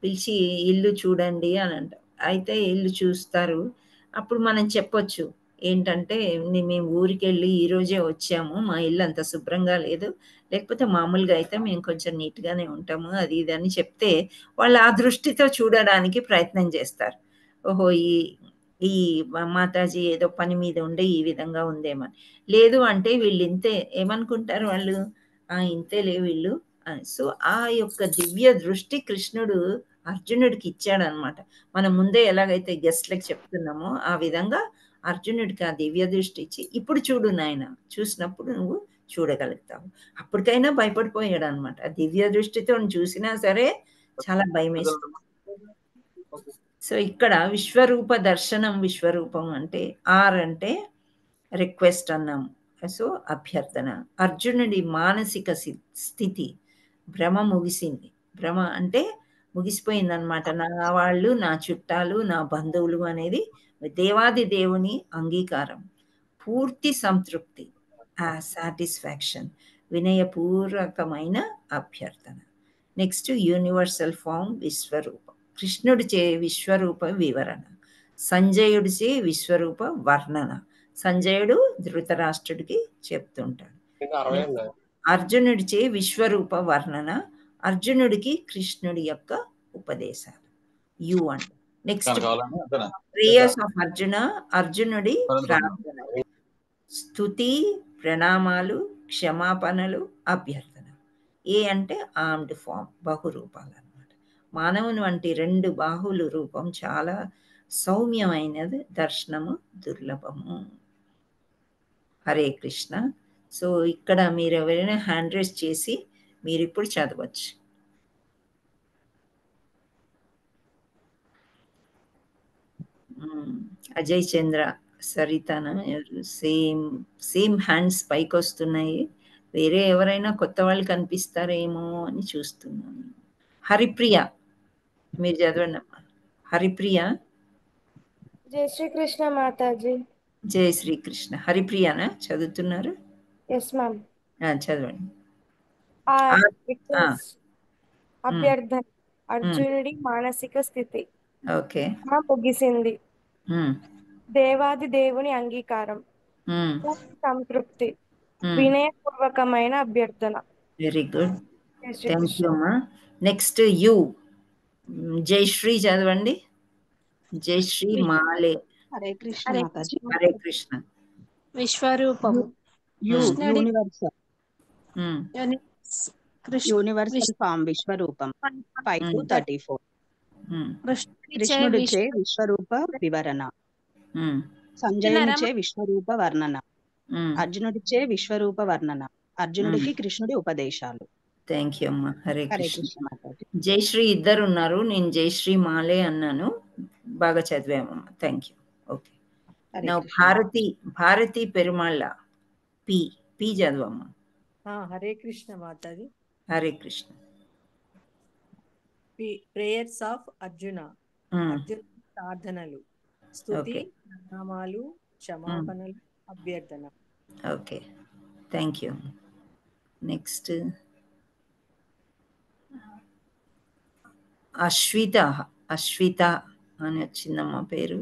పిలిచి ఇల్లు చూడండి అని అంటాం. అయితే ఇల్లు చూస్తారు. అప్పుడు మనం చెప్పొచ్చు ఏంటంటే, మేము ఊరికెళ్ళి ఈరోజే వచ్చాము, మా ఇల్లు అంత శుభ్రంగా లేదు, లేకపోతే మామూలుగా అయితే మేము కొంచెం నీట్గానే ఉంటాము, అది ఇది అని చెప్తే వాళ్ళు ఆ దృష్టితో చూడడానికి ప్రయత్నం చేస్తారు. ఓహో, ఈ ఈ మాతాజీ ఏదో పని మీద ఉండే ఈ విధంగా ఉందేమో. లేదు అంటే వీళ్ళు ఇంతే ఏమనుకుంటారు వాళ్ళు, ఇంతేలే వీళ్ళు అని. సో ఆ యొక్క దివ్య దృష్టి కృష్ణుడు అర్జునుడికి ఇచ్చాడనమాట. మనం ముందే ఎలాగైతే గెస్ట్లకు చెప్తున్నామో ఆ విధంగా అర్జునుడికి ఆ దివ్య దృష్టి ఇచ్చి, ఇప్పుడు చూడు నాయన, చూసినప్పుడు నువ్వు చూడగలుగుతావు. అప్పటికైనా భయపడిపోయాడు అనమాట. ఆ దివ్య దృష్టితో చూసినా సరే చాలా భయం వేస్తుంది. సో ఇక్కడ విశ్వరూప దర్శనం, విశ్వరూపం అంటే అంటే రిక్వెస్ట్ అన్నాము. సో అభ్యర్థన. అర్జునుడి మానసిక స్థితి, భ్రమ ముగిసింది. భ్రమ అంటే ముగిసిపోయిందనమాట. నా వాళ్ళు, నా చుట్టాలు, నా బంధువులు అనేది దేవాది దేవుని అంగీకారం, పూర్తి సంతృప్తి, సాటిస్ఫాక్షన్, వినయపూర్వకమైన అభ్యర్థన. నెక్స్ట్ యూనివర్సల్ ఫామ్, విశ్వరూపం. కృష్ణుడిచే విశ్వరూప వివరణ, సంజయుడిచే విశ్వరూప వర్ణన. సంజయుడు ధృతరాష్ట్రుడికి చెప్తుంటాడు. అర్జునుడిచే విశ్వరూప వర్ణన, అర్జునుడికి కృష్ణుడి యొక్క ఉపదేశాలు. యు అంటే నెక్స్ట్ ప్రేయర్స్ ఆఫ్ అర్జున, అర్జునుడి ప్రార్థన, స్తుతి, ప్రణామాలు, క్షమాపణలు, అభ్యర్థన. ఏ అంటే ఆర్మ్డ్ ఫామ్, బహురూపాలు అన్నమాట. మానవుని వంటి 2 బాహువులు రూపం చాలా సౌమ్యమైనది, దర్శనము దుర్లభము. హరే కృష్ణ. సో ఇక్కడ మీరు ఎవరైనా హ్యాండ్ రైజ్ చేసి మీరు ఇప్పుడు చదవచ్చు. అజయ్ చంద్ర, సరితన సేమ్ హ్యాండ్స్ పైకి వస్తున్నాయి. వేరే ఎవరైనా కొత్త వాళ్ళు కనిపిస్తారేమో అని చూస్తున్నాను. హరిప్రియ, మీరు చదవండి అమ్మా. హరిప్రియ. జై శ్రీకృష్ణ మాతాజీ. జై శ్రీకృష్ణ. హరిప్రియనా చదువుతున్నారు? Yes ma'am. చదవండి. అభ్యర్థన, అర్జునుడి మానసిక స్థితి. ఓకే, ముగిసింది. దేవాది దేవుని అంగీకారం, సంతృప్తి, వినయపూర్వకమైన అభ్యర్థన. వెరీ గుడ్, థ్యాంక్ యూ అమ్మా. నెక్స్ట్ యు, జయశ్రీ చదవండి. జయశ్రీ మాలే. హరే కృష్ణ మాతాజీ. హరే కృష్ణ. విశ్వరూపం, యూనివర్సల్ ఫామ్, విశ్వరూపం 5 to 34. కృష్ణుడిచే విశ్వరూప వివరణ, సంజయునిచే విశ్వరూప వర్ణన, అర్జునుడిచే విశ్వరూప వర్ణన, అర్జునుడికి కృష్ణుడి ఉపదేశాలు. థ్యాంక్ యూ అమ్మా. హరే హరే కృష్ణ. కృష్ణ మాతాజీ. జయశ్రీ ఇద్దరు ఉన్నారు, నేను జయశ్రీ మాలే అన్నాను. బాగా చదివామమ్మా, థ్యాంక్ యూ. ఓకే, నా భారతి పెరుమాళ్ళ, పి చదవమ్మా. హరే కృష్ణ మాతాజీ. హరే కృష్ణ. ప్రేయర్స్ ఆఫ్ అర్జున, అర్జున ప్రార్థనలు, స్తుతి, ప్రణామాలు, క్షమాపణలు, అభ్యర్థన. Okay, thank you. Next Ashvitha అని వచ్చిందమ్మా పేరు.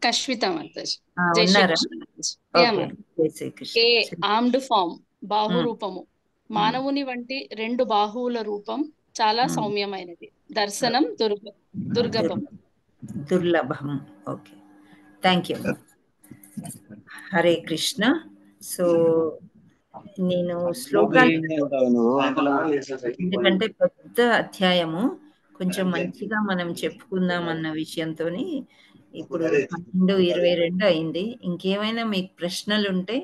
కష్విత మాతాజీ. ఉన్నారా? ఆర్మ్డ్ ఫామ్, బాహురూపము. మానవుని వంటి 2 బాహువుల రూపం చాలా సౌమ్యమైనది, దర్శనం దుర్లభం. Okay, thank you. Hare Krishna. So నేను శ్లోకాలు, ఎందుకంటే పెద్ద అధ్యాయము, కొంచెం మంచిగా మనం చెప్పుకుందాం అన్న విషయంతో ఇప్పుడు 12:22 అయింది. ఇంకేమైనా మీకు ప్రశ్నలు ఉంటే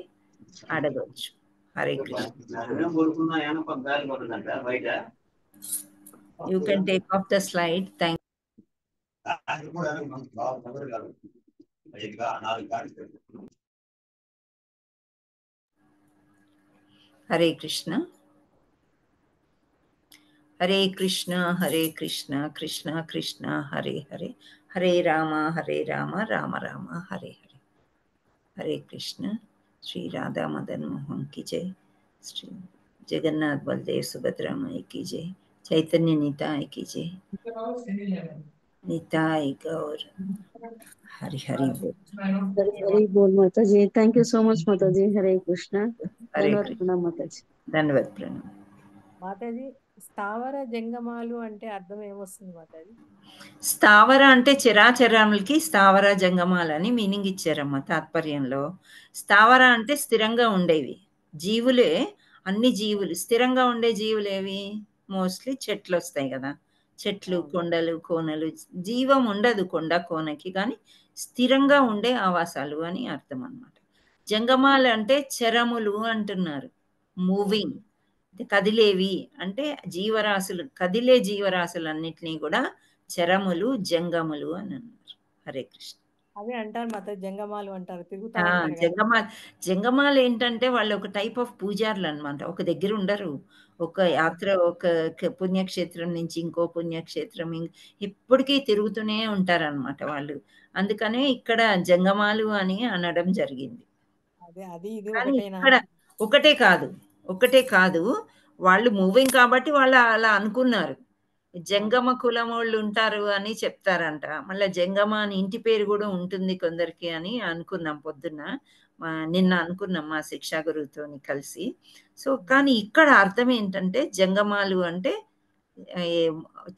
అడగవచ్చు. Hare Krishna. You can take off the slide. Thank Hare Krishna. Hare Krishna Hare Krishna Krishna Krishna Hare Hare, Hare Rama Rama Rama Hare Hare. Hare Krishna. Shri Radha Madan Mohan की जय, श्री जगन्नाथ बलदेव सुभद्रा माई की जय, చైతన్య నితాయికి జై. నితాయి గౌర్. హరి హరి బోల్. हरे बोल माता जी, थैंक यू सो मच माता जी। हरे कृष्णा, హరే धन्यवाद కృష్ణ. प्रणाम माता जी। ధన్యవాద్ ప్రణామ్. మాతాజీ స్థావర జంగమాలు అంటే అర్థం ఏమొస్తుంది మాతాజీ? స్థావర అంటే చరాచరములకి స్థావర జంగమాలని మీనింగ్ ఇచ్చారమ్మా తాత్పర్యంలో. స్థావర అంటే స్థిరంగా ఉండేవి జీవులే. అన్ని జీవులు స్థిరంగా ఉండే జీవులు ఏవి? మోస్ట్లీ చెట్లు వస్తాయి కదా, చెట్లు, కొండలు, కోనలు. జీవం ఉండదు కొండ కోనకి, కానీ స్థిరంగా ఉండే ఆవాసాలు అని అర్థం అన్నమాట. జంగమాలు అంటే చరములు అంటున్నారు, మూవింగ్, కదిలేవి అంటే జీవరాశులు, కదిలే జీవరాశులన్నిటినీ కూడా చరములు జంగములు అని అన్నారు. హరే కృష్ణ. అదే అంటారు మాతాజీ, జంగమాలు అంటారు, తిరుగుతా ఆ, ఉంటారు కదా. జంగమాలు ఏంటంటే వాళ్ళు ఒక టైప్ ఆఫ్ పూజారులు అనమాట. ఒక దగ్గర ఉండరు. ఒక యాత్ర, ఒక పుణ్యక్షేత్రం నుంచి ఇంకో పుణ్యక్షేత్రం ఎప్పటికీ తిరుగుతూనే ఉంటారనమాట వాళ్ళు. అందుకనే ఇక్కడ జంగమాలు అని అనడం జరిగింది. అదే అది ఇది కానీ ఒకటేనా? ఇక్కడ ఒకటే కాదు, వాళ్ళు మూవింగ్ కాబట్టి వాళ్ళు అలా అనుకున్నారు. జంగమ కులం వాళ్ళు ఉంటారు అని చెప్తారంట. మళ్ళీ జంగమ అని ఇంటి పేరు కూడా ఉంటుంది కొందరికి అని అనుకున్నాం పొద్దున్న, నిన్న అనుకున్నాం మా శిక్షా గురువుతోని కలిసి. సో కానీ ఇక్కడ అర్థం ఏంటంటే జంగమాలు అంటే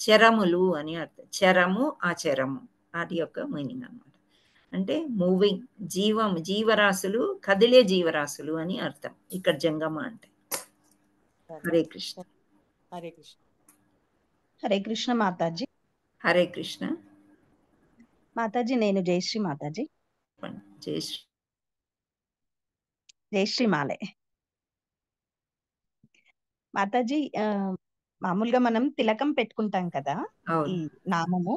చరములు అని అర్థం. చరము ఆచరము వాటి యొక్క మీనింగ్ అన్నమాట. అంటే మూవింగ్, జీవరాశులు, కదిలే జీవరాశులు అని అర్థం ఇక్కడ జంగమ అంటే. హరే కృష్ణ. హరే కృష్ణ. హరే కృష్ణ మాతాజీ. హరే కృష్ణ మాతాజీ, నేను జయశ్రీ మాతాజీ. జయశ్రీ. జయశ్రీ మాలే మాతాజీ. మామూలుగా మనం తిలకం పెట్టుకుంటాం కదా ఈ నామము.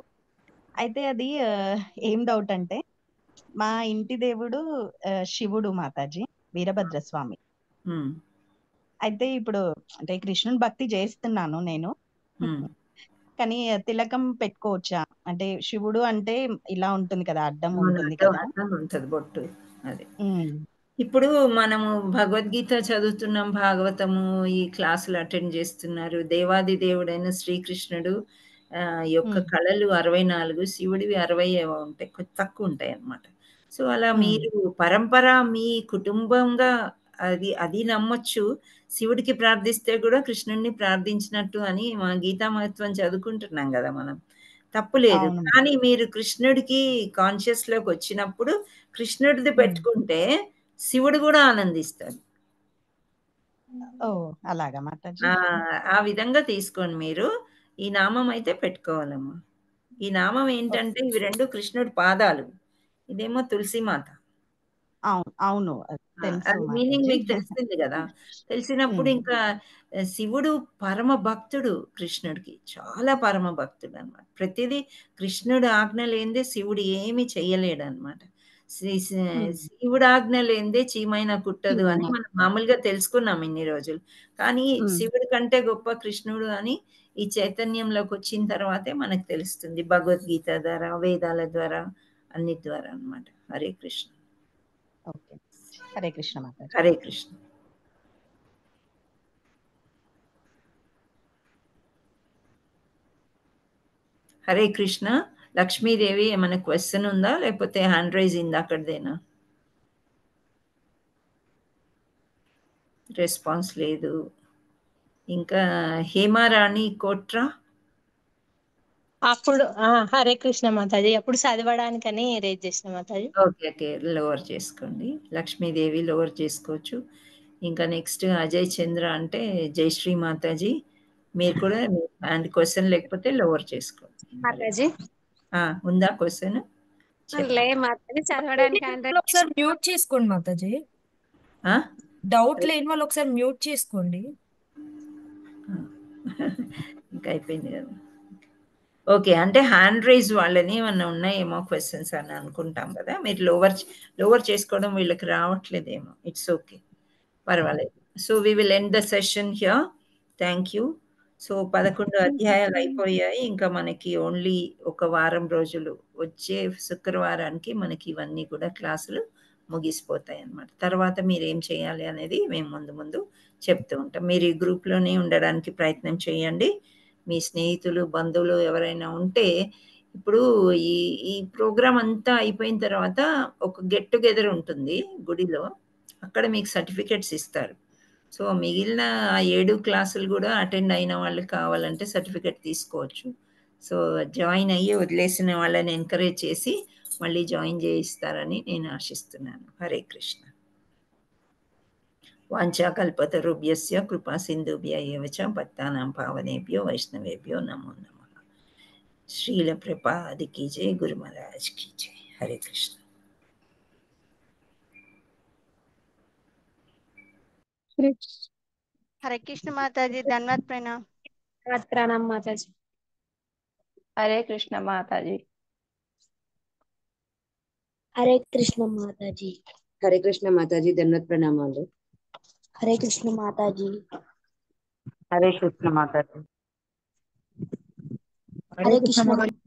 అయితే అది ఏం డౌట్ అంటే, మా ఇంటి దేవుడు శివుడు మాతాజీ, వీరభద్రస్వామి. అయితే ఇప్పుడు అంటే కృష్ణుని భక్తి చేస్తున్నాను నేను, కానీ తిలకం పెట్టుకోవచ్చా? అంటే శివుడు అంటే ఇలా ఉంటుంది కదా, అడ్డం ఉంటుంది కదా. ఉంటది బొట్టు. అదే ఇప్పుడు మనము భగవద్గీత చదువుతున్నాం, భాగవతము ఈ క్లాసులు అటెండ్ చేస్తున్నారు. దేవాది దేవుడైన శ్రీకృష్ణుడు యొక్క కళలు 64, శివుడివి 60 ఉంటాయి, తక్కువ ఉంటాయి అన్నమాట. సో అలా మీరు పరంపర మీ కుటుంబంగా అది నమ్మొచ్చు. శివుడికి ప్రార్థిస్తే కూడా కృష్ణుడిని ప్రార్థించినట్టు అని మా గీతా మహత్వం చదువుకుంటున్నాం కదా మనం, తప్పులేదు. కానీ మీరు కృష్ణుడికి కాన్షియస్ లోకి వచ్చినప్పుడు కృష్ణుడిది పెట్టుకుంటే శివుడు కూడా ఆనందిస్తాడు. అలాగా మాతాజీ. ఆ విధంగా తీసుకోండి మీరు. ఈ నామం అయితే పెట్టుకోవాలమ్మా. ఈ నామం ఏంటంటే ఇవి రెండు కృష్ణుడి పాదాలు, ఇదేమో తులసిమాత. అవును, మీనింగ్ మీకు తెలిసింది కదా. తెలిసినప్పుడు ఇంకా శివుడు పరమ భక్తుడు కృష్ణుడికి, చాలా పరమ భక్తుడు అనమాట. ప్రతిదీ కృష్ణుడు ఆజ్ఞ లేనిదే శివుడు ఏమి చెయ్యలేడు అనమాట. శివుడు ఆజ్ఞ లేనిదే చీమైనా కుట్టదు అని మనం మామూలుగా తెలుసుకున్నాం ఇన్ని రోజులు. కానీ శివుడి కంటే గొప్ప కృష్ణుడు అని ఈ చైతన్యంలోకి వచ్చిన తర్వాతే మనకు తెలుస్తుంది, భగవద్గీత ద్వారా, వేదాల ద్వారా, అన్నిటి ద్వారా అన్నమాట. హరే కృష్ణ. హరే కృష్ణ మాతాజీ. హరే కృష్ణ. హరే కృష్ణ. లక్ష్మీదేవి, ఏమైనా క్వశ్చన్ ఉందా లేకపోతే హ్యాండ్ రైజ్ ఇందా అక్కడదేనా? రెస్పాన్స్ లేదు. ఇంకా హేమారాణి కోట్రా. అప్పుడు హరే కృష్ణ మాతాజీ, అప్పుడు చదవడానికని రేజ్ చేసిన మాతాజీ. ఓకే, లోవర్ చేసుకోండి. లక్ష్మీదేవి లోవర్ చేసుకోవచ్చు. ఇంకా నెక్స్ట్ అజయ్ చంద్ర అంటే జయశ్రీ మాతాజీ, మీరు కూడా హ్యాండ్ క్వశ్చన్ లేకపోతే లోవర్ చేసుకోండి. మాతాజీ ఉందా క్వశ్చన్? లే మాతాజీ, చదవడానికి ఒకసారి మ్యూట్ చేసుకోండి మాతాజీ. డౌట్ లేని వాళ్ళు ఒకసారి మ్యూట్ చేసుకోండి. ఇంకా అయిపోయింది కదా. ఓకే, అంటే హ్యాండ్ రైజ్ వాళ్ళని ఏమన్నా ఉన్నాయేమో క్వశ్చన్స్ అని అనుకుంటాం కదా. మీరు లోవర్ చేసుకోవడం వీళ్ళకి రావట్లేదేమో. ఇట్స్ ఓకే, పర్వాలేదు. So we will end the session here. Thank you. So 11 అధ్యాయాలు అయిపోయాయి. ఇంకా మనకి ఓన్లీ ఒక వారం రోజులు, వచ్చే శుక్రవారానికి మనకి ఇవన్నీ కూడా క్లాసులు ముగిసిపోతాయి అన్నమాట. తర్వాత మీరు ఏం చేయాలి అనేది మేము ముందు చెప్తూ ఉంటాం. మీరు ఈ గ్రూప్లోనే ఉండడానికి ప్రయత్నం చేయండి. మీ స్నేహితులు బంధువులు ఎవరైనా ఉంటే ఇప్పుడు ఈ ఈ ప్రోగ్రామ్ అంతా అయిపోయిన తర్వాత ఒక గెట్ టుగెదర్ ఉంటుంది గుడిలో. అక్కడ మీకు సర్టిఫికెట్స్ ఇస్తారు. సో మిగిలిన ఆ 7 క్లాసులు కూడా అటెండ్ అయిన వాళ్ళు కావాలంటే సర్టిఫికెట్ తీసుకోవచ్చు. సో జాయిన్ అయ్యి వదిలేసిన వాళ్ళని ఎంకరేజ్ చేసి మళ్ళీ జాయిన్ చేయిస్తారని నేను ఆశిస్తున్నాను. హరే కృష్ణ. వాంఛాకల్పతరుభ్యస్య కృపా సింధుభ్య ఏవ చ పతితానాం పావనేభ్యో వైష్ణవేభ్యో నమో నమః. శ్రీల ప్రభుపాద కీ జై, గురు మహారాజ్ కీ జై. హరే కృష్ణ. हरे कृष्ण माताजी, धन्यवाद प्रणाम। प्रणाम माताजी। హరే కృష్ణ మాతాజీ. హరే కృష్ణ మాతాజీ. హరే కృష్ణ మాతాజీ, ధన్యవాద ప్రణామాలు. హరే కృష్ణ మాతాజీ. హరే కృష్ణ మాతాజీ. హరే కృష్ణ మాతాజీ.